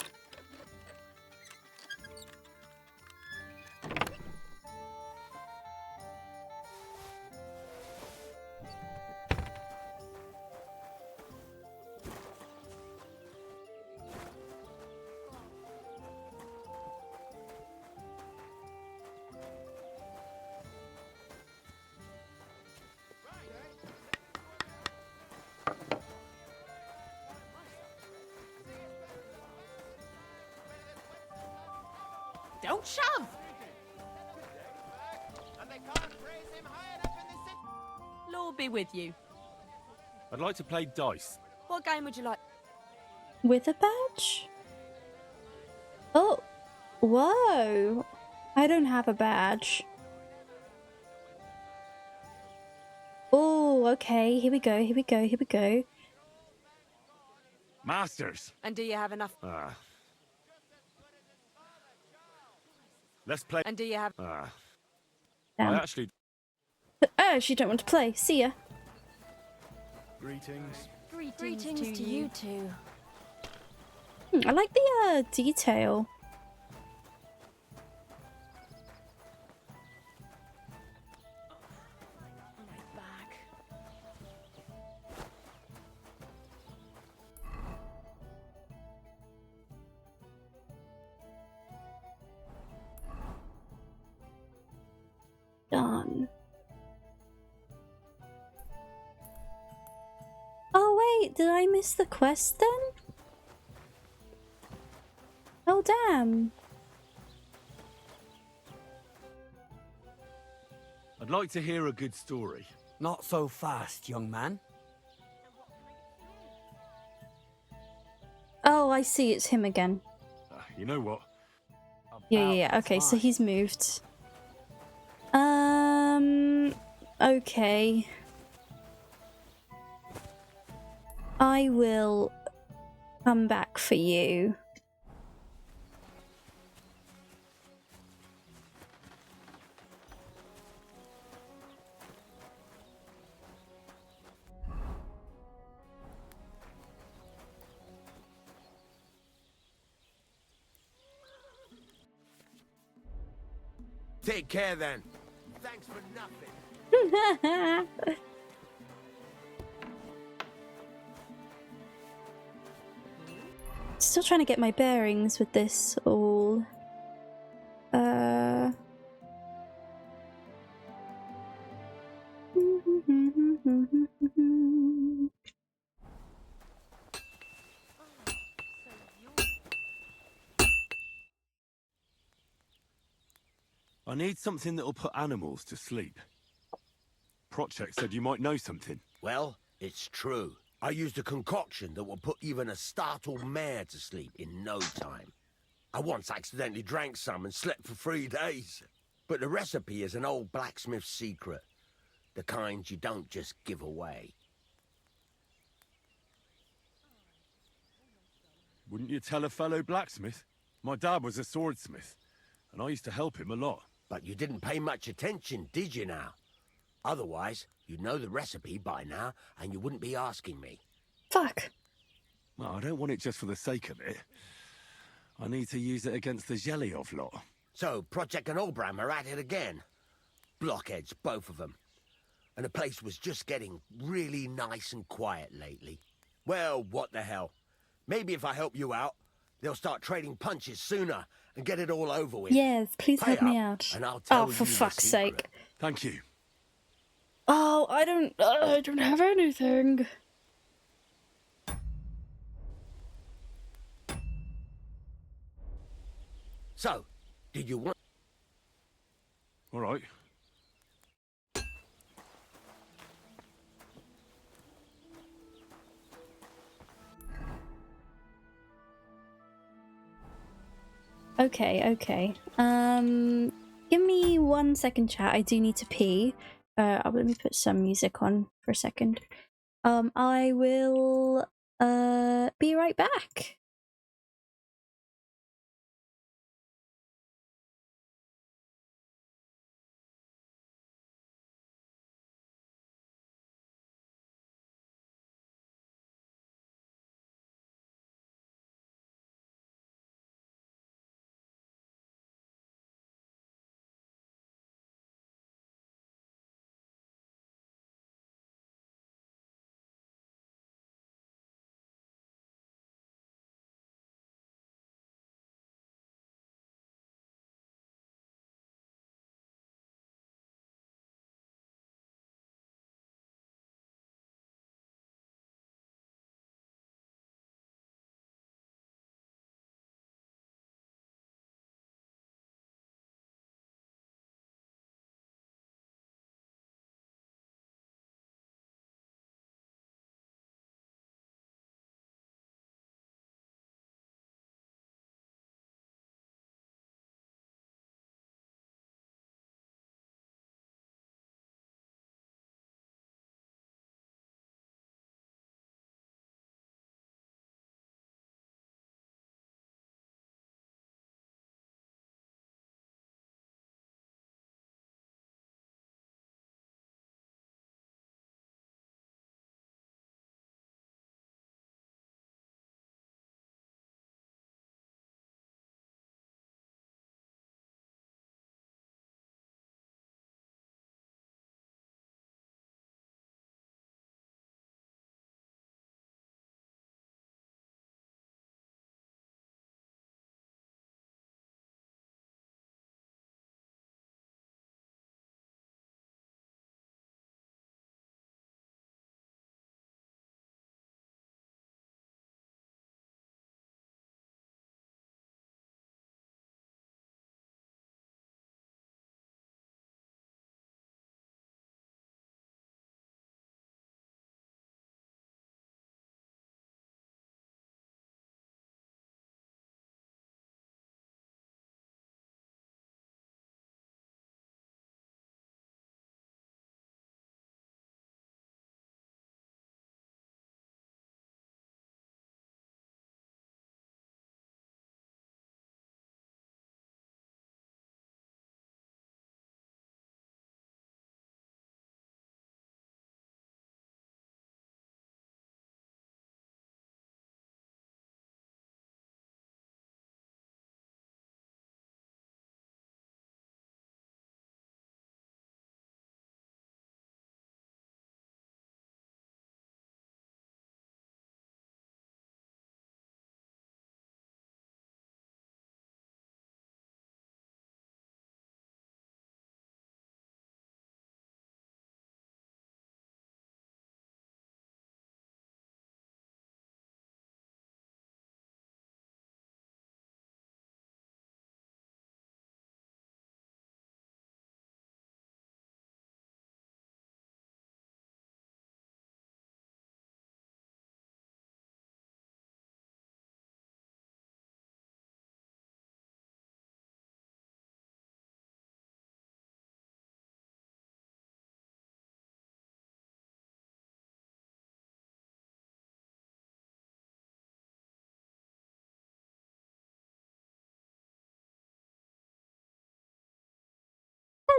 Don't shove! Lord be with you. I'd like to play dice. What game would you like? With a badge? Oh, whoa. I don't have a badge. Oh, okay. Here we go, here we go, here we go. Masters! And do you have enough? Let's play. And do you have? I Damn. actually. Oh, she don't want to play. See ya. Greetings. Greetings to you two. I like the detail. Done. Wait, did I miss the quest then? Oh, damn. I'd like to hear a good story. Not so fast, young man. Oh, I see. It's him again. You know what? Yeah. Okay, so he's moved. Okay. I will come back for you. Take care then. Thanks for nothing. Still trying to get my bearings with this all. I need something that'll put animals to sleep. Project said you might know something. Well, it's true. I used a concoction that will put even a startled mare to sleep in no time. I once accidentally drank some and slept for 3 days. But the recipe is an old blacksmith's secret. The kind you don't just give away. Wouldn't you tell a fellow blacksmith? My dad was a swordsmith, and I used to help him a lot. But you didn't pay much attention, did you now? Otherwise, you'd know the recipe by now, and you wouldn't be asking me. Fuck. Well, I don't want it just for the sake of it. I need to use it against the Zhelyov lot. So, Project and Olbram are at it again. Blockheads, both of them. And the place was just getting really nice and quiet lately. Well, what the hell. Maybe if I help you out, they'll start trading punches sooner and get it all over with. Yes, please Pay help me up, out. and I'll tell Oh, for you the fuck's secret. sake. Thank you. Oh, I don't have anything. So, did you want... All right. Okay. Give me 1 second, chat. I do need to pee. Let me put some music on for a second. I will be right back.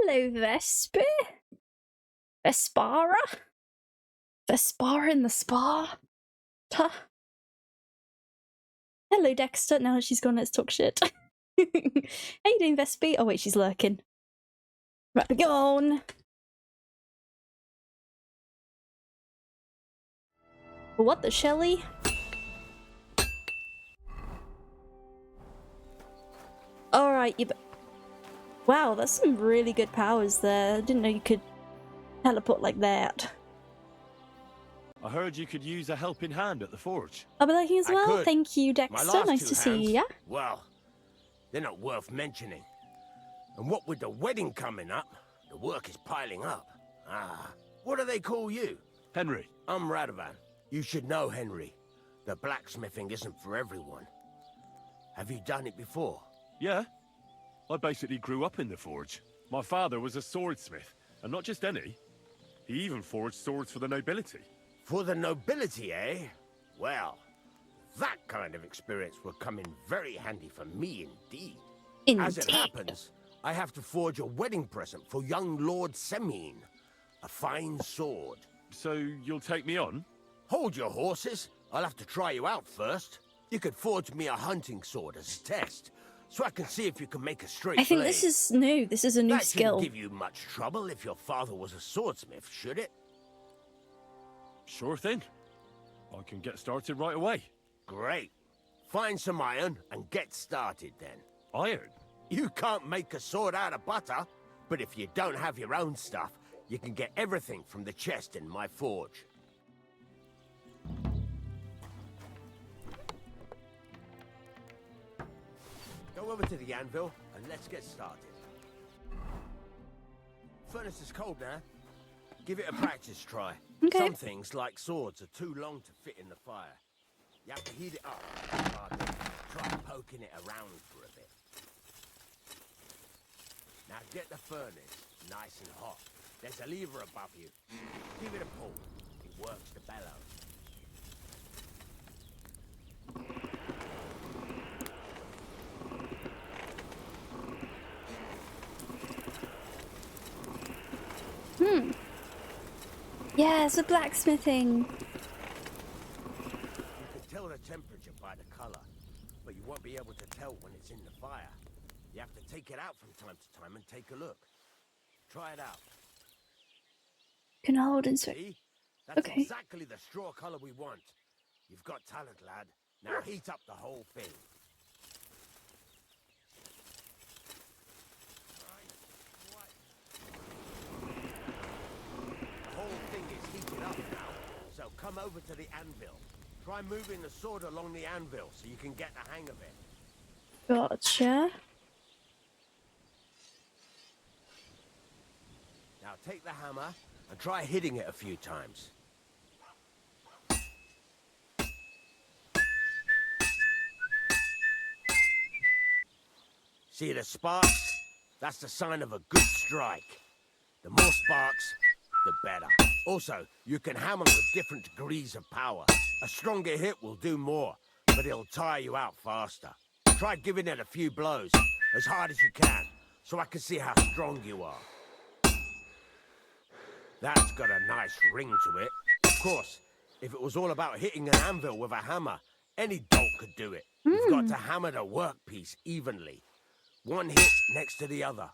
Hello, Vesper. Vespara? Vespara in the spa? Huh. Hello, Dexter. Now that she's gone, let's talk shit. How you doing, Vespi? Oh, wait, she's lurking. Right, be gone. What the Shelly? Alright, you. Wow, that's some really good powers there. I didn't know you could teleport like that. I heard you could use a helping hand at the forge. I'll be liking as I well. could. Thank you, My Dexter. last Nice two to see hands, ya. well, they're not worth mentioning. And what with the wedding coming up, the work is piling up. What do they call you? Henry. I'm Radovan. You should know, Henry. The blacksmithing isn't for everyone. Have you done it before? Yeah. I basically grew up in the forge. My father was a swordsmith, and not just any. He even forged swords for the nobility. For the nobility, eh? Well, that kind of experience will come in very handy for me indeed. As it happens, I have to forge a wedding present for young Lord Semine. A fine sword. So you'll take me on? Hold your horses. I'll have to try you out first. You could forge me a hunting sword as a test, so I can see if you can make a straight I think blade. this is new. This is a new That skill. shouldn't give you much trouble if your father was a swordsmith, should it? Sure thing. I can get started right away. Great. Find some iron and get started then. Iron? You can't make a sword out of butter, but if you don't have your own stuff, you can get everything from the chest in my forge. Go over to the anvil and let's get started. Furnace is cold now. Give it a practice try. Okay. Some things, like swords, are too long to fit in the fire. You have to heat it up. Try poking it around for a bit. Now get the furnace nice and hot. There's a lever above you. Give it a pull. It works the bellows. Yeah, it's a blacksmithing. You can tell the temperature by the color, but you won't be able to tell when it's in the fire. You have to take it out from time to time and take a look. Try it out. Can hold and switch. See? That's Okay. exactly the straw color we want. You've got talent, lad. Now heat up the whole thing. The whole thing is heated up now, so come over to the anvil. Try moving the sword along the anvil so you can get the hang of it. Gotcha. Now take the hammer and try hitting it a few times. See the sparks? That's the sign of a good strike. The more sparks, the better. Also, you can hammer with different degrees of power. A stronger hit will do more, but it'll tire you out faster. Try giving it a few blows, as hard as you can, so I can see how strong you are. That's got a nice ring to it. Of course, if it was all about hitting an anvil with a hammer, any dolt could do it. You've got to hammer the workpiece evenly. One hit next to the other.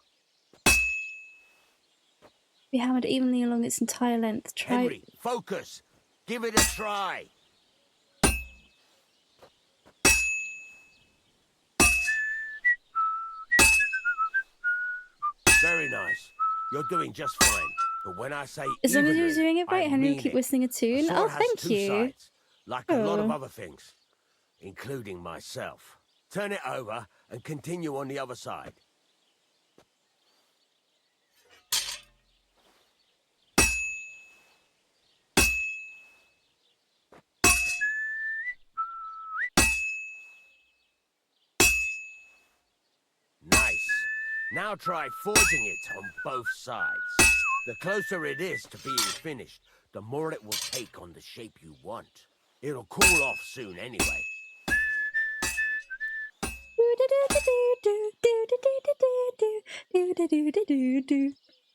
Be hammered evenly along its entire length. Try. Henry, focus. Give it a try. Very nice. You're doing just fine. But when I say As long as evenly, you're doing it right, I Henry will mean keep it. whistling a A tune. sword Oh, has thank two you. sides, like a lot of Oh. other things, including myself. Turn it over and continue on the other side. Nice. Now try forging it on both sides. The closer it is to being finished, the more it will take on the shape you want. It'll cool off soon anyway.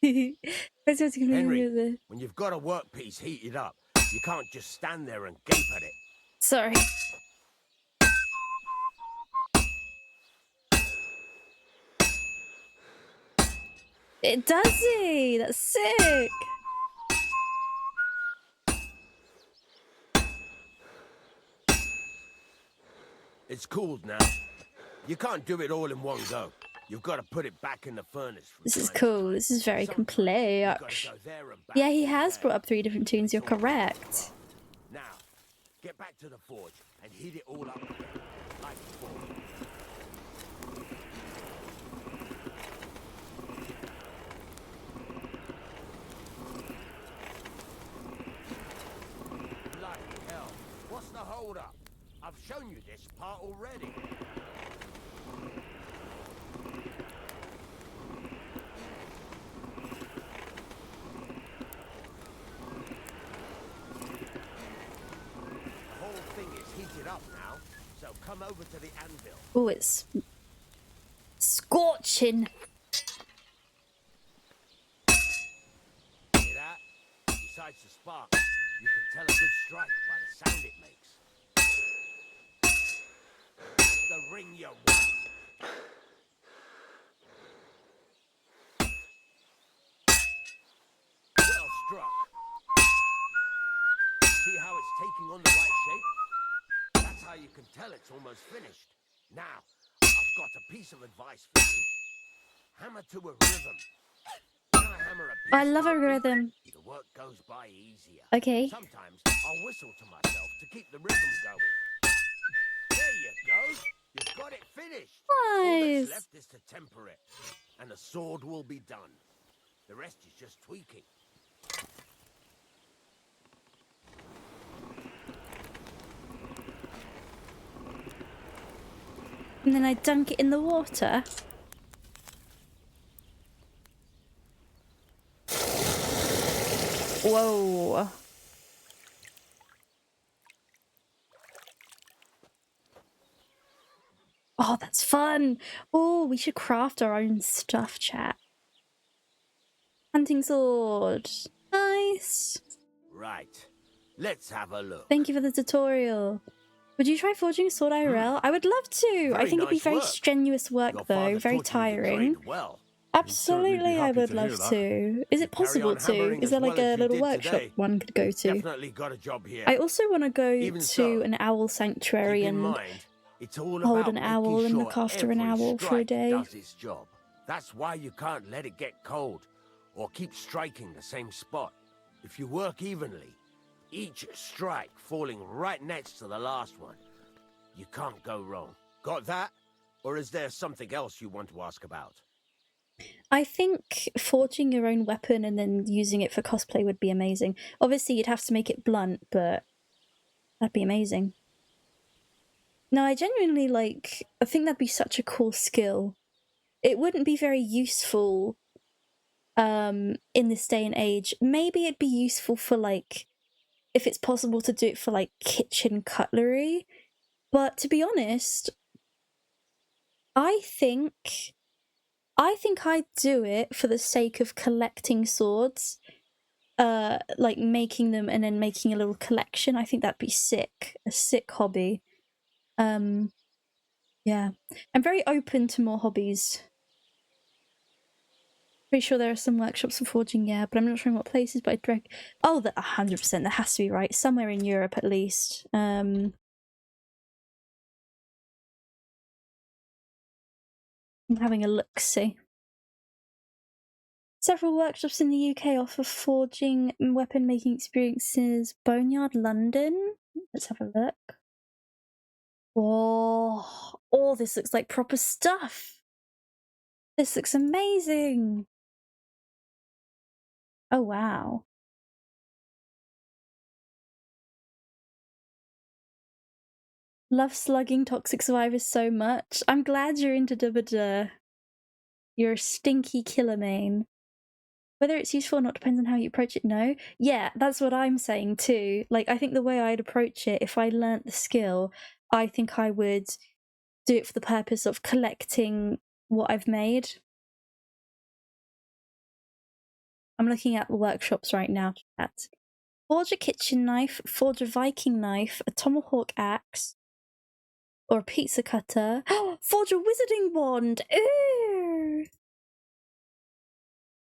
Henry, when you've got a workpiece heated up, you can't just stand there and gape at it. Sorry. It does he? That's sick. It's cooled now. You can't do it all in one go. You've got to put it back in the furnace. This is cool. This is very complete. Yeah, he has brought up 3 different tunes. You're correct. Now, get back to the forge and heat it all up again, like before. Bloody hell! What's the hold up? I've shown you this part already. Up now, so come over to the anvil. Oh, it's scorching. Hear that? Besides the spark, you can tell a good strike by the sound it makes. The ring you want. Well struck. See how it's taking on the right shape? That's how you can tell it's almost finished. Now, I've got a piece of advice for you. Hammer to a rhythm. When I hammer a piece I love a rhythm. the work goes by easier. Okay. Sometimes I'll whistle to myself to keep the rhythm going. There you go. You've got it finished. All Nice. that's left is to temper it, and the sword will be done. The rest is just tweaking. And then I dunk it in the water. Whoa. Oh, that's fun. Oh, we should craft our own stuff, chat. Hunting sword. Nice. Right. Let's have a look. Thank you for the tutorial. Would you try forging a sword IRL? I would love to. I think it'd be very strenuous work, though. Very tiring. Absolutely, I would love to. Is it possible to? Is there like a little workshop one could go to? Definitely got a job here. I also want to go to an owl sanctuary and hold an owl and look after an owl for a day. Does its job. That's why you can't let it get cold or keep striking the same spot. If you work evenly, each strike falling right next to the last one, you can't go wrong. Got that? Or is there something else you want to ask about? I think forging your own weapon and then using it for cosplay would be amazing. Obviously, you'd have to make it blunt, but that'd be amazing. No, I genuinely I think that'd be such a cool skill. It wouldn't be very useful in this day and age. Maybe it'd be useful for if it's possible to do it for kitchen cutlery. But to be honest, I think I'd do it for the sake of collecting swords. Making them and then making a little collection. I think that'd be sick. A sick hobby. Yeah. I'm very open to more hobbies. Pretty sure there are some workshops for forging, yeah, but I'm not sure in what places, but I'd direct... Oh, 100%, that has to be right. Somewhere in Europe, at least. I'm having a look-see. Several workshops in the UK offer forging and weapon-making experiences. Boneyard, London? Let's have a look. Oh, this looks like proper stuff. This looks amazing. Oh, wow. Love slugging Toxic Survivors so much. I'm glad you're into Dubba. You're a stinky killer main. Whether it's useful or not depends on how you approach it, no? Yeah, that's what I'm saying too. I think the way I'd approach it, if I learnt the skill, I think I would do it for the purpose of collecting what I've made. I'm looking at the workshops right now, chat. Forge a kitchen knife, forge a Viking knife, a tomahawk axe, or a pizza cutter. Forge a wizarding wand! Ooh!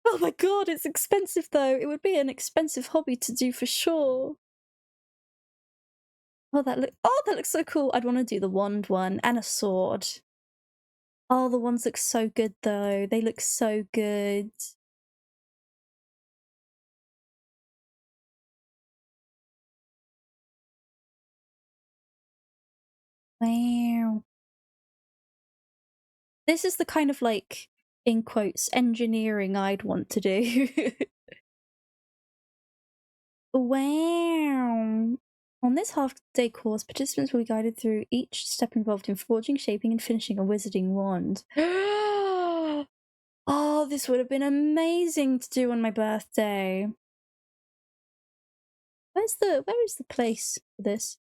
Oh my god, it's expensive though. It would be an expensive hobby to do for sure. Oh, that looks so cool. I'd want to do the wand one and a sword. Oh, the wands look so good though. They look so good. Wow. This is the kind of, like, in quotes, engineering I'd want to do. Wow. On this half-day course, participants will be guided through each step involved in forging, shaping, and finishing a wizarding wand. Oh, this would have been amazing to do on my birthday. Where is the place for this?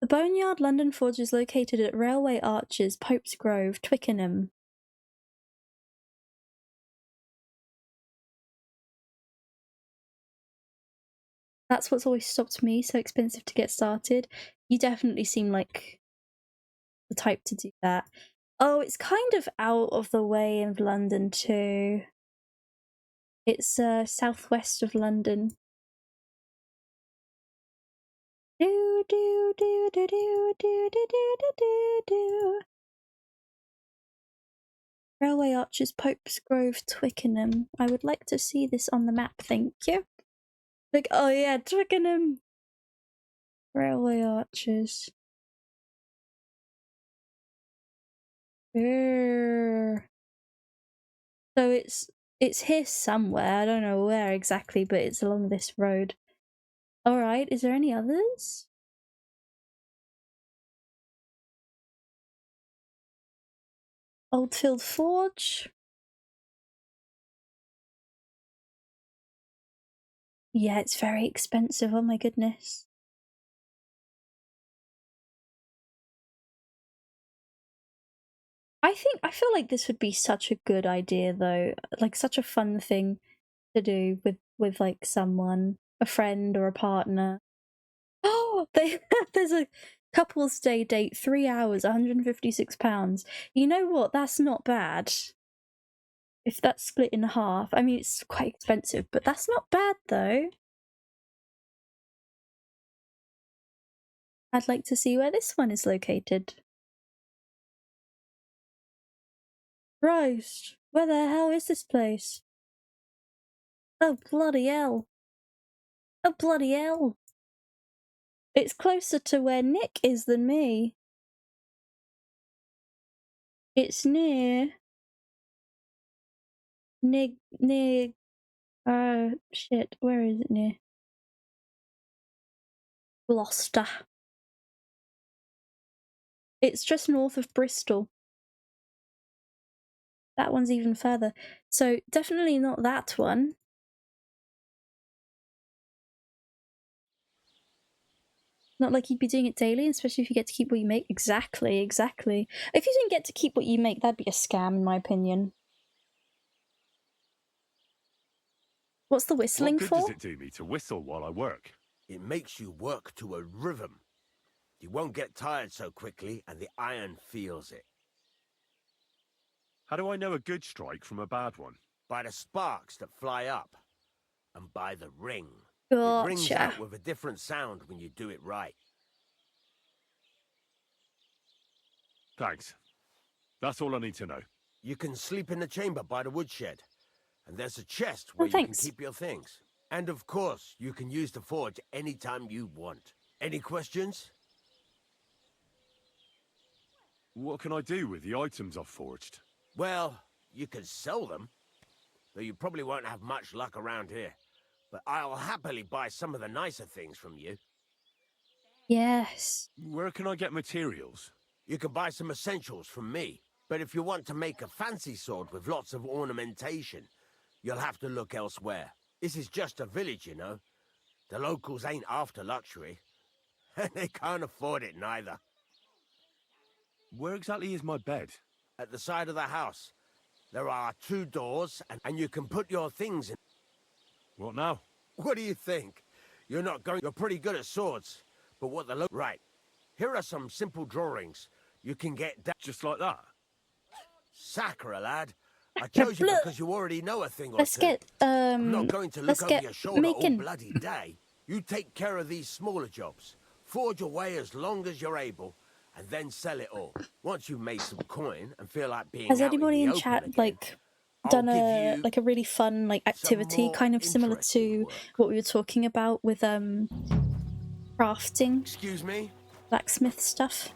The Boneyard London Forge is located at Railway Arches, Pope's Grove, Twickenham. That's what's always stopped me, so expensive to get started. You definitely seem like the type to do that. Oh, it's kind of out of the way of London too. It's southwest of London. Do do do do do do do do do do. Railway Arches, Pope's Grove, Twickenham. I would like to see this on the map, thank you. Like, oh yeah, Twickenham. Railway Arches. So it's here somewhere. I don't know where exactly, but it's along this road. Alright, is there any others? Oldfield Forge? Yeah, it's very expensive, oh my goodness. I feel like this would be such a good idea though, like such a fun thing to do with like someone, a friend or a partner. Oh, there's a couple's day date, 3 hours, £156. You know what? That's not bad. If that's split in half, I mean it's quite expensive, but that's not bad though. I'd like to see where this one is located. Christ, where the hell is this place? Oh bloody hell. Oh bloody hell. It's closer to where Nick is than me. It's near... shit, where is it near? Gloucester. It's just north of Bristol. That one's even further. So definitely not that one. Not like you'd be doing it daily, especially if you get to keep what you make. Exactly, exactly. If you didn't get to keep what you make, that'd be a scam, in my opinion. What's the whistling for? What good does it do me to whistle while I work? It makes you work to a rhythm. You won't get tired so quickly, and the iron feels it. How do I know a good strike from a bad one? By the sparks that fly up, and by the ring. Gotcha. It rings out with a different sound when you do it right. Thanks. That's all I need to know. You can sleep in the chamber by the woodshed. And there's a chest where you can keep your things. And of course, you can use the forge anytime you want. Any questions? What can I do with the items I've forged? Well, you can sell them. Though you probably won't have much luck around here. But I'll happily buy some of the nicer things from you. Yes. Where can I get materials? You can buy some essentials from me. But if you want to make a fancy sword with lots of ornamentation, you'll have to look elsewhere. This is just a village, you know. The locals ain't after luxury. And they can't afford it neither. Where exactly is my bed? At the side of the house. There are 2 doors, and you can put your things in. What now? What do you think? You're not going. You're pretty good at swords, but what the right? Here are some simple drawings. You can get just like that. Sacre, lad. I chose you because you already know a thing or Let's two. get I'm not going to look over your shoulder making. all bloody day. You take care of these smaller jobs. Forge away as long as you're able, and then sell it all. Once you've made some coin and feel like being Has out anybody in in the chat open like again, done a like a really fun like activity kind of similar to what we were talking about with crafting? Excuse me? Blacksmith stuff.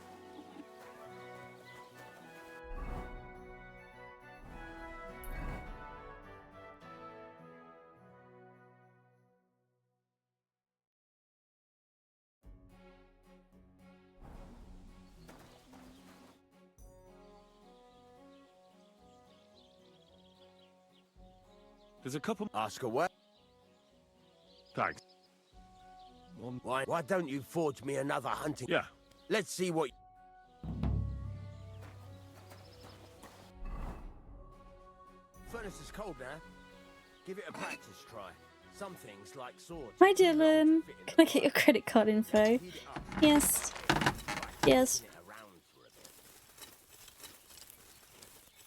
There's a couple. Ask away. Thanks. Why don't you forge me another hunting? Yeah. Let's see what. Furnace is cold now. Give it a practice try. Some things like swords. Hi Dylan. Can I get your credit card info? Yes. Yes.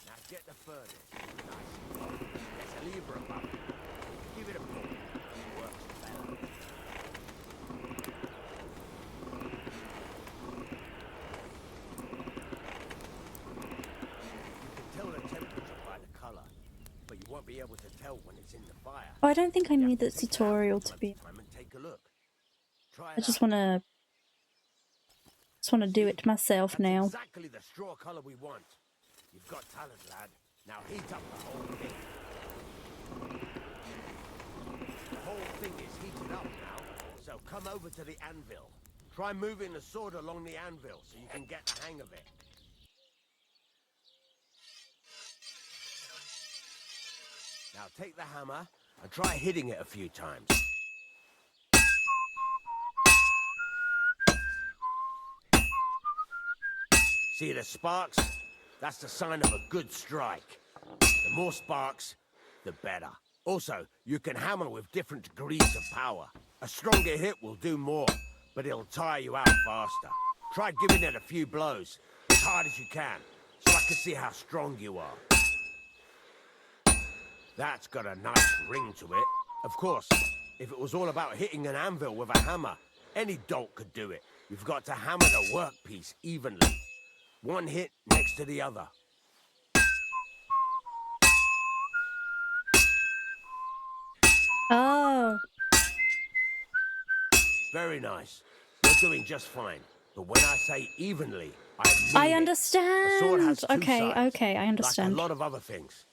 Now get the furnace. Nice. There's a lever above it. Give it a pull. It works better. You can tell the temperature by the color, but you won't be able to tell when it's in the fire. Oh, I don't think I need the tutorial to be. Take a look. Try I just wanna do it myself now. Exactly the straw color we want. You've got talent, lad. Now heat up the whole thing. The whole thing is heated up now, so come over to the anvil. Try moving the sword along the anvil so you can get the hang of it. Now take the hammer and try hitting it a few times. See the sparks? That's the sign of a good strike. The more sparks, the better. Also, you can hammer with different degrees of power. A stronger hit will do more, but it'll tire you out faster. Try giving it a few blows, as hard as you can, so I can see how strong you are. That's got a nice ring to it. Of course, if it was all about hitting an anvil with a hammer, any dolt could do it. You've got to hammer the workpiece evenly. One hit next to the other. Oh. Very nice. You're doing just fine. But when I say evenly, I understand. A sword has two Okay, sides, okay, I understand. Like a lot of other things,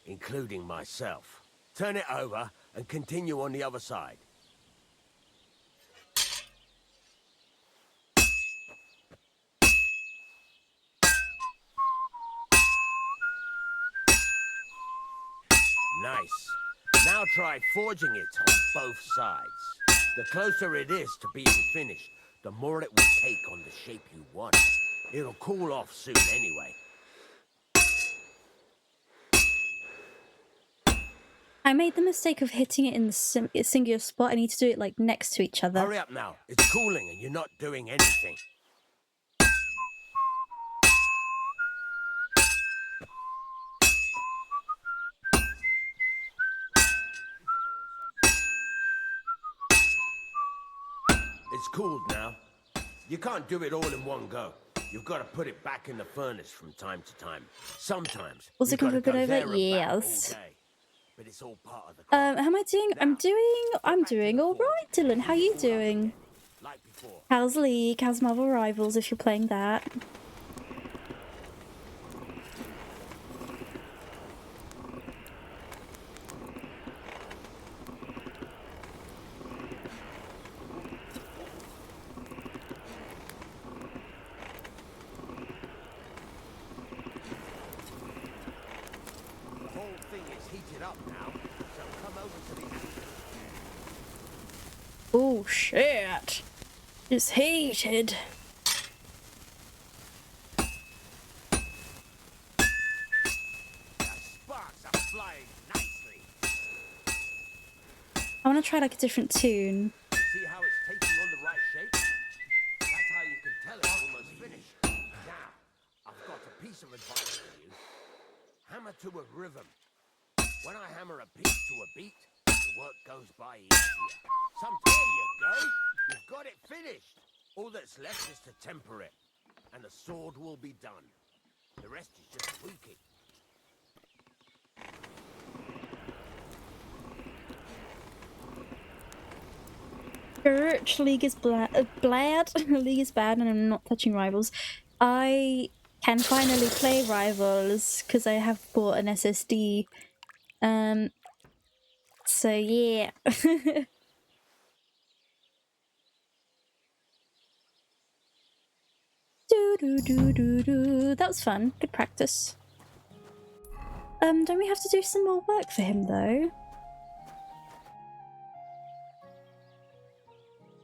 including myself. Turn it over and continue on the other side. Nice. Now try forging it on both sides. The closer it is to being finished, the more it will take on the shape you want. It'll cool off soon anyway. I made the mistake of hitting it in the singular spot. I need to do it like next to each other. Hurry up now. It's cooling and you're not doing anything. It's cooled now. You can't do it all in one go. You've got to put it back in the furnace from time to time. Sometimes. Was it you've got to good go there over? and back Yes. all day. But it's all part of the How am I doing? I'm doing all right, Dylan. How you doing? like before. How's League? How's Marvel Rivals? If you're playing that. The whole thing is heated up now, so come over to the anvil. Oh shit! It's heated. flying nicely. I want to try like a different tune. See how it's taking on the right shape? That's how you can tell it's almost finished. Now, I've got a piece of advice for you. Hammer to a rhythm. When I hammer a piece to a beat, the work goes by easier. There you go. You've got it finished. All that's left is to temper it, and the sword will be done. The rest is just tweaking. Birch League is Blad. League is bad, and I'm not touching Rivals. I can finally play Rivals because I have bought an SSD. So yeah. That was fun. Good practice. Don't we have to do some more work for him though?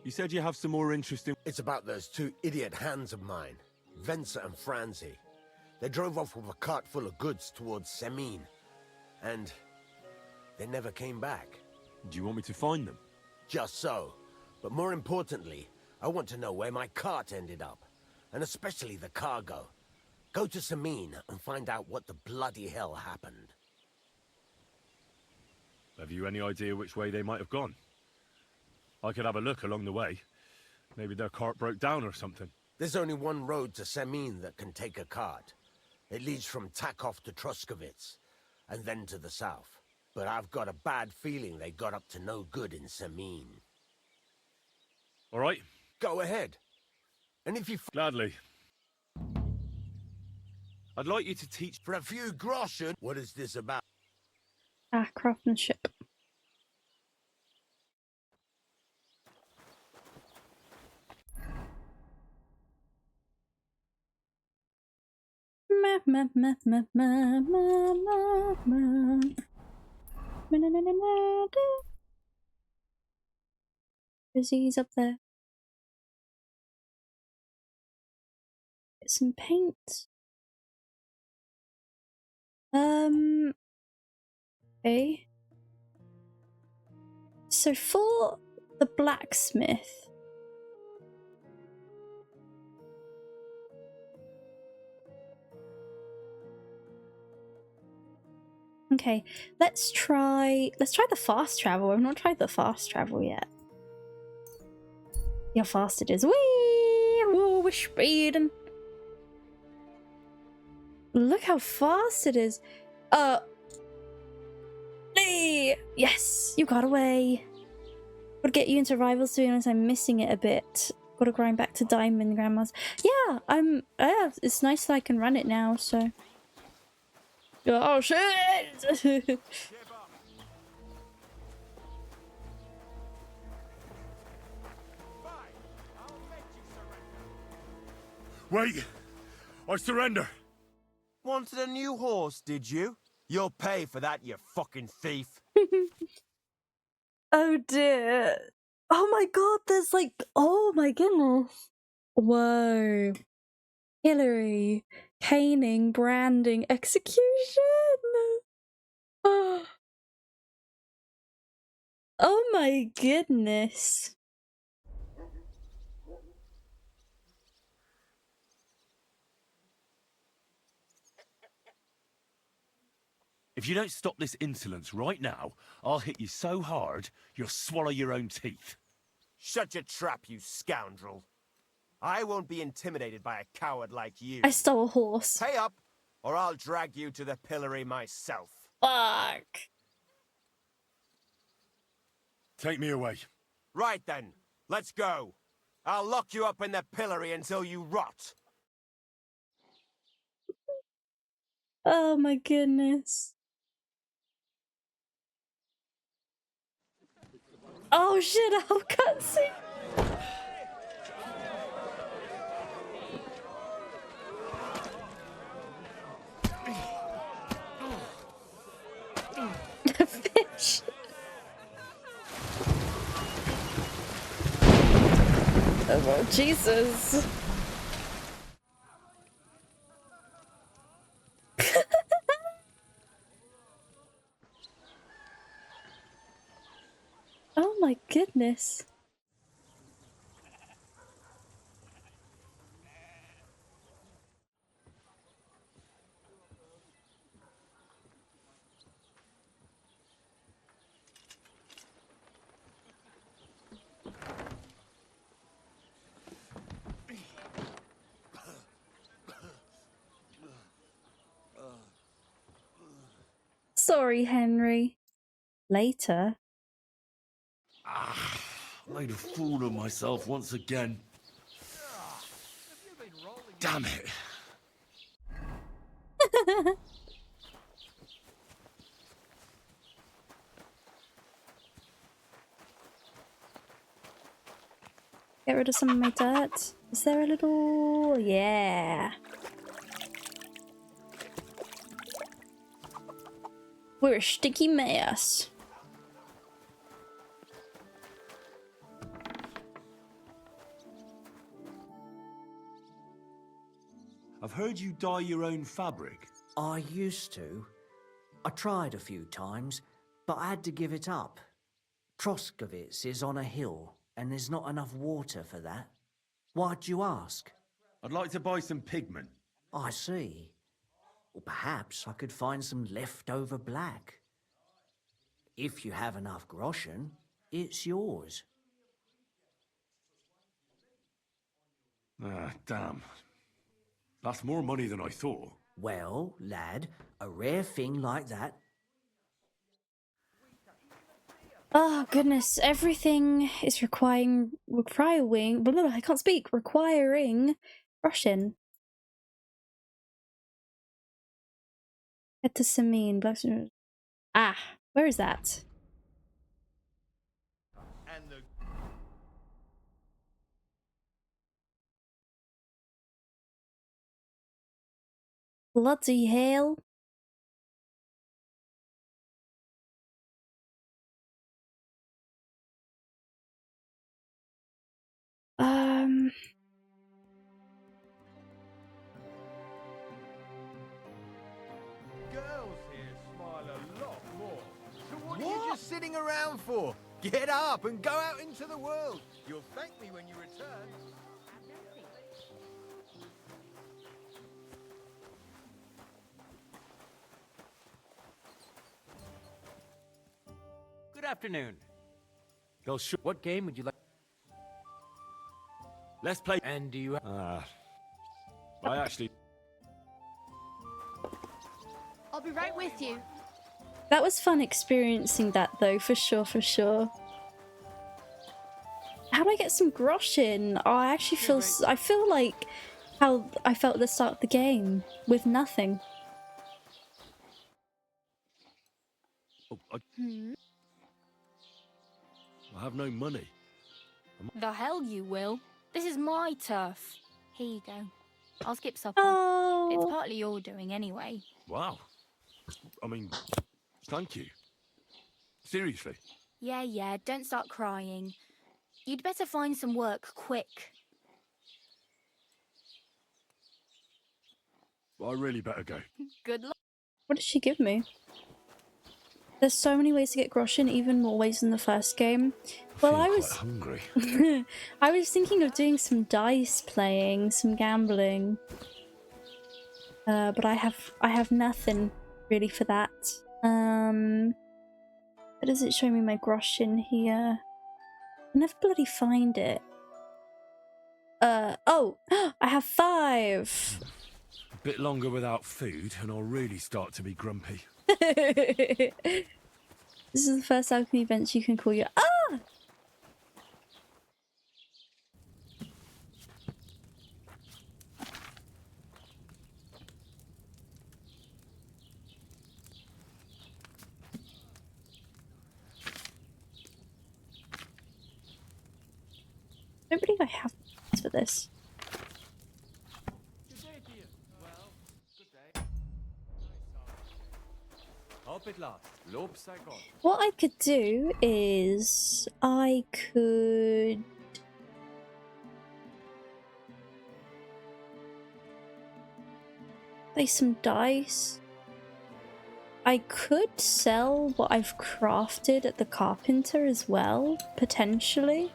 You said you have some more interesting... It's about those two idiot hands of mine, Venser and Franzi. They drove off with a cart full of goods towards Semin, and they never came back. Do you want me to find them? Just so. But more importantly, I want to know where my cart ended up, and especially the cargo. Go to Semin and find out what the bloody hell happened. Have you any idea which way they might have gone? I could have a look along the way. Maybe their cart broke down or something. There's only one road to Semin that can take a cart. It leads from Takov to Troskovitz, and then to the south. But I've got a bad feeling they got up to no good in Semin. All right. Go ahead. And if you... Gladly. I'd like you to teach... For a few groschen... What is this about? Ah, craftsmanship. He's up there. Get some paint. Okay. So for the blacksmith, okay, let's try the fast travel. I've not tried the fast travel yet. See how fast it is. Whee! Oh, we're speeding. Look how fast it is. Hey! Yes, you got away. Gotta get you into Rivals, to be honest. I'm missing it a bit. Gotta grind back to Diamond Grandma's. Yeah, it's nice that I can run it now, so. Oh shit! Wait! I surrender! Wanted a new horse, did you? You'll pay for that, you fucking thief. Oh dear. Oh my god, there's like, oh my goodness. Whoa. Hillary. Caning, branding, execution. Oh, oh my goodness. If you don't stop this insolence right now, I'll hit you so hard, you'll swallow your own teeth. Shut your trap, you scoundrel. I won't be intimidated by a coward like you. I stole a horse. Pay up, or I'll drag you to the pillory myself. Fuck. Take me away. Right then, let's go. I'll lock you up in the pillory until you rot. Oh my goodness. Oh shit, I'll cutscene. Fish. Oh Jesus. my goodness. Sorry, Henry. Later. Made a fool of myself once again. Damn it. Get rid of some of my dirt. Is there a little... Yeah. We're a sticky mess. I've heard you dye your own fabric. I used to. I tried a few times, but I had to give it up. Troskowitz is on a hill, and there's not enough water for that. Why'd you ask? I'd like to buy some pigment. I see. Or perhaps I could find some leftover black. If you have enough groschen, it's yours. Ah, damn. That's more money than I thought. Well, lad, a rare thing like that. Oh goodness, everything is requiring blah, blah, I can't speak. Requiring Russian. Head to Samin, blacksmith. Ah, where is that? Bloody hell. Girls here smile a lot more. So what are you just sitting around for? Get up and go out into the world. You'll thank me when you return. Good afternoon. Go shoot. What game would you like? Let's play. And do you? I actually. I'll be right with you. That was fun experiencing that though, for sure, for sure. How do I get some groschen? Oh, I actually feel... I feel like how I felt at the start of the game, with nothing. Oh, I have no money. The hell you will. This is my turf. Here you go. I'll skip supper. Oh. It's partly your doing anyway. Wow. I mean, thank you. Seriously. Yeah, don't start crying. You'd better find some work quick. I really better go. Good luck. What did she give me? There's so many ways to get groschen, even more ways than the first game. Well, I was hungry. I was thinking of doing some dice playing, some gambling. But I have nothing really for that. Where does it show me my groschen here? I never bloody find it. Oh, I have 5. A bit longer without food, and I'll really start to be grumpy. This is the first alchemy bench you can call your... Ah! I don't believe I have for this. What I could do is I could play some dice. I could sell what I've crafted at the carpenter as well, potentially.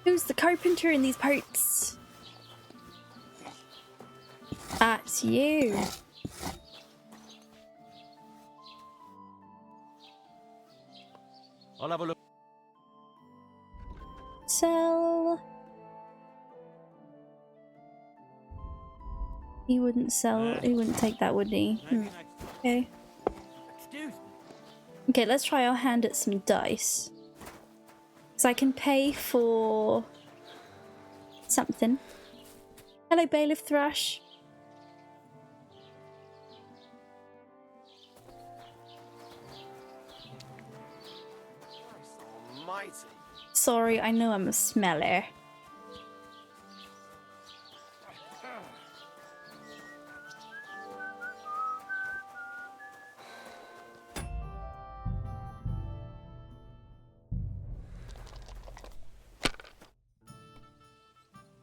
Who's the carpenter in these parts? That's you. I'll have a look. Sell. He wouldn't sell. He wouldn't take that, would he? Okay. Okay, let's try our hand at some dice. So I can pay for something. Hello, Bailiff Thrush. Almighty. Sorry, I know I'm a smeller.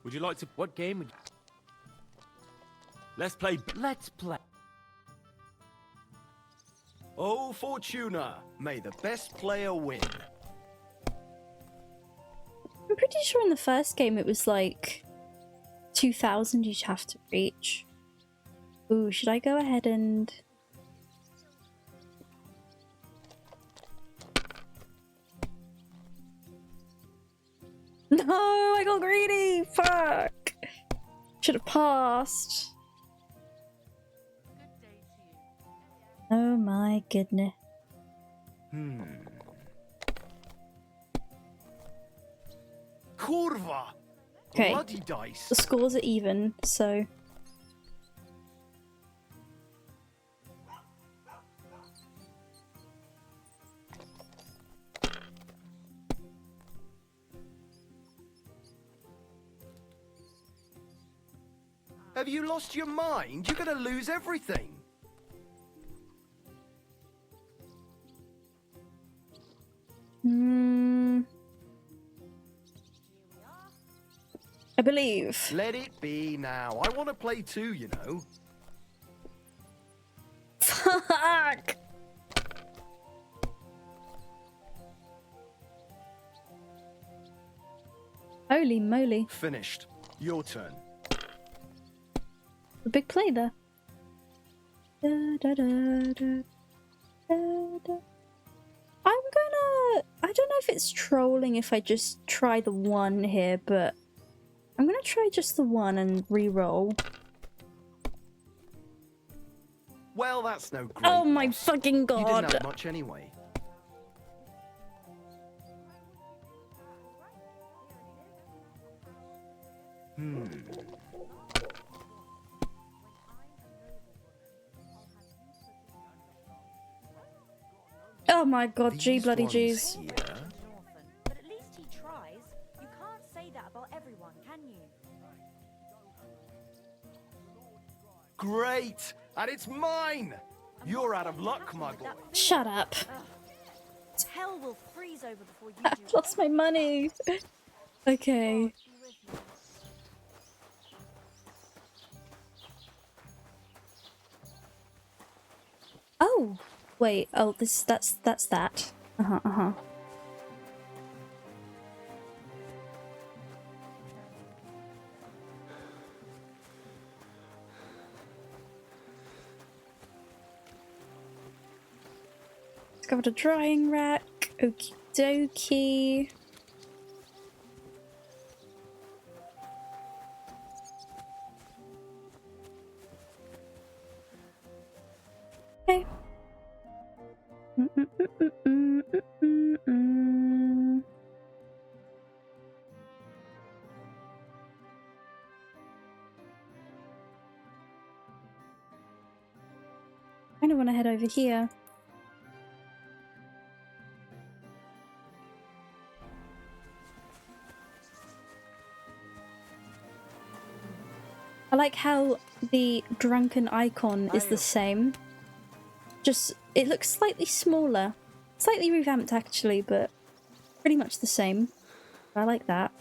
Would you like to... What game would you... Let's play... Let's play. Oh, Fortuna, may the best player win. I'm pretty sure in the first game it was like 2,000 you'd have to reach. Ooh, should I go ahead and... No, I got greedy! Fuck! Should have passed. Oh my goodness. Kurva! Okay, Bloody dice. the scores are even, so... Have you lost your mind? You're gonna lose everything. I believe. Let it be now. I want to play too, you know. Fuck! Holy moly. Finished. Your turn. A big play there. Da, da, da, da, da, da. I'm gonna... I don't know if it's trolling if I just try the one here, but I'm gonna try just the one and re-roll. Well, that's no great. Oh my fucking You didn't god! have much anyway. Oh my god, G bloody G's. But at least he tries. You can't say that about everyone, can you? Great! And it's mine! You're out of luck, my boy. Shut up. Hell will freeze over before you I've lost my money. Okay. Oh, wait. Oh, that's that. Uh-huh. Discovered a drying rack. Okie dokie. Okay. I don't want to head over here. I like how the drunken icon is the same. Just, it looks slightly smaller. Slightly revamped actually, but pretty much the same. I like that.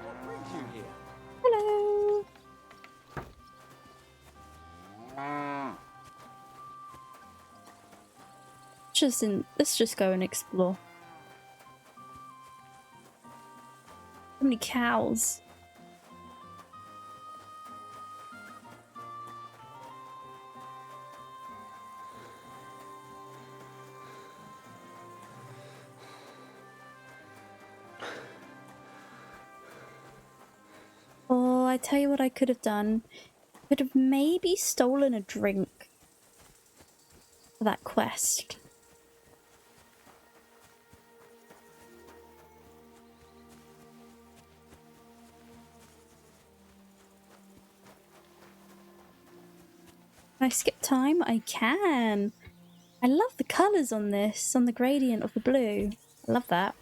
What brings you here? Hello! Let's just go and explore. So many cows. Oh, I tell you what I could have done. Could have maybe stolen a drink for that quest. Can I skip time? I can. I love the colours on this, on the gradient of the blue. I love that.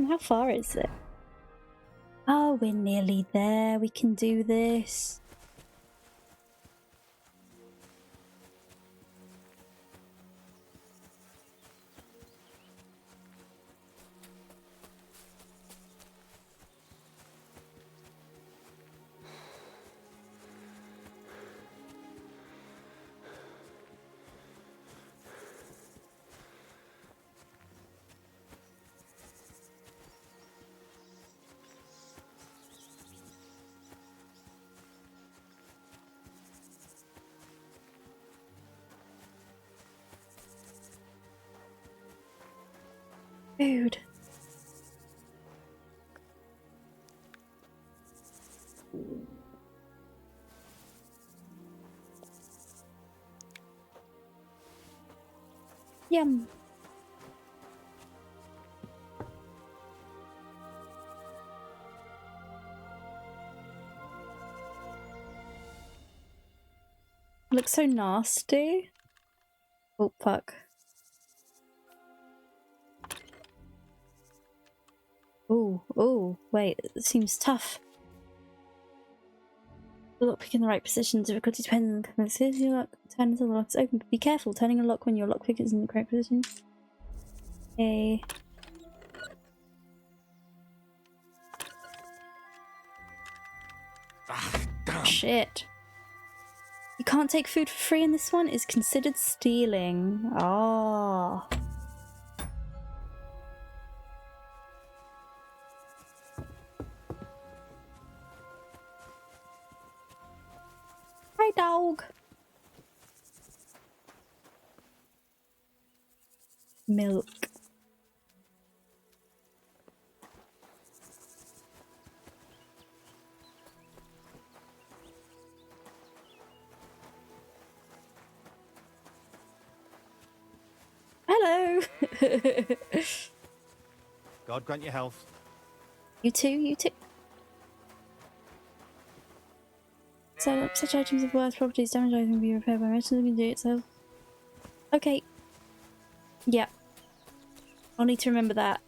How far is it? Oh, we're nearly there. We can do this. Food. Yum. Looks so nasty. Oh, fuck. Oh, wait, it seems tough. The lockpick in the right position, difficulty depends on the kind of decision you lock. Turn until the lock is open, but be careful. Turning a lock when your lockpick is in the correct position. Okay. Shit. You can't take food for free in this one. Is considered stealing. Ah. Hi, dog. Milk. Hello. God grant you health. You too, you too. So, such items of worth, properties, damaged items can be repaired by merchants who can do it so. Okay. Yeah. I'll need to remember that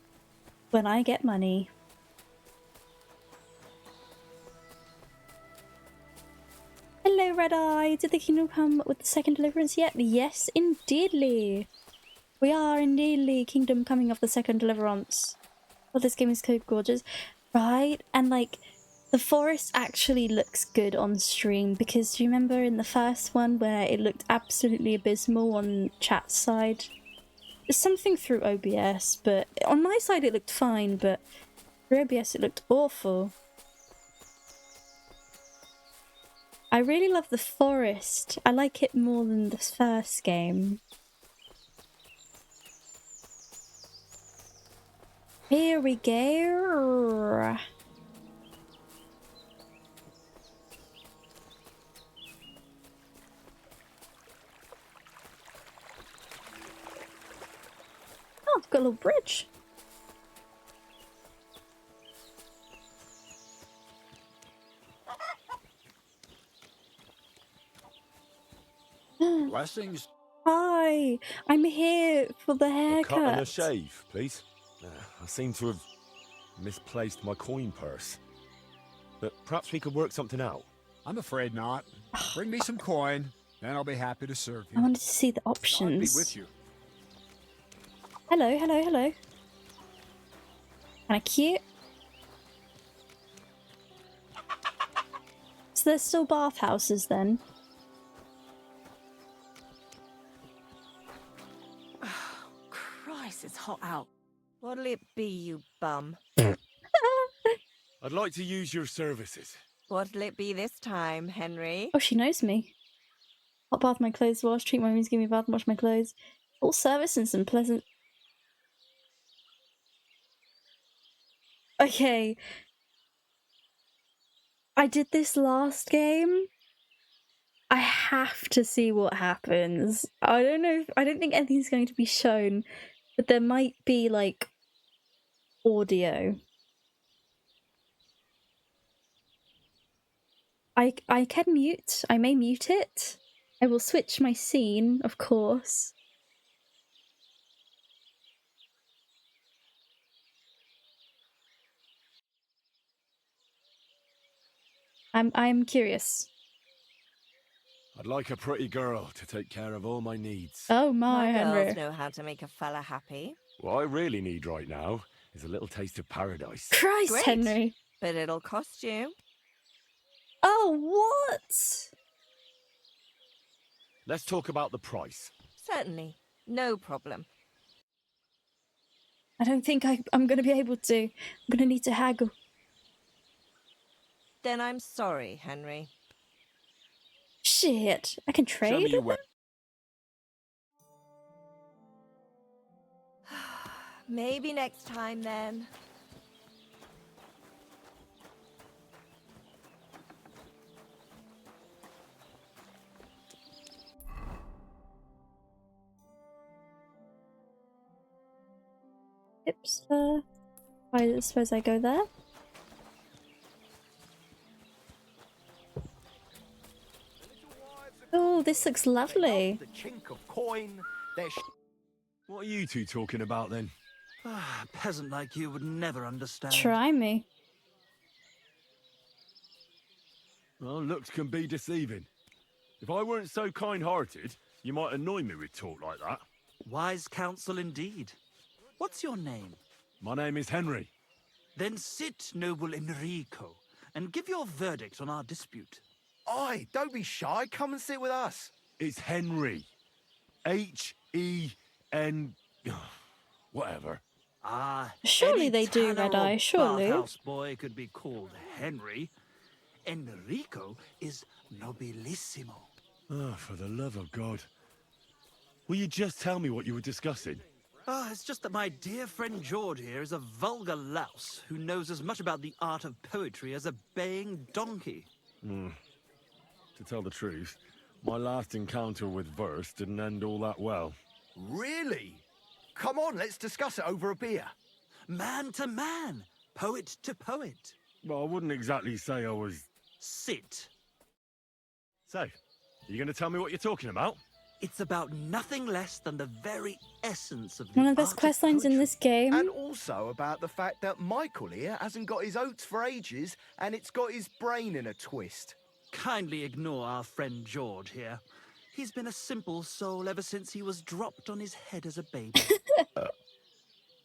when I get money. Hello, Red Eye. Did the kingdom come with the second deliverance yet? Yes, indeedly. We are indeedly kingdom coming of the second deliverance. Oh, this game is so gorgeous. Right? And like, the forest actually looks good on stream because do you remember in the first one where it looked absolutely abysmal on chat's side? There's something through OBS, but on my side it looked fine, but through OBS it looked awful. I really love the forest. I like it more than the first game. Here we go. Oh, I've got a little bridge. Blessings. Hi, I'm here for the A cut and a haircut. shave, please. I seem to have misplaced my coin purse. But perhaps we could work something out. I'm afraid not. Bring me some coin, and I'll be happy to serve you. I wanted to see the options. I'll be with you. Hello, hello, hello. Kinda cute. So there's still bathhouses then? Christ, it's hot out. What'll it be, you bum? I'd like to use your services. What'll it be this time, Henry? Oh, she knows me. Hot bath, my clothes wash, treat my wounds, give me a bath, wash my clothes. All service and some pleasant... Okay. I did this last game. I have to see what happens. I don't know I don't think anything's going to be shown, but there might be like audio. I can mute. I may mute it. I will switch my scene, of course. I'm curious. I'd like a pretty girl to take care of all my needs. Oh my, Henry. Girls know how to make a fella happy. What I really need right now is a little taste of paradise. Christ, Great. Henry. But it'll cost you. Oh, what? Let's talk about the price. Certainly. No problem. I don't think I'm going to be able to. I'm going to need to haggle. Then I'm sorry, Henry. Shit, I can Show me trade? your way. Maybe next time, then. Oops, I suppose I go there. Oh, this looks lovely. The chink of coin. What are you two talking about then? A peasant like you would never understand. Try me. Well, looks can be deceiving. If I weren't so kind-hearted, you might annoy me with talk like that. Wise counsel indeed. What's your name? My name is Henry. Then sit, noble Enrico, and give your verdict on our dispute. Oi, don't be shy. Come and sit with us. It's Henry. H-E-N... whatever. Ah, Surely any they do, tanner Red or Eye, surely. bathhouse boy could be called Henry. Enrico is nobilissimo. Oh, for the love of God. Will you just tell me what you were discussing? It's just that my dear friend George here is a vulgar louse who knows as much about the art of poetry as a baying donkey. To tell the truth, my last encounter with verse didn't end all that well. Really? Come on, let's discuss it over a beer. Man to man, poet to poet. Well, I wouldn't exactly say I was... Sit. So, you going to tell me what you're talking about? It's about nothing less than the very essence of the One of the best art quest lines in this game. And also about the fact that Michael here hasn't got his oats for ages and it's got his brain in a twist. Kindly ignore our friend George here. He's been a simple soul ever since he was dropped on his head as a baby.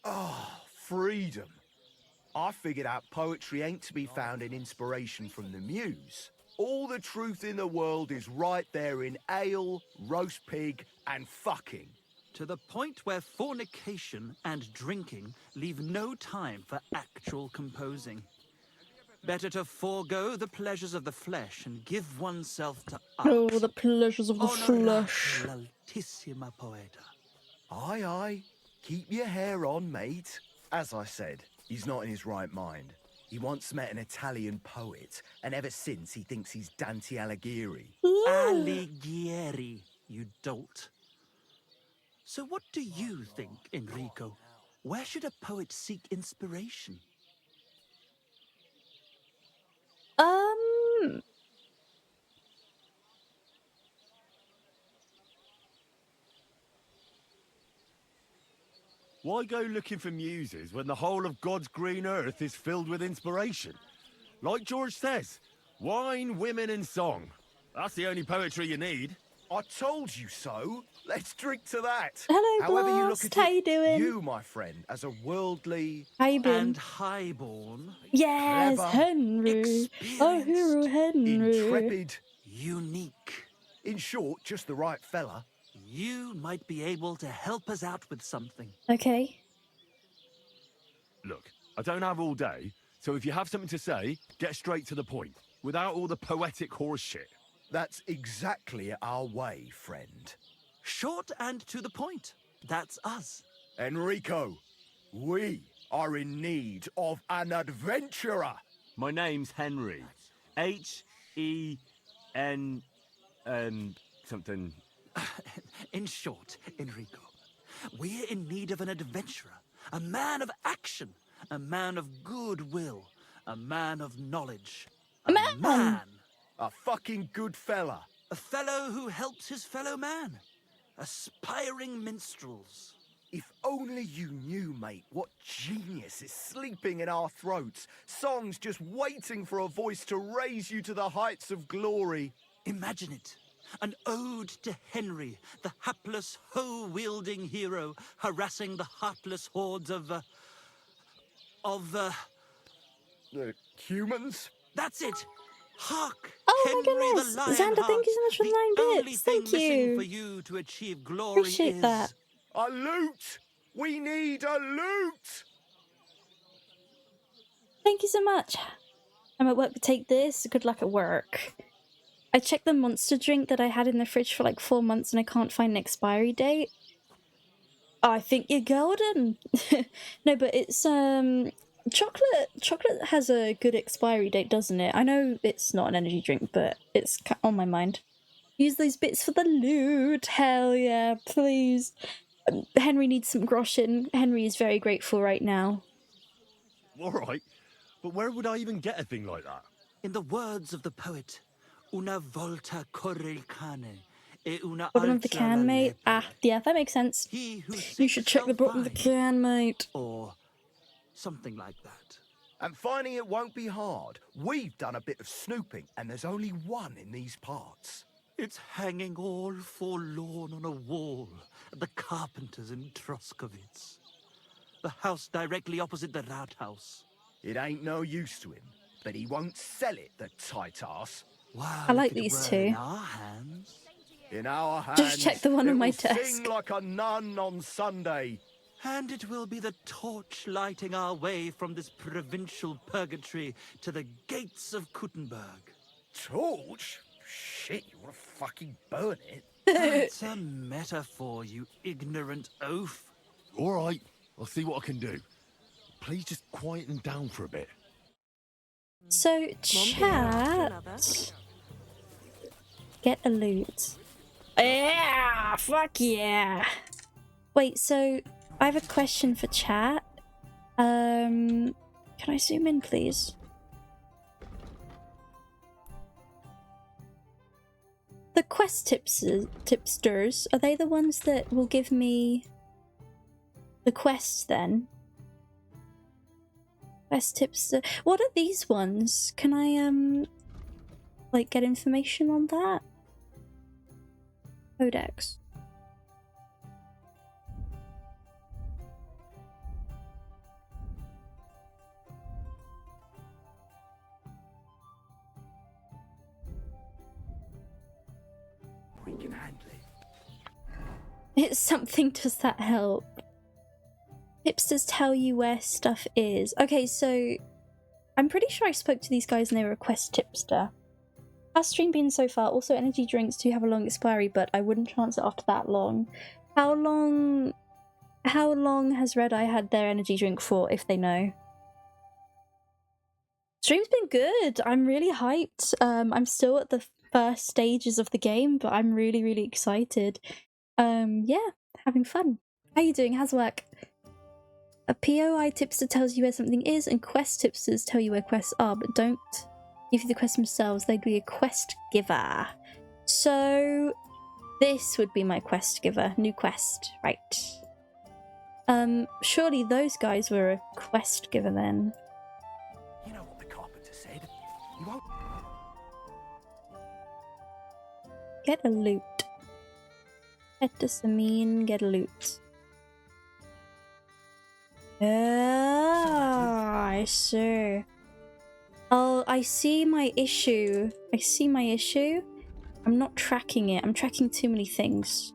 Oh, freedom. I figured out poetry ain't to be found in inspiration from the muse. All the truth in the world is right there in ale, roast pig, and fucking. To the point where fornication and drinking leave no time for actual composing. Better to forego the pleasures of the flesh and give oneself to art. Oh, the pleasures of the Honorat flesh. l'altissima poeta. Aye, aye. Keep your hair on, mate. As I said, he's not in his right mind. He once met an Italian poet, and ever since he thinks he's Dante Alighieri. Alighieri, you dolt. So what do you think, Enrico? Where should a poet seek inspiration? Why go looking for muses when the whole of God's green earth is filled with inspiration? Like George says, wine, women and song. That's the only poetry you need. I told you so. Let's drink to that. Hello, However you look Blast. at How it, you doing? you, my friend, as a worldly How you been? And highborn. Yes, clever, Henry. Oh, hero Henry. intrepid, unique. In short, just the right fella. You might be able to help us out with something. Okay. Look, I don't have all day, so if you have something to say, get straight to the point, without all the poetic horse shit. That's exactly our way, friend. Short and to the point. That's us. Enrico, we are in need of an adventurer. My name's Henry. H-E-N... something... In short, Enrico, we're in need of an adventurer, a man of action, a man of goodwill, a man of knowledge. A man! A fucking good fella. A fellow who helps his fellow man. Aspiring minstrels. If only you knew, mate, what genius is sleeping in our throats. Songs just waiting for a voice to raise you to the heights of glory. Imagine it. An ode to Henry, the hapless, hoe-wielding hero, harassing the heartless hordes of humans? That's it! Hark! Oh Henry my goodness! the Lionheart, Xander, thank you so much for the 9 bits. Thank missing you. for you to achieve glory Appreciate is that. A loot! We need a loot! Thank you so much. I'm at work to take this. Good luck at work. I checked the monster drink that I had in the fridge for like 4 months and I can't find an expiry date. I think you're golden. No, but it's chocolate has a good expiry date, doesn't it? I know it's not an energy drink, but it's on my mind. Use those bits for the loot. Hell yeah, please. Henry needs some groschen. Henry is very grateful right now. Alright, but where would I even get a thing like that? In the words of the poet, una volta corre il cane, e una Bottom of the altra can, la mate. lepre. Ah, yeah, that makes sense. He who You should check the bottom of the can, mate. Or something like that. And finding it won't be hard. We've done a bit of snooping, and there's only one in these parts. It's hanging all forlorn on a wall at the carpenters in Troskowitz. The house directly opposite the Rathaus. It ain't no use to him, but he won't sell it, the tight ass. Wow, I like if it these were two. In our hands. In our hands, Just check the one it on my will desk. sing like a nun on Sunday. And it will be the torch lighting our way from this provincial purgatory to the gates of Kuttenberg. Torch? Shit, you want to fucking burn it? It's a metaphor, you ignorant oaf. Alright, I'll see what I can do. Please just quieten down for a bit. So, chat. Get a loot. Yeah! Fuck yeah! Wait, so I have a question for chat. Can I zoom in, please? The quest tipsters, are they the ones that will give me the quests then? Quest tipster. What are these ones? Can I like get information on that? Codex. We can handle it. It's something, does that help? Tipsters tell you where stuff is. Okay, so I'm pretty sure I spoke to these guys and they were a quest tipster. How's stream been so far? Also, energy drinks do have a long expiry, but I wouldn't chance it after that long. How long has Red Eye had their energy drink for, if they know? Stream's been good. I'm really hyped. I'm still at the first stages of the game, but I'm really, really excited. Yeah, having fun. How you doing? How's work? A POI tipster tells you where something is, and quest tipsters tell you where quests are, but don't give you the quests themselves. They'd be a quest giver. So this would be my quest giver. New quest, right? Surely those guys were a quest giver then. You know what the carpenter said? You won't... Get a loot. What does it mean? Get a loot. Ah, I see. Oh, I see my issue. I'm not tracking it. I'm tracking too many things.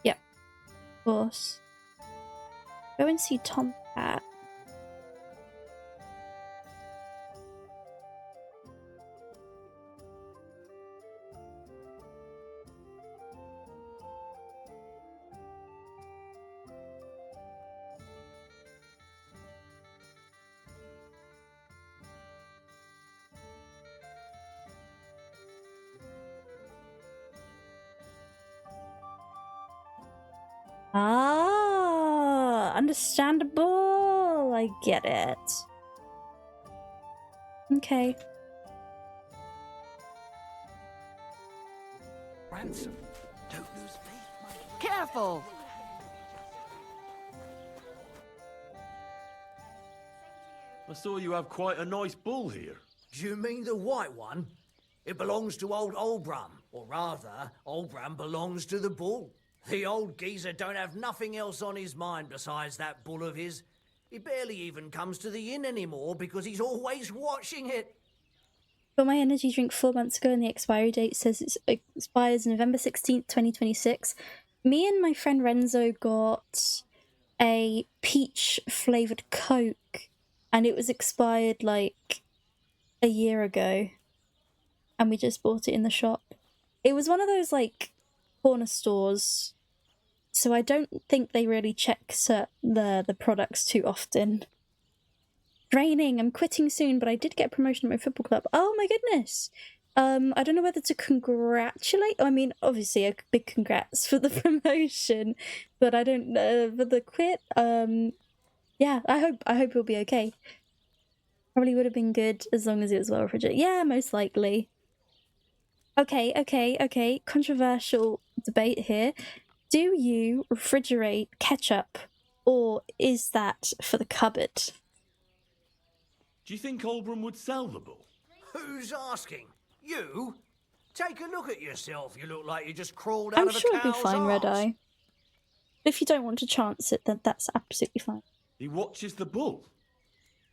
Yep. Of course. Go and see Tomcat. Ah, understandable. I get it. Okay. Ransom, don't lose faith. Careful! I saw you have quite a nice bull here. Do you mean the white one? It belongs to old Olbram, or rather, Olbram belongs to the bull. The old geezer don't have nothing else on his mind besides that bull of his. He barely even comes to the inn anymore because he's always watching it. Got my energy drink 4 months ago and the expiry date says it expires November 16th, 2026. Me and my friend Renzo got a peach flavoured Coke and it was expired like a year ago. And we just bought it in the shop. It was one of those like corner stores. So I don't think they really check the products too often. Draining, I'm quitting soon, but I did get a promotion at my football club. Oh my goodness. I don't know whether to congratulate. I mean, obviously a big congrats for the promotion, but I don't know for the quit. Yeah, I hope it'll be okay. Probably would have been good as long as it was well refrigerated. Yeah, most likely. Okay. Controversial debate here. Do you refrigerate ketchup, or is that for the cupboard? Do you think Olbram would sell the bull? Who's asking? You? Take a look at yourself. You look like you just crawled out I'm of a sure cow's it'll be fine, arse. Red Eye. If you don't want to chance it, then that's absolutely fine. He watches the bull.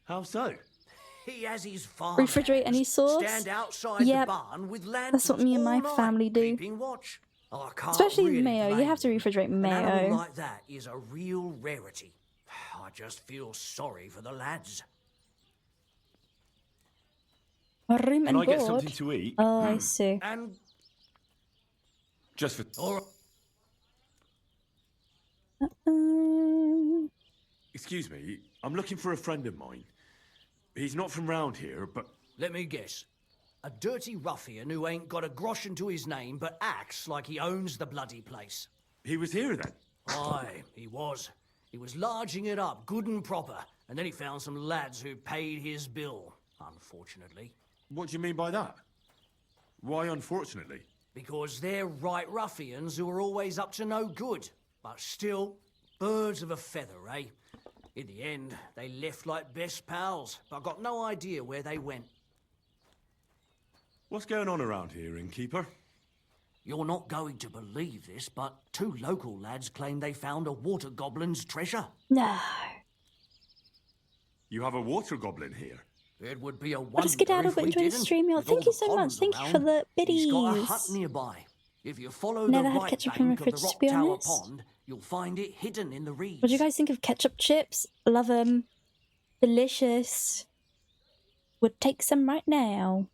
How so? He has his farm Refrigerate any sauce? stand outside Yep. the barn with lanterns That's what me and my all night, family do. keeping watch. I can't Especially really mayo. You blame have to refrigerate An animal mayo. like that is a real rarity. I just feel sorry for the lads. Room Can and I get board? something to eat? Oh, I see. And Just for... Excuse me, I'm looking for a friend of mine. He's not from round here, but... let me guess. A dirty ruffian who ain't got a groschen to his name but acts like he owns the bloody place. He was here then? Aye, he was. He was larging it up, good and proper, and then he found some lads who paid his bill, unfortunately. What do you mean by that? Why unfortunately? Because they're right ruffians who are always up to no good. But still, birds of a feather, eh? In the end, they left like best pals, but I got no idea where they went. What's going on around here, innkeeper? You're not going to believe this, but 2 local lads claim they found a water goblin's treasure. No. You have a water goblin here? It would be a I'll wonder just get out if of it we and join the didn't. stream, y'all. With all Thank you the so much. ponds Thank you around, for the he's got a biddies. hut nearby. If you follow Never the had right ketchup in my bank of fridge, the to Rock be Tower honest. Pond, you'll find it hidden in the reeds. What do you guys think of ketchup chips? Love them. Delicious. Would take some right now.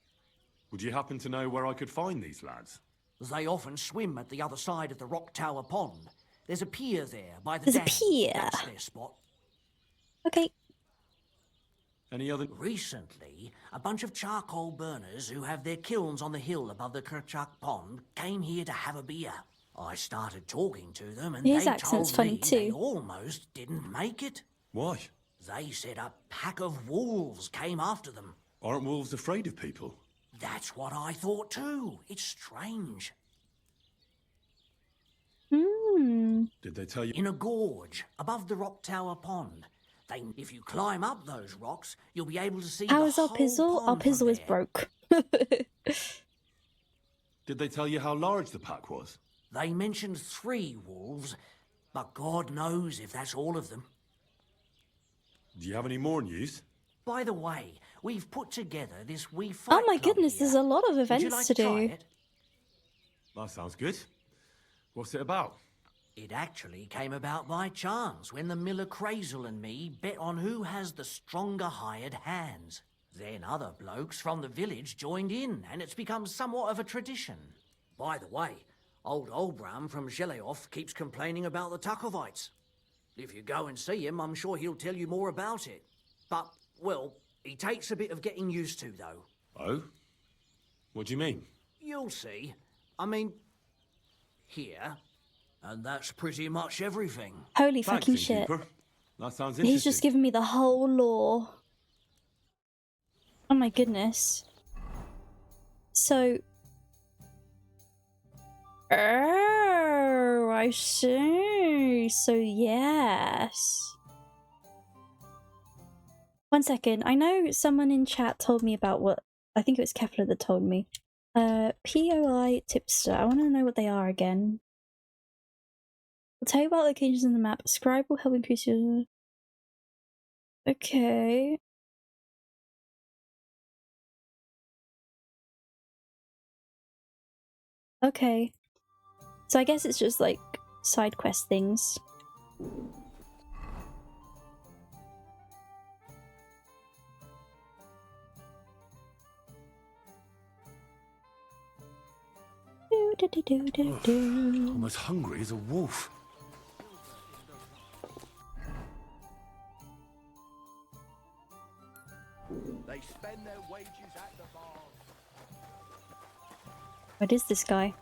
Would you happen to know where I could find these lads? They often swim at the other side of the Rock Tower Pond. There's a pier there by the There's dam. a pier. That's their spot. Okay. Any other? Recently, a bunch of charcoal burners who have their kilns on the hill above the Kerchuk Pond came here to have a beer. I started talking to them and His they accent's told funny me too. they almost didn't make it. Why? They said a pack of wolves came after them. Aren't wolves afraid of people? That's what I thought too. It's strange. Hmm. Did they tell you? In a gorge above the Rock Tower Pond. If you climb up those rocks, you'll be able to see How the is our whole pizzle? Our pond from pizzle is there. broke. Did they tell you how large the pack was? They mentioned 3 wolves, but God knows if that's all of them. Do you have any more news? By the way, we've put together this wee fight Oh my club goodness, here. there's a lot of Would you events like to try do. it? That sounds good. What's it about? It actually came about by chance when the miller Crazel and me bet on who has the stronger hired hands. Then other blokes from the village joined in, and it's become somewhat of a tradition. By the way, old Olbram from Zheleov keeps complaining about the Takovites. If you go and see him, I'm sure he'll tell you more about it. But, well, he takes a bit of getting used to, though. Oh? What do you mean? You'll see. I mean, here. And that's pretty much everything. Holy Thanks, fucking shit. innkeeper. That sounds interesting. He's just given me the whole lore. Oh my goodness. So... Oh, I see. So, yes. One second. I know someone in chat told me about what... I think it was Kefler that told me. POI tipster. I want to know what they are again. I'll tell you about locations on the map. Scribe will help increase your... Okay. Okay. So I guess it's just like side quest things. I'm as hungry as a wolf. They spend their wages at the bar. What is this guy?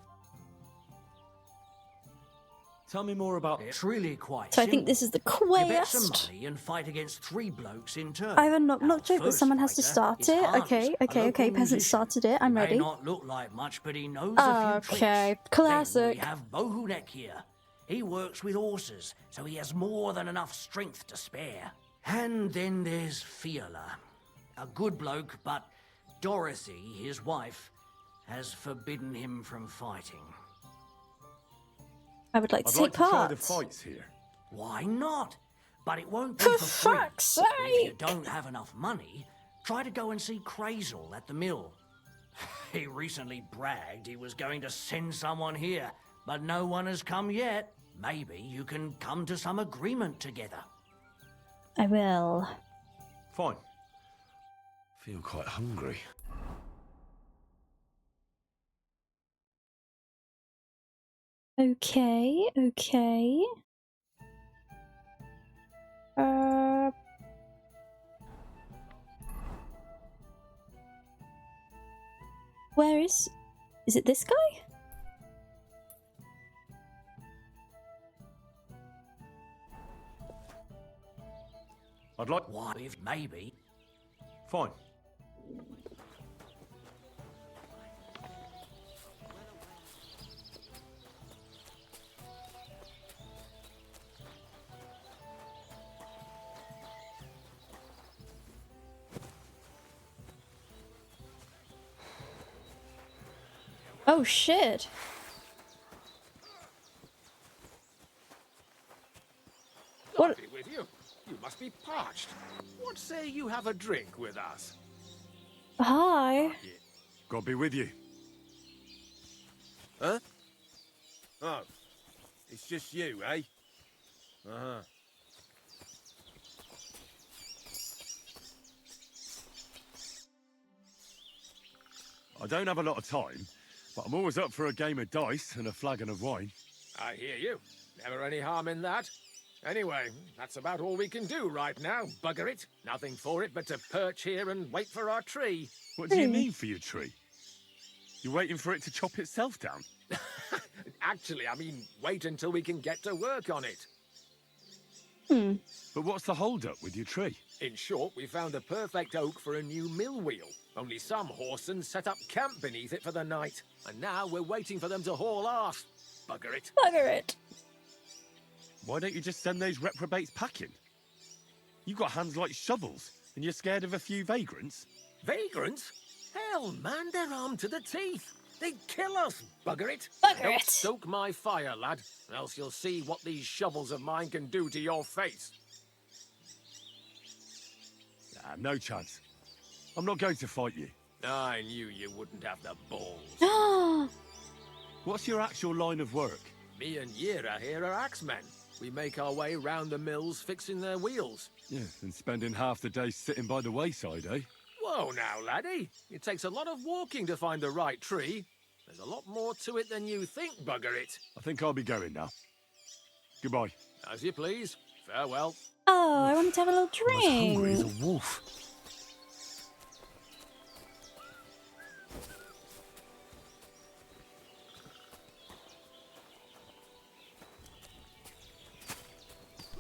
Tell me more about... It's really quite So I think this is the You bet some quest. money and fight against 3 blokes in turn. I have a knock joke, but first someone has to fighter start is it. Hans, Okay, a okay, local okay. Peasant musician. started it. I'm He ready. may not look like much, but he knows a few Okay, tricks. classic. Then we have Bohunek here. He works with horses, so he has more than enough strength to spare. And then there's Fiala. A good bloke, but Dorothy, his wife, has forbidden him from fighting. I would like to I'd take like to try part. the fights here. Why not? But it won't be For for free. fuck's If you sake! don't have enough money, try to go and see Crazel at the mill. He recently bragged he was going to send someone here, but no one has come yet. Maybe you can come to some agreement together. I will. Fine. Feel quite hungry. Okay, okay. Where is it this guy? I'd like... Why, if maybe. Fine. Oh shit. What? With you? You must be parched. What say you have a drink with us? Hi. God be with you. Huh? Oh, it's just you, eh? Uh-huh. I don't have a lot of time, but I'm always up for a game of dice and a flagon of wine. I hear you. Never any harm in that. Anyway, that's about all we can do right now, bugger it. Nothing for it but to perch here and wait for our tree. What do you mean for your tree? You're waiting for it to chop itself down? Actually, I mean, wait until we can get to work on it. But what's the hold-up with your tree? In short, we found a perfect oak for a new mill wheel. Only some whoresons set up camp beneath it for the night. And now we're waiting for them to haul arse. Bugger it. Bugger it. Why don't you just send those reprobates packing? You've got hands like shovels, and you're scared of a few vagrants? Vagrants? Hell, man, they're armed to the teeth. They'd kill us, bugger it. Don't stoke my fire, lad, else you'll see what these shovels of mine can do to your face. No chance. I'm not going to fight you. I knew you wouldn't have the balls. What's your actual line of work? Me and Yira here are axemen. We make our way round the mills fixing their wheels. Yeah, and spending half the day sitting by the wayside, eh? Whoa now, laddie. It takes a lot of walking to find the right tree. There's a lot more to it than you think, bugger it. I think I'll be going now. Goodbye. As you please. Farewell. Oh, I wanted to have a little drink. I'm as hungry as a wolf.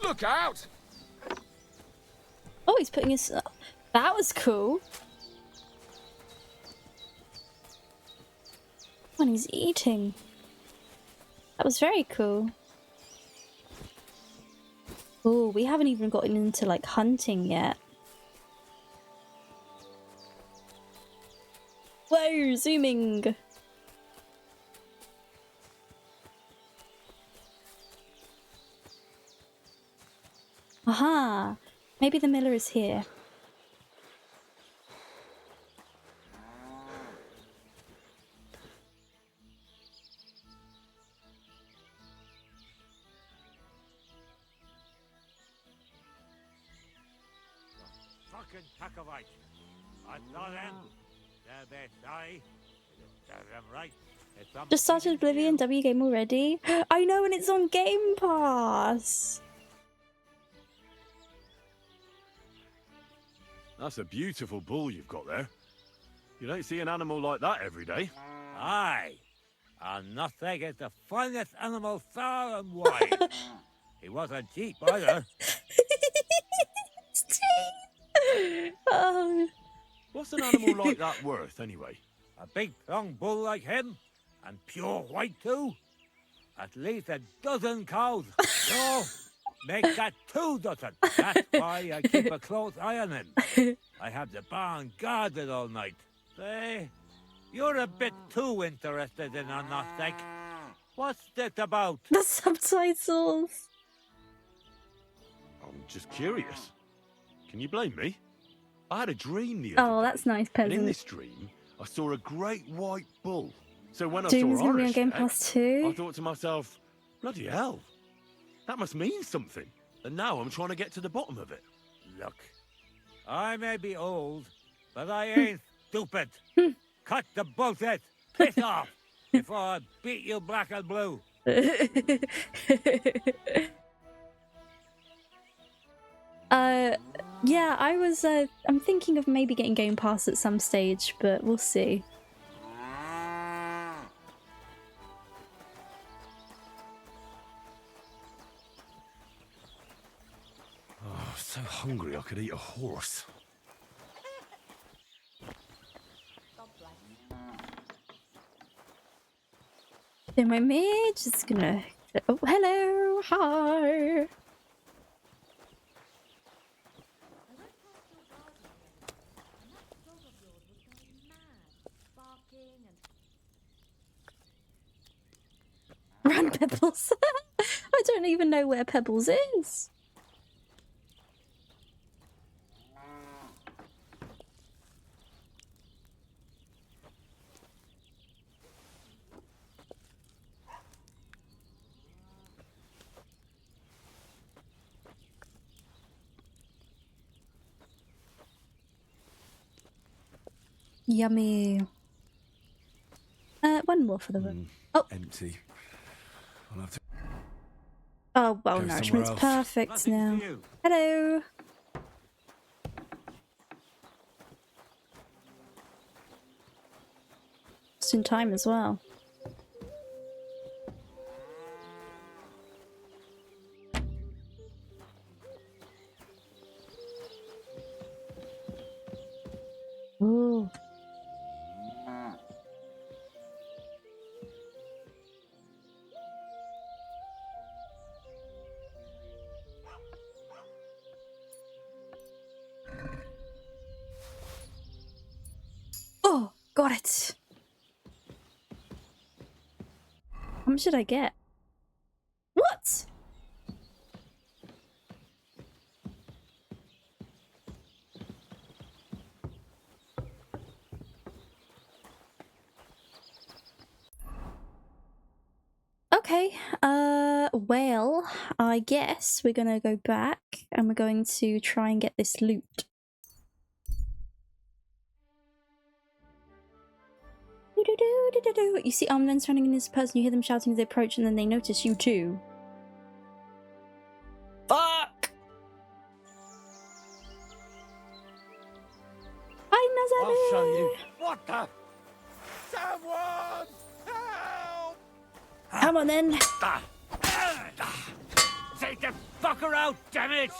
Look out! Oh, he's putting his... that was cool. When he's eating. That was very cool. Oh, we haven't even gotten into, like, hunting yet. Whoa, zooming! Aha! Maybe the miller is here. Fucking Packovite. I saw them. They're best eye. I'm right. Just started Oblivion W game already? I know, and it's on Game Pass! That's a beautiful bull you've got there. You don't see an animal like that every day. Aye. And nothing is the finest animal far and wide. He wasn't cheap either. What's an animal like that worth, anyway? A big, strong bull like him, and pure white too. At least a dozen cows. No, make that 2 dozen. That's why I keep a close eye on him. I have the barn guarded all night. Say, you're a bit too interested in a Gnostic. What's this about? The subtitles. I'm just curious. Can you blame me? I had a dream the other Oh, that's nice, and in peasant. this dream, I saw a great white bull. So when I Doom's saw gonna be on Irish Game Neck, Pass too? I thought to myself, bloody hell, that must mean something. And now I'm trying to get to the bottom of it. Look, I may be old, but I ain't stupid. Cut the bullshit. Piss off before I beat you black and blue. Yeah, I'm thinking of maybe getting Game Pass at some stage, but we'll see. Oh, I'm so hungry I could eat a horse. Don't mind me, just gonna... Oh, hello! Hi! Run, Pebbles! I don't even know where Pebbles is! Yummy. One more for the room. Oh, empty. I'll have to. Oh, well, Go nourishment's somewhere else. perfect now. Hello. Just in time as well. Ooh. Oh, got it. How much did I get? What? Okay, well, I guess we're gonna go back and we're going to try and get this loot. You see armed men surrounding in this person, you hear them shouting as they approach, and then they notice you too. Fuck! Hi, Nazareth! I'll show you. What the? Someone! Help! Come on then. Take the fucker out, damn it!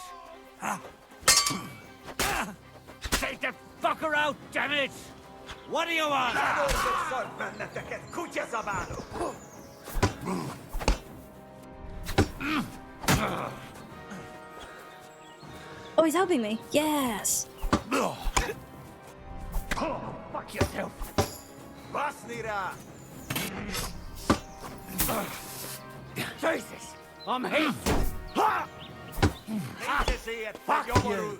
Take the fucker out, damn it! What do you want? Oh, he's helping me. Yes. Fuck yourself. Jesus, I'm hit. Fuck you.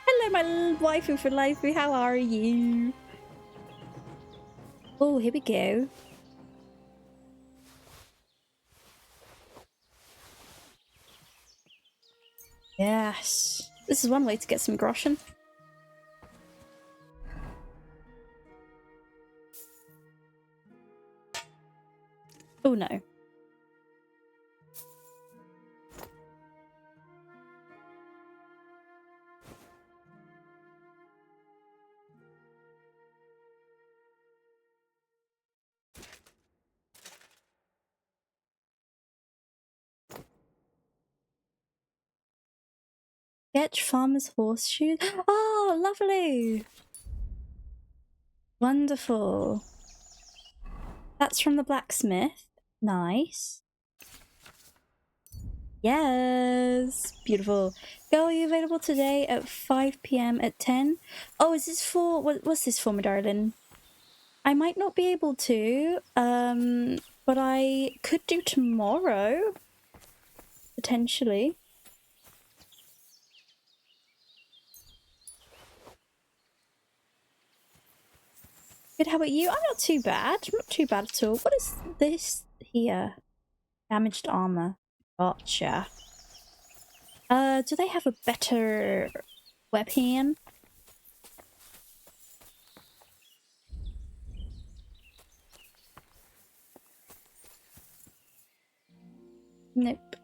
Hello, my little waifu for life. How are you? Oh, here we go. Yes. This is one way to get some groschen. Oh no. Sketch farmer's horseshoes. Oh, lovely. Wonderful. That's from the blacksmith. Nice. Yes. Beautiful. Girl, are you available today at 5 PM at 10? Oh, is this for... What's this for, my darling? I might not be able to, but I could do tomorrow. Potentially. Good, how about you? I'm not too bad. I'm not too bad at all. What is this here? Damaged armor. Gotcha. Do they have a better weapon? Nope.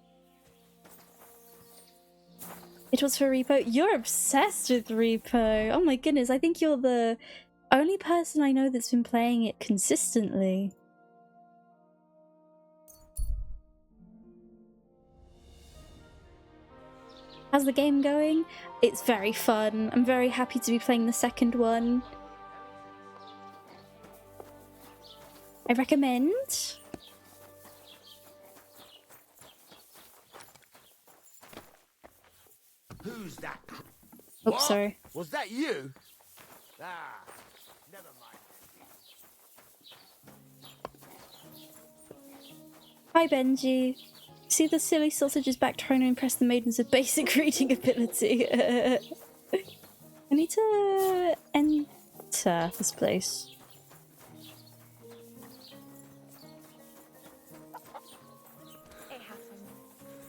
It was for Repo. You're obsessed with Repo. Oh my goodness, I think you're the only person I know that's been playing it consistently. How's the game going? It's very fun. I'm very happy to be playing the second one. I recommend. Who's that? Oh, What? sorry. Was that you? Ah, never mind. Hi, Benji. See the silly sausages back trying to impress the maidens with basic reading ability. I need to enter this place. It happens.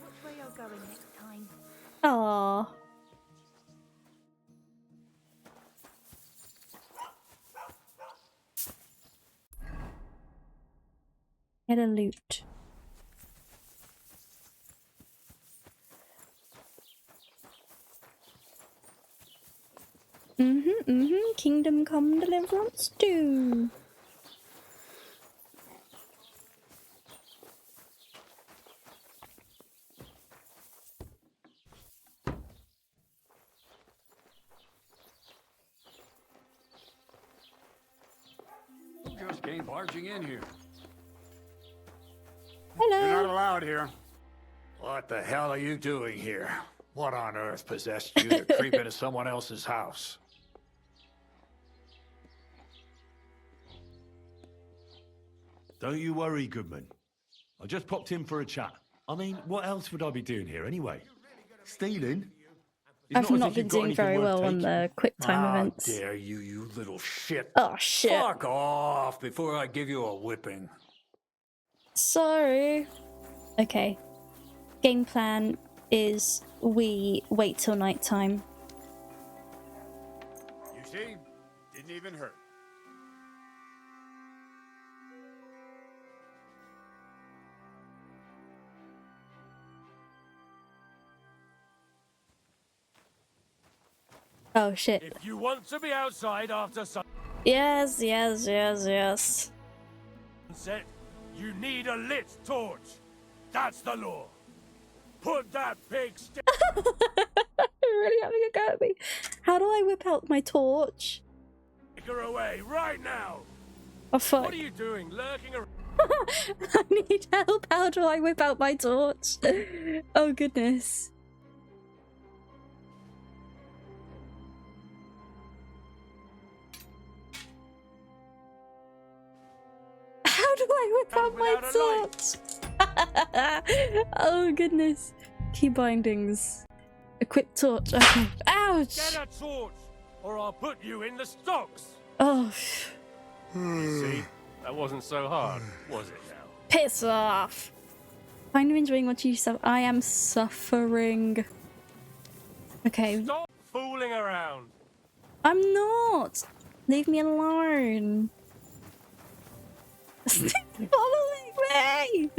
Watch where you're going next time. Aww. Get a loot. Kingdom Come Deliverance 2. Who just came barging in here? Hello. You're not allowed here. What the hell are you doing here? What on earth possessed you to creep into someone else's house? Don't you worry, Goodman. I just popped in for a chat. I mean, what else would I be doing here anyway? Stealing? I've not been doing very well on the quick time events. How dare you, you little shit. Oh, shit. Fuck off before I give you a whipping. Sorry. Okay. Game plan is we wait till nighttime. You see? Didn't even hurt. Oh shit. If you want to be outside after Yes. sunset, you need a lit torch. That's the law. Put that pig stick. You're really having a go at me. How do I whip out my torch? Take her away right now. Oh fuck. What are you doing, lurking around? I need help. How do I whip out my torch? Oh goodness. How do I whip out my torch? Oh goodness. Key bindings. Equip torch. Okay. Ouch! Get a torch, or I'll put you in the stocks. Oh. You see, that wasn't so hard, was it now? Piss off! Kind of enjoying what you suffer. I am suffering. Okay. Stop fooling around. I'm not. Leave me alone. Stop following me.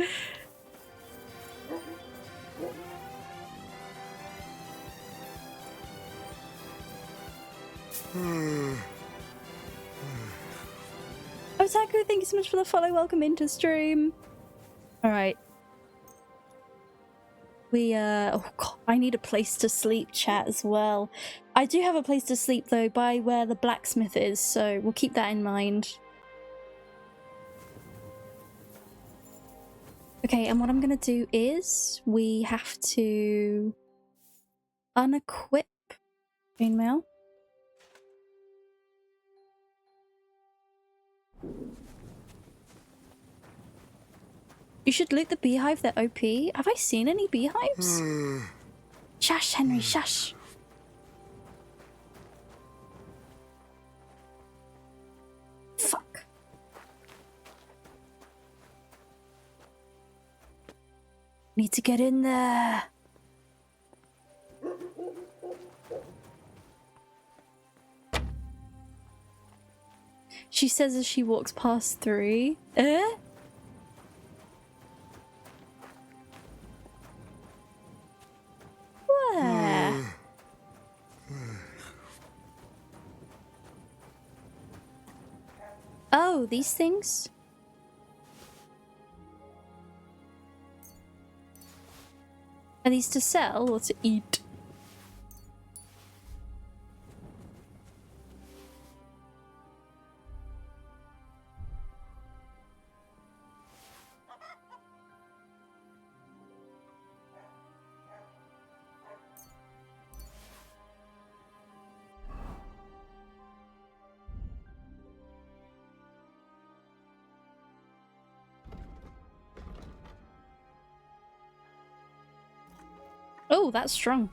Otaku, thank you so much for the follow. Welcome into stream. Alright. Oh god, I need a place to sleep, chat, as well. I do have a place to sleep though by where the blacksmith is, so we'll keep that in mind. Okay, and what I'm gonna do is we have to unequip chainmail. You should loot the beehive, they're OP. Have I seen any beehives? Shush, Henry, shush. Fuck. Need to get in there. She says as she walks past 3. Where? Oh, these things? Are these to sell or to eat? Oh, that's strong.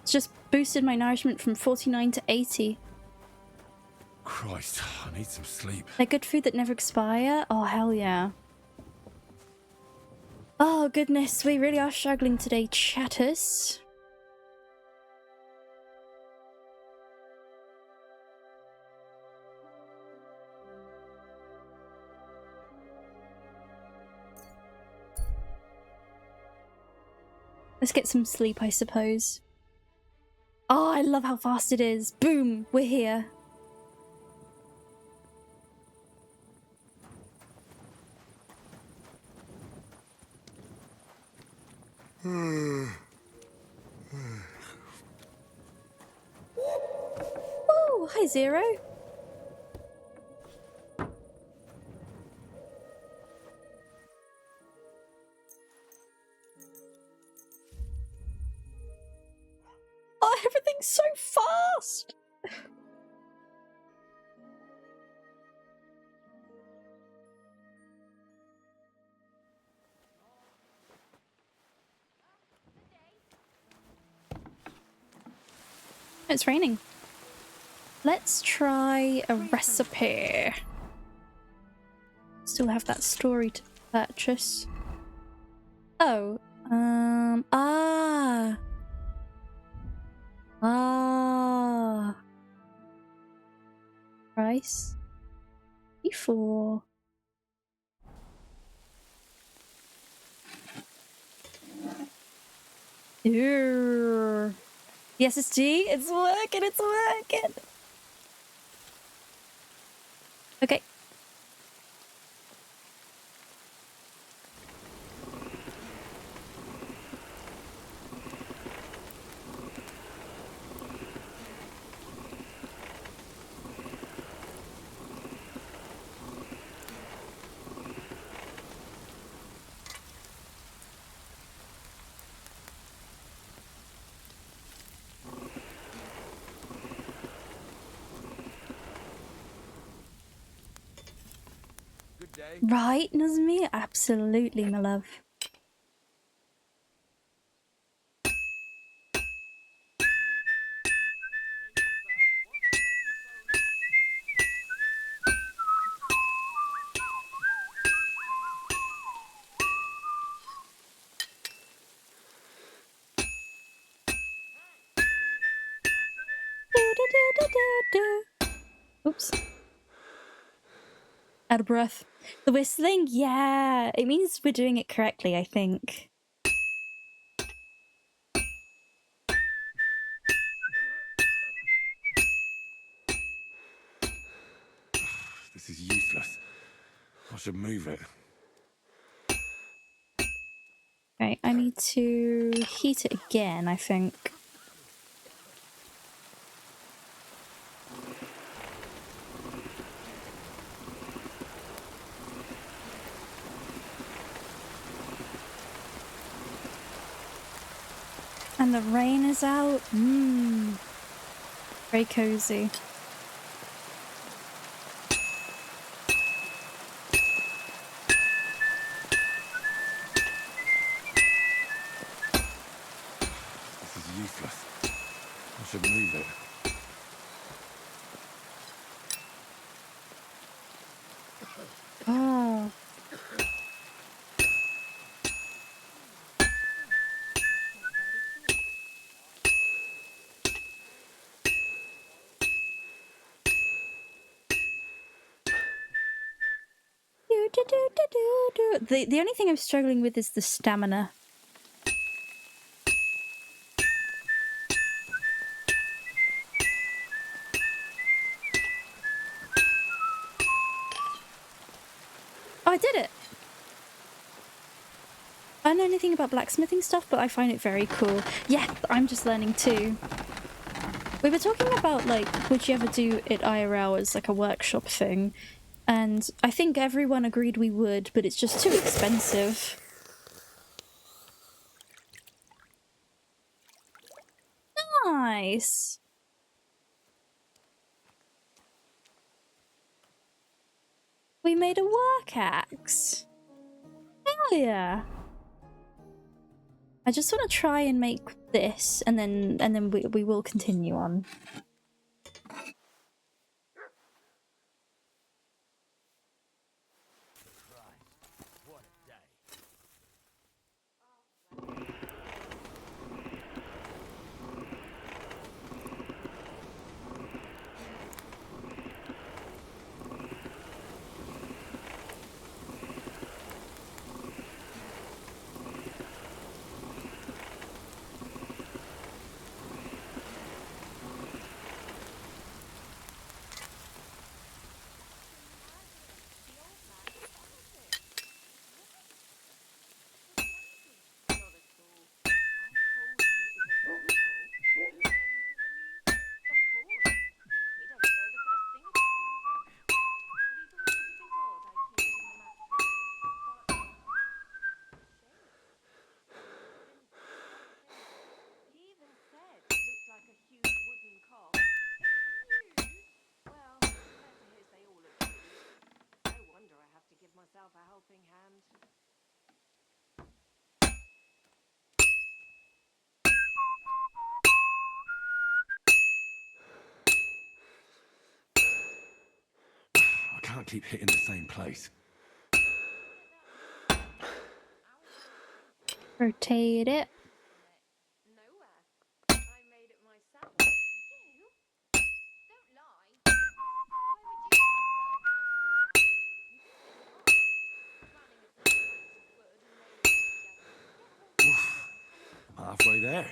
It's just boosted my nourishment from 49 to 80. Christ, I need some sleep. They're good food that never expire? Oh, hell yeah. Oh, goodness, we really are struggling today, chatters. Let's get some sleep, I suppose. Oh, I love how fast it is. Boom, we're here. Oh, hi, Zero. Oh, everything's so fast. It's raining. Let's try a recipe. Still have that story to purchase. Oh, Price. E4. Ew. The SSD, it's working, it's working. Okay. Right, Nazmi? Absolutely, my love. Oops. Out of breath. The whistling? Yeah, it means we're doing it correctly, I think. This is useless. I should move it. Right, I need to heat it again, I think. And the rain is out. Very cozy. This is useless. I should move it. Oh. The only thing I'm struggling with is the stamina. Oh, I did it! I don't know anything about blacksmithing stuff, but I find it very cool. Yeah, I'm just learning too. We were talking about, like, would you ever do it IRL as, like, a workshop thing? And I think everyone agreed we would, but it's just too expensive. Nice! We made a work axe! Hell yeah! I just want to try and make this, and then we will continue on. I can't keep hitting the same place. Rotate it. I'm halfway there.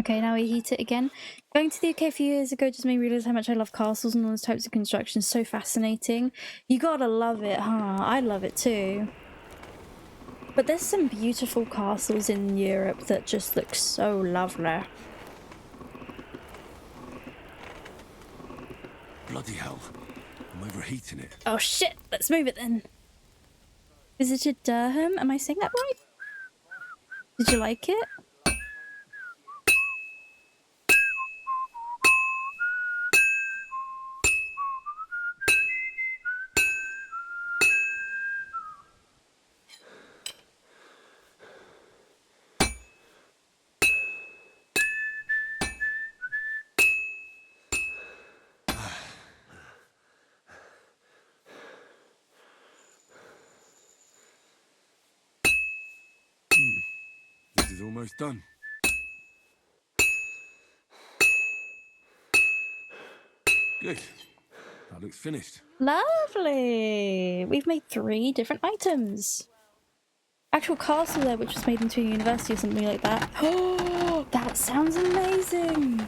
Okay, now we heat it again. Going to the UK a few years ago just made me realise how much I love castles and all those types of construction. So fascinating. You gotta love it, huh? I love it too. But there's some beautiful castles in Europe that just look so lovely. Bloody hell. I'm overheating it. Oh shit, let's move it then. Visited Durham? Am I saying that right? Did you like it? This is almost done. Good. That looks finished. Lovely! We've made 3 different items. Actual castle there, which was made into a university or something like that. Oh, that sounds amazing!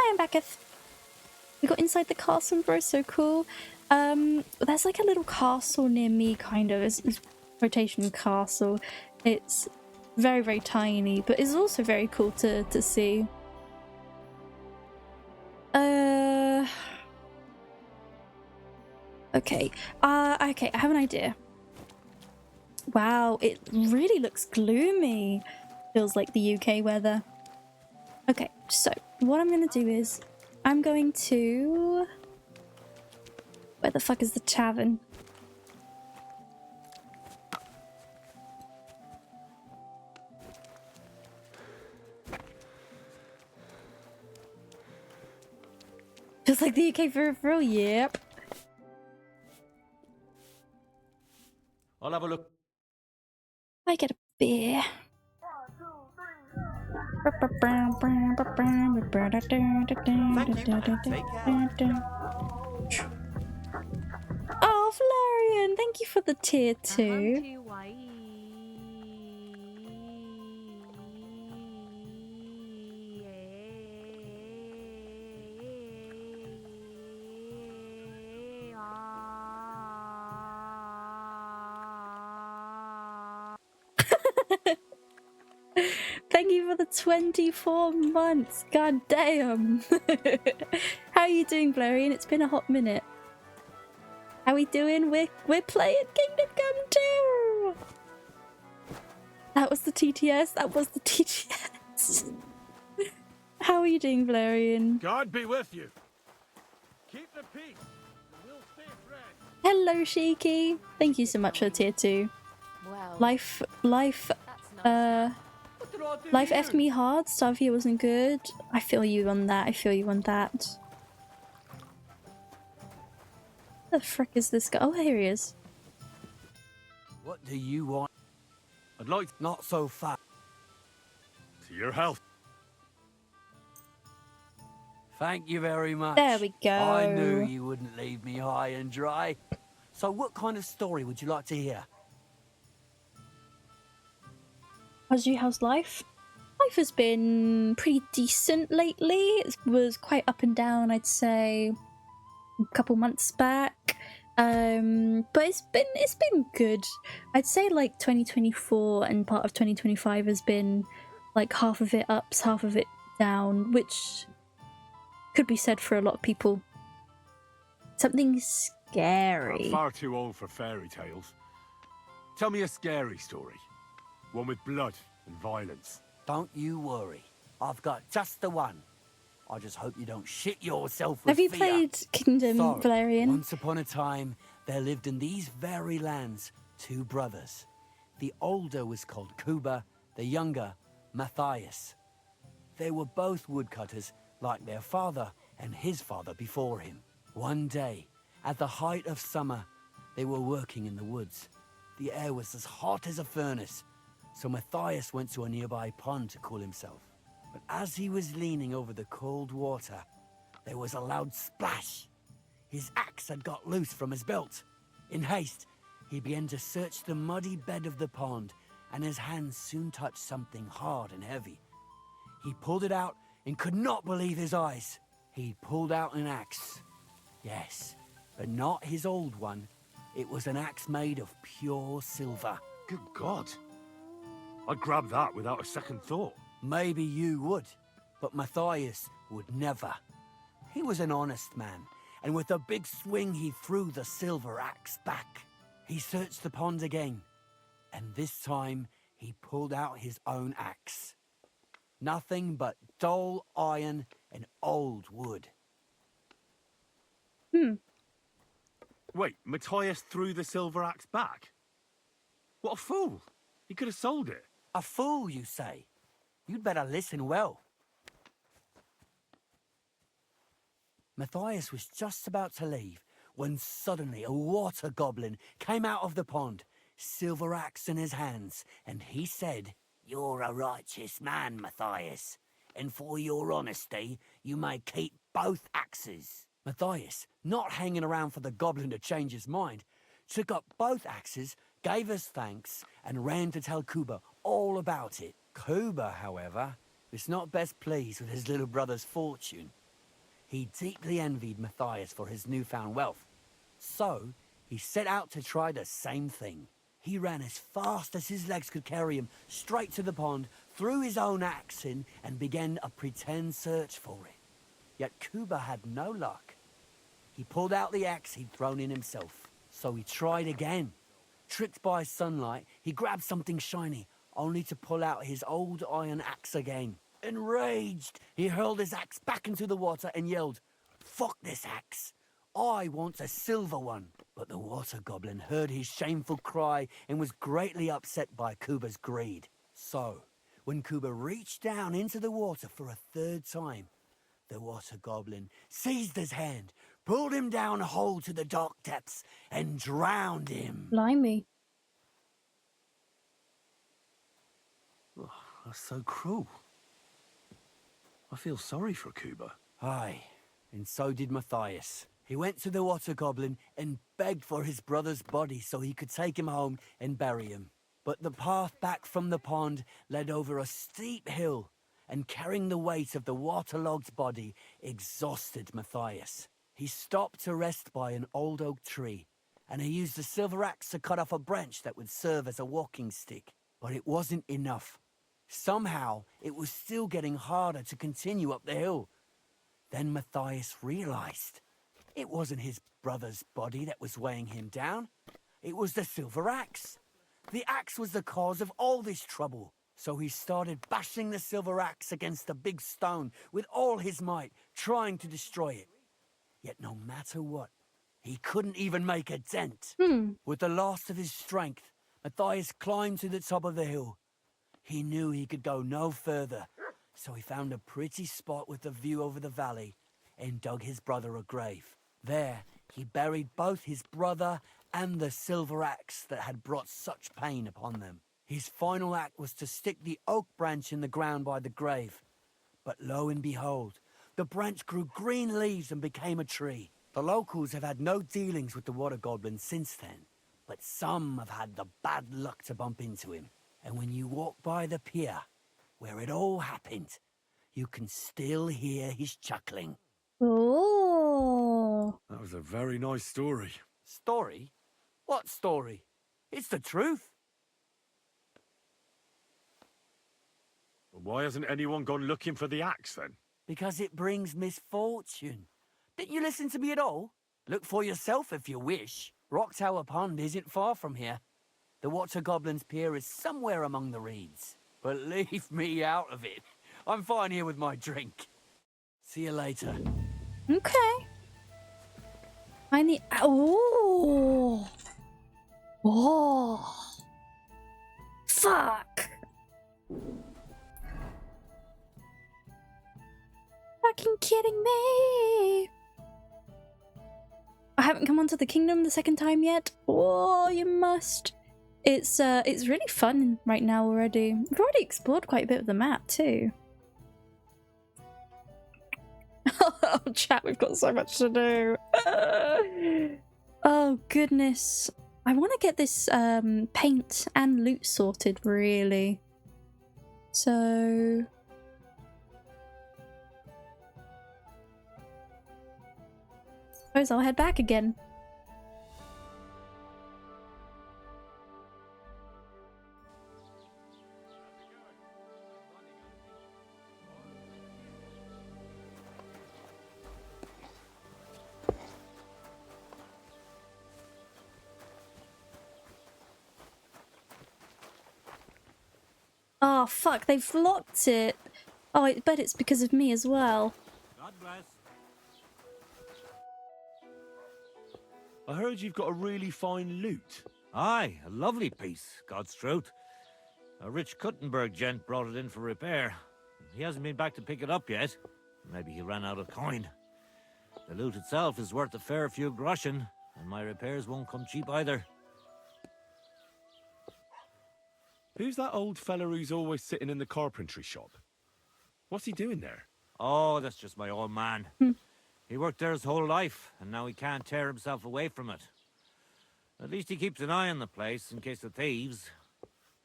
I am backeth. We got inside the castle, bro, so cool. There's like a little castle near me, kind of. It's rotation castle. It's very, very tiny, but it's also very cool to see. Okay. Okay, I have an idea. Wow, it really looks gloomy. Feels like the UK weather. Okay, so what I'm gonna do is I'm going to... Where the fuck is the tavern? Just like the UK for real, yep. I'll have a look. I get a beer. Oh, Valerian, thank you for the tier 2. Thank you for the 24 months. God damn. How are you doing, Valerian? It's been a hot minute. How we doing? We're playing Kingdom Come 2. That was the TTS. That was the TTS. How are you doing, Valerian? God be with you. Keep the peace. We'll stay friends. Hello, Shiki. Thank you so much for the tier 2. Well, Life effed me hard. Start here wasn't good. I feel you on that. I feel you on that. The frick is this guy? Oh, here he is. What do you want? I'd like Not so fast. to your health. Thank you very much. There we go. I knew you wouldn't leave me high and dry. So what kind of story would you like to hear? How's life? Life has been pretty decent lately. It was quite up and down, I'd say, a couple months back. But it's been good. I'd say like 2024 and part of 2025 has been like half of it ups, half of it down, which could be said for a lot of people. Something scary. I'm far too old for fairy tales. Tell me a scary story. One with blood and violence. Don't you worry. I've got just the one. I just hope you don't shit yourself with Have you fear. played Kingdom, So, Valerian? once upon a time, there lived in these very lands 2 brothers. The older was called Kuba, the younger, Matthias. They were both woodcutters, like their father and his father before him. One day, at the height of summer, they were working in the woods. The air was as hot as a furnace, so Matthias went to a nearby pond to cool himself. But as he was leaning over the cold water, there was a loud splash. His axe had got loose from his belt. In haste, he began to search the muddy bed of the pond, and his hands soon touched something hard and heavy. He pulled it out and could not believe his eyes. He pulled out an axe. Yes, but not his old one. It was an axe made of pure silver. Good God. I'd grab that without a second thought. Maybe you would, but Matthias would never. He was an honest man, and with a big swing he threw the silver axe back. He searched the pond again, and this time he pulled out his own axe. Nothing but dull iron and old wood. Wait, Matthias threw the silver axe back? What a fool! He could have sold it. A fool, you say? You'd better listen well. Matthias was just about to leave when suddenly a water goblin came out of the pond, silver axe in his hands, and he said, "You're a righteous man, Matthias, and for your honesty, you may keep both axes." Matthias, not hanging around for the goblin to change his mind, took up both axes, gave us thanks, and ran to tell Kuba all about it. Kuba, however, was not best pleased with his little brother's fortune. He deeply envied Matthias for his newfound wealth. So, he set out to try the same thing. He ran as fast as his legs could carry him straight to the pond, threw his own axe in, and began a pretend search for it. Yet Kuba had no luck. He pulled out the axe he'd thrown in himself. So he tried again. Tricked by sunlight, he grabbed something shiny, only to pull out his old iron axe again. Enraged, he hurled his axe back into the water and yelled, "Fuck this axe! I want a silver one." But the water goblin heard his shameful cry and was greatly upset by Kuba's greed. So, when Kuba reached down into the water for a third time, the water goblin seized his hand, pulled him down a hole to the dark depths, and drowned him. Blimey. Oh, that's so cruel. I feel sorry for Kuba. Aye, and so did Matthias. He went to the water goblin and begged for his brother's body so he could take him home and bury him. But the path back from the pond led over a steep hill, and carrying the weight of the waterlogged body exhausted Matthias. He stopped to rest by an old oak tree, and he used a silver axe to cut off a branch that would serve as a walking stick. But it wasn't enough. Somehow, it was still getting harder to continue up the hill. Then Matthias realized it wasn't his brother's body that was weighing him down. It was the silver axe. The axe was the cause of all this trouble. So he started bashing the silver axe against the big stone with all his might, trying to destroy it. Yet no matter what, he couldn't even make a dent. With the last of his strength, Matthias climbed to the top of the hill. He knew he could go no further, so he found a pretty spot with a view over the valley and dug his brother a grave. There, he buried both his brother and the silver axe that had brought such pain upon them. His final act was to stick the oak branch in the ground by the grave. But lo and behold, the branch grew green leaves and became a tree. The locals have had no dealings with the water goblin since then, but some have had the bad luck to bump into him. And when you walk by the pier, where it all happened, you can still hear his chuckling. Oh. That was a very nice story. Story? What story? It's the truth. Why hasn't anyone gone looking for the axe then? Because it brings misfortune. Didn't you listen to me at all? Look for yourself if you wish. Rock Tower Pond isn't far from here. The Water Goblin's Pier is somewhere among the reeds. But leave me out of it. I'm fine here with my drink. See you later. Okay. I need... Oh. Oh. Fuck. Fucking kidding me. I haven't come onto the kingdom the second time yet. Oh, you must. It's really fun right now already. We've already explored quite a bit of the map too. Oh, chat, we've got so much to do. Oh, goodness. I want to get this paint and loot sorted, really. So... suppose I'll head back again. Oh, fuck, they've locked it. Oh, I bet it's because of me as well. God bless. I heard you've got a really fine loot. Aye, a lovely piece, God's truth. A rich Kuttenberg gent brought it in for repair. He hasn't been back to pick it up yet. Maybe he ran out of coin. The loot itself is worth a fair few groschen, and my repairs won't come cheap either. Who's that old fella who's always sitting in the carpentry shop? What's he doing there? Oh, that's just my old man. He worked there his whole life, and now he can't tear himself away from it. At least he keeps an eye on the place in case of thieves.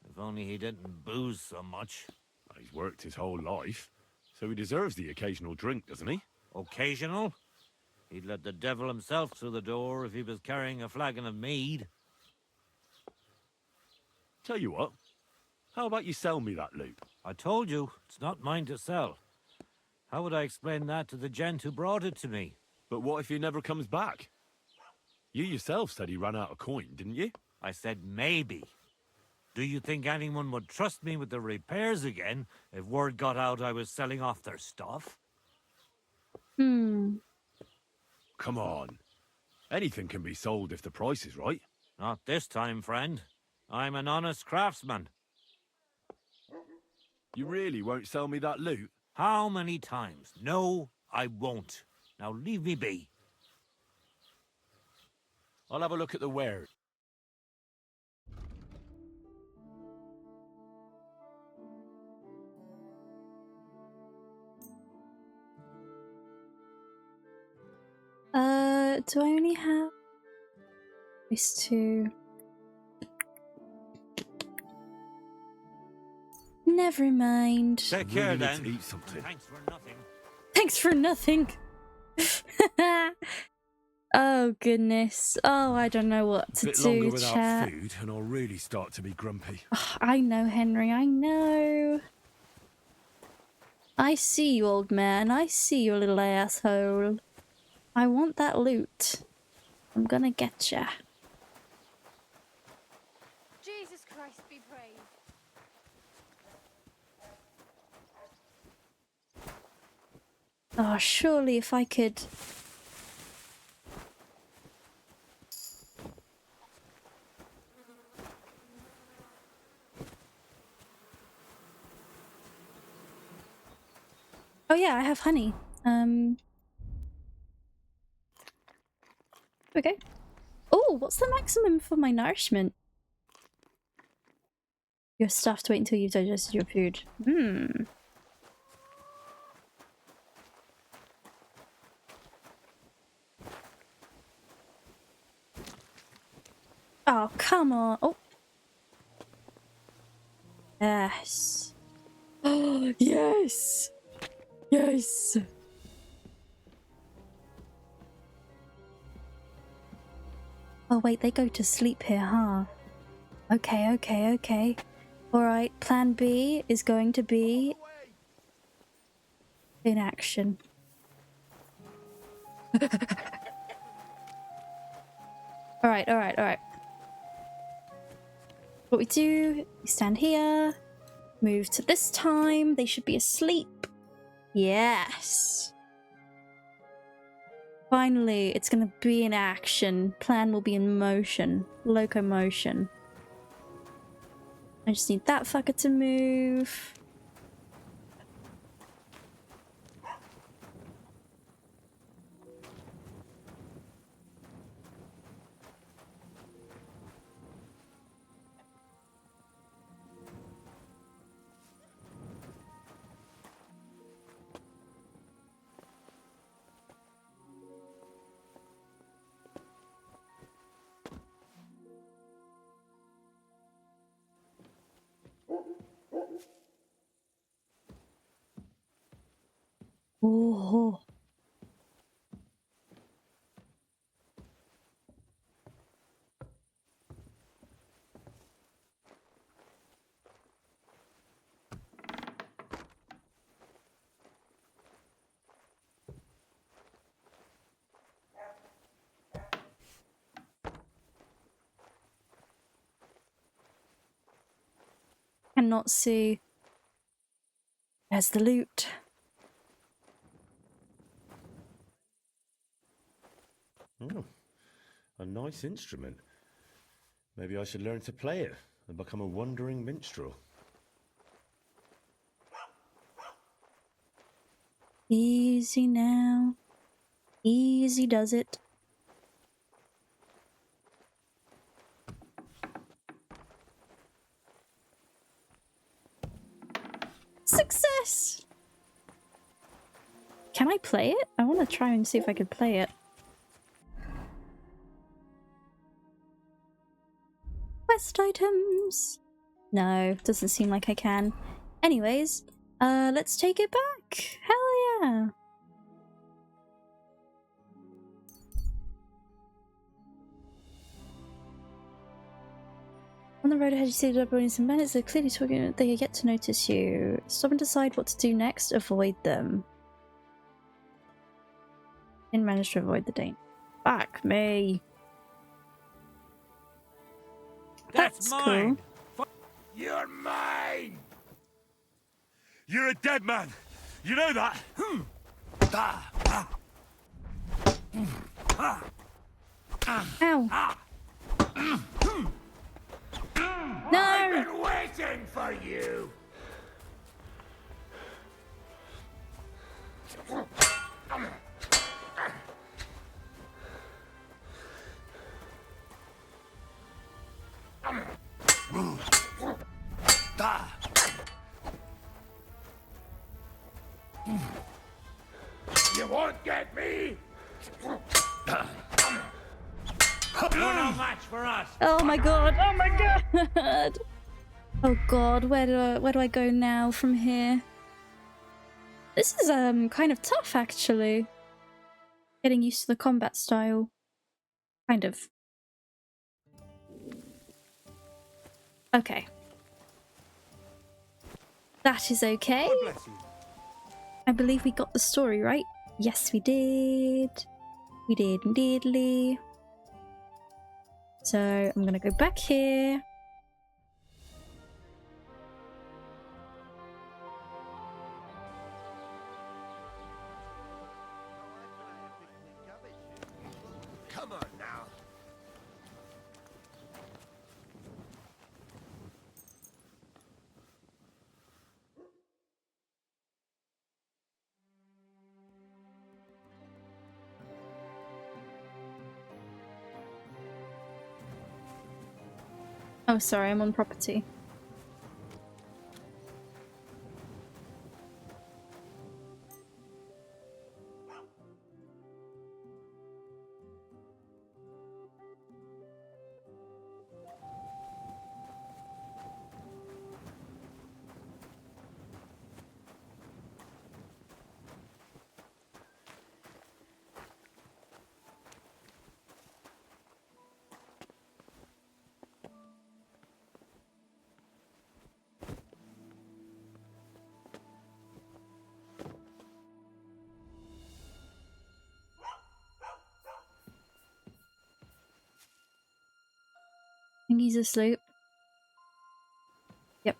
If only he didn't booze so much. He's worked his whole life, so he deserves the occasional drink, doesn't he? Occasional? He'd let the devil himself through the door if he was carrying a flagon of mead. Tell you what, how about you sell me that loot? I told you, it's not mine to sell. How would I explain that to the gent who brought it to me? But what if he never comes back? You yourself said he ran out of coin, didn't you? I said maybe. Do you think anyone would trust me with the repairs again if word got out I was selling off their stuff? Come on. Anything can be sold if the price is right. Not this time, friend. I'm an honest craftsman. You really won't sell me that loot? How many times? No, I won't. Now leave me be. I'll have a look at the wares. Do I only have these two? Never mind. Take care then. To eat something. Thanks for nothing. Thanks for nothing. Oh goodness. Oh, I don't know what to Bit do, longer without chat. food, and I'll really start to be grumpy. Oh, I know, Henry, I know. I see you, old man. I see you, little asshole. I want that loot. I'm gonna get ya. Jesus Christ be praised. Oh, surely if I could... Oh yeah, I have honey. Okay. Oh, what's the maximum for my nourishment? You're stuffed to wait until you've digested your food. Oh, come on. Oh. Yes. Oh, yes. Yes. Oh, wait, they go to sleep here, huh? Okay, okay, okay. Alright, plan B is going to be in action. Alright, alright, alright. What we do, we stand here, move to this time, they should be asleep. Yes! Finally, it's gonna be in action. Plan will be in motion. Locomotion. I just need that fucker to move. Oh. Cannot see. There's the loot. Oh, a nice instrument. Maybe I should learn to play it and become a wandering minstrel. Easy now. Easy does it. Success! Can I play it? I want to try and see if I could play it. Quest items. No, doesn't seem like I can. Anyways, let's take it back. Hell yeah. On the road ahead, you see the double some bandits. They're clearly talking. They are yet to notice you. Stop and decide what to do next. Avoid them. Didn't manage to avoid the danger. Fuck me. That's mine. Cool. You're mine! You're a dead man! You know that? Ow. No! I've been waiting for you! You won't get me! You're no match for us! Oh my god! Oh my god! Oh god, where do I go now from here? This is kind of tough actually. Getting used to the combat style. Kind of. Okay. That is okay. God bless you. I believe we got the story right. Yes, we did. We did indeedly. So I'm gonna go back here. Come on now. Oh, sorry, I'm on property. I think he's asleep. Yep.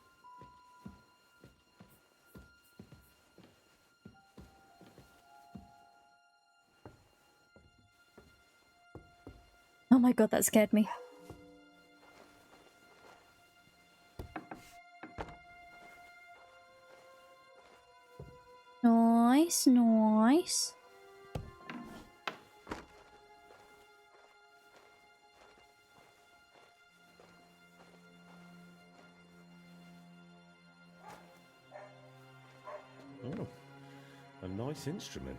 Oh my god, that scared me. Nice, nice. Oh, a nice instrument.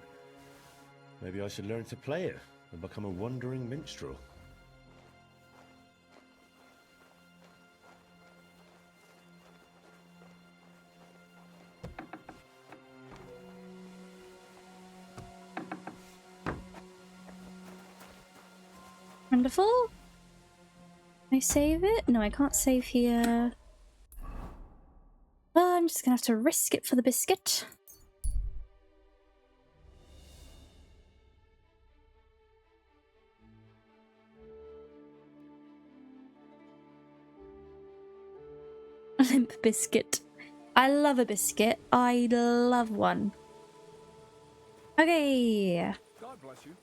Maybe I should learn to play it and become a wandering minstrel. Wonderful. Can I save it? No, I can't save here. Well, I'm just gonna have to risk it for the biscuit. Limp biscuit. I love a biscuit. I love one. Okay. God bless you.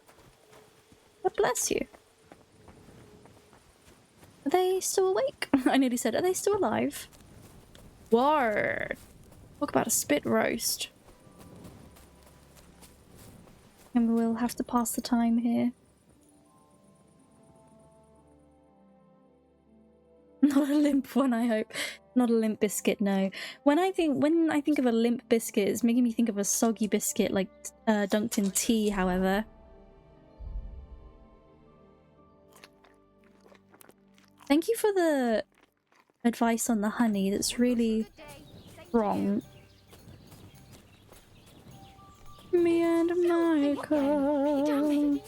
God bless you. Are they still awake? I nearly said, are they still alive? Word. Talk about a spit roast. And we'll have to pass the time here. Not a limp one, I hope. Not a limp biscuit, no. When I think of a limp biscuit, it's making me think of a soggy biscuit, like dunked in tea, however. Thank you for the advice on the honey. That's really wrong. Me and Michael.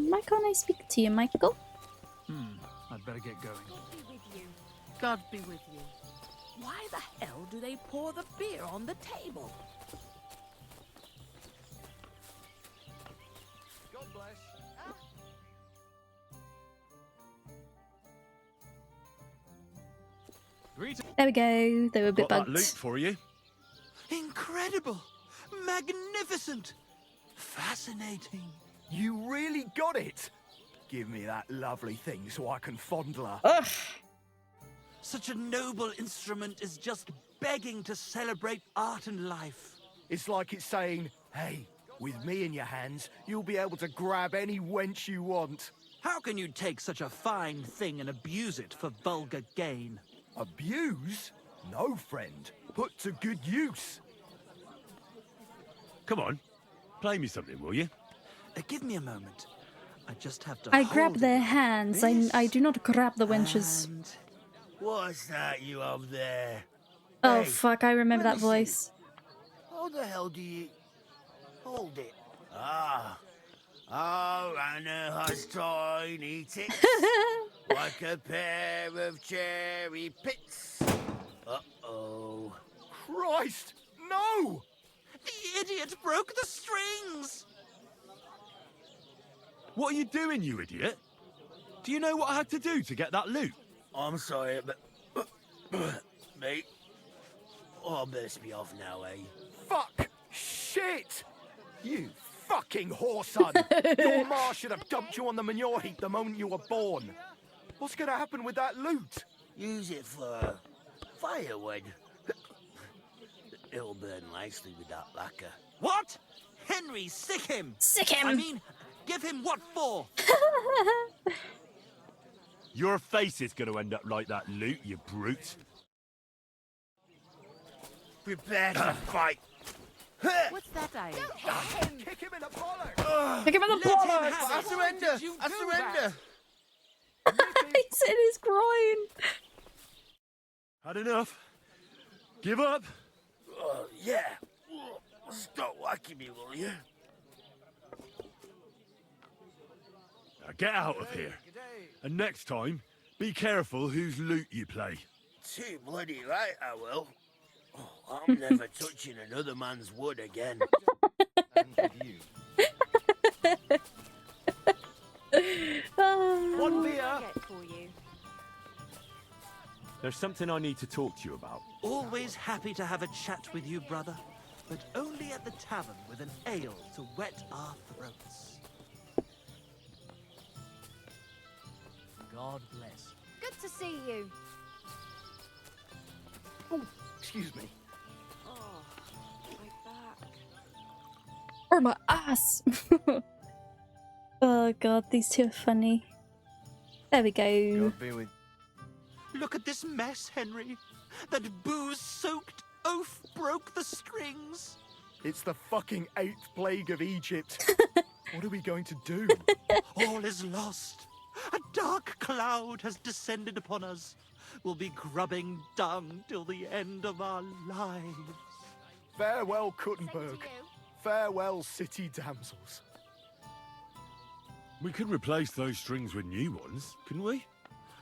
Why can't I speak to you, Michael? I'd better get going. God be with you. Why the hell do they pour the beer on the table? God bless. There we go. They were a bit Got that bugged. loot for you. Incredible! Magnificent! Fascinating. You really got it. Give me that lovely thing so I can fondle her. Ugh. Such a noble instrument is just begging to celebrate art and life. It's like it's saying, hey, with me in your hands, you'll be able to grab any wench you want. How can you take such a fine thing and abuse it for vulgar gain? Abuse? No, friend. Put to good use. Come on, play me something, will you? Give me a moment. I just have to I hold grab it their like hands. this, I do not grab the wenches. and What's that you up there? Oh fuck, I remember that voice. How the hell do you... Hold it. Ah. Oh, Anna has tiny tits, like a pair of cherry pits. Uh-oh. Christ, no! The idiot broke the strings! What are you doing, you idiot? Do you know what I had to do to get that loot? I'm sorry, but... mate. Oh, best be off now, eh? Fuck! Shit! You fucking whoreson! Your ma should have dumped you on the manure heap the moment you were born. What's gonna happen with that loot? Use it for firewood. It'll burn nicely with that lacquer. What? Henry, sick him! Sick him! I mean, give him what for? Your face is going to end up like that loot, you brute. Prepare to fight. What's that, I? Kick him in the bollocks! Kick him in the bollocks! I surrender! I surrender! He's in his groin! Had enough? Give up? Yeah. Stop whacking me, will you? Now get out of here. And next time, be careful whose loot you play. Too bloody right, I will. Oh, I'm never touching another man's wood again. One beer! There's something I need to talk to you about. Always happy to have a chat with you, brother, but only at the tavern with an ale to wet our throats. God bless. Good to see you. Oh, excuse me. Oh, my back. Or my ass! Oh god, these two are funny. There we go. Look at this mess, Henry. That booze-soaked oaf broke the strings. It's the fucking 8th plague of Egypt. What are we going to do? All is lost. A dark cloud has descended upon us. We'll be grubbing dung till the end of our lives. Farewell, Kuttenberg. Farewell, city damsels. We could replace those strings with new ones, couldn't we?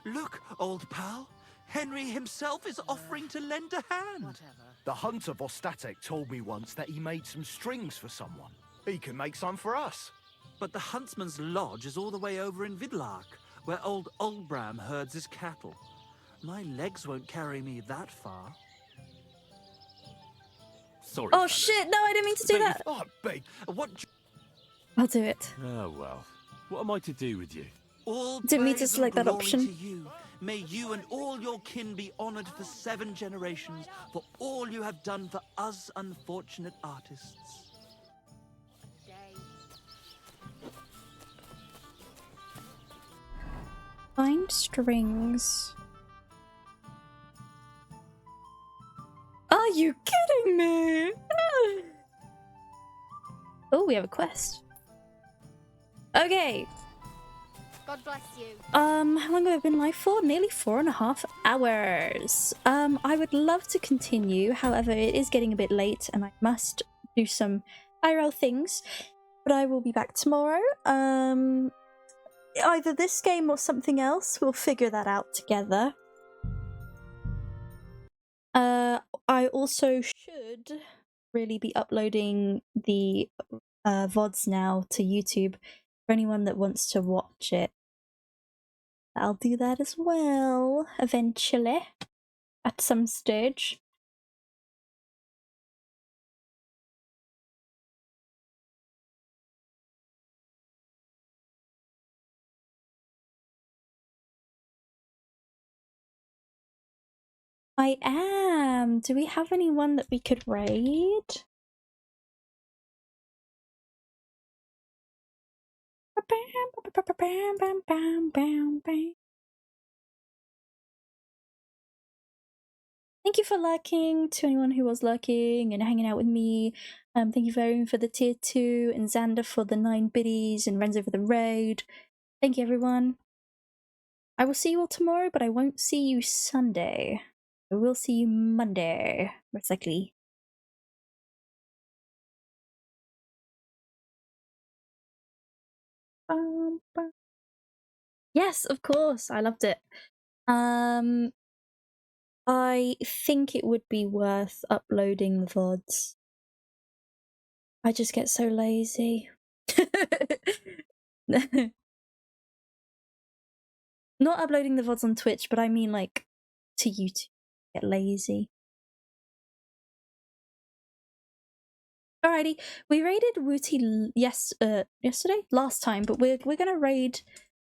Look, old pal. Henry himself is offering to lend a hand. The hunter Vostatek told me once that he made some strings for someone. He can make some for us. But the huntsman's lodge is all the way over in Vidlark, where old Olbram herds his cattle. My legs won't carry me that far. Sorry. Oh shit, no, I didn't mean to do that! Oh, big. What? I'll do it. Oh well. What am I to do with you? All Didn't mean to praise select and that glory option. to you. May you and all your kin be honored for 7 generations for all you have done for us unfortunate artists. Find strings. Are you kidding me? Oh, we have a quest. Okay. God bless you. How long have I been live for? Nearly 4.5 hours. I would love to continue, however, it is getting a bit late and I must do some IRL things. But I will be back tomorrow. Either this game or something else. We'll figure that out together. I also should really be uploading the VODs now to YouTube for anyone that wants to watch it. I'll do that as well, eventually, at some stage. I am! Do we have anyone that we could raid? Thank you for lurking, to anyone who was lurking and hanging out with me. Thank you very much for the tier 2, and Xander for the 9 biddies, and Renzo for the raid. Thank you, everyone. I will see you all tomorrow, but I won't see you Sunday. I will see you Monday, most likely. Yes, of course. I loved it. I think it would be worth uploading the VODs. I just get so lazy. Not uploading the VODs on Twitch, but I mean like to YouTube. I get lazy. Alrighty, we raided Wooty yesterday, last time, but we're gonna raid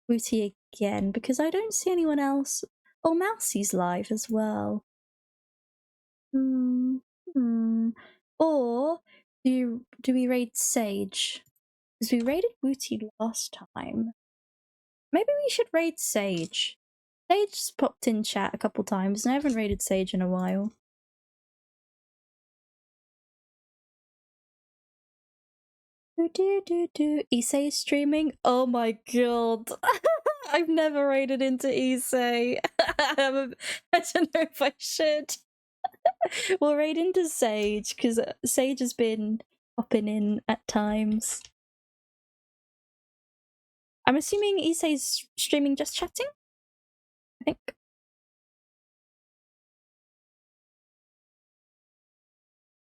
Wooty again because I don't see anyone else. Oh, Mousie's live as well. Or do we raid Sage? Because we raided Wooty last time. Maybe we should raid Sage. Sage's popped in chat a couple times, and I haven't raided Sage in a while. Issei is streaming? Oh my god. I've never raided into Issei. I don't know if I should. We'll raid into Sage, because Sage has been popping in at times. I'm assuming Issei's streaming just chatting? I think.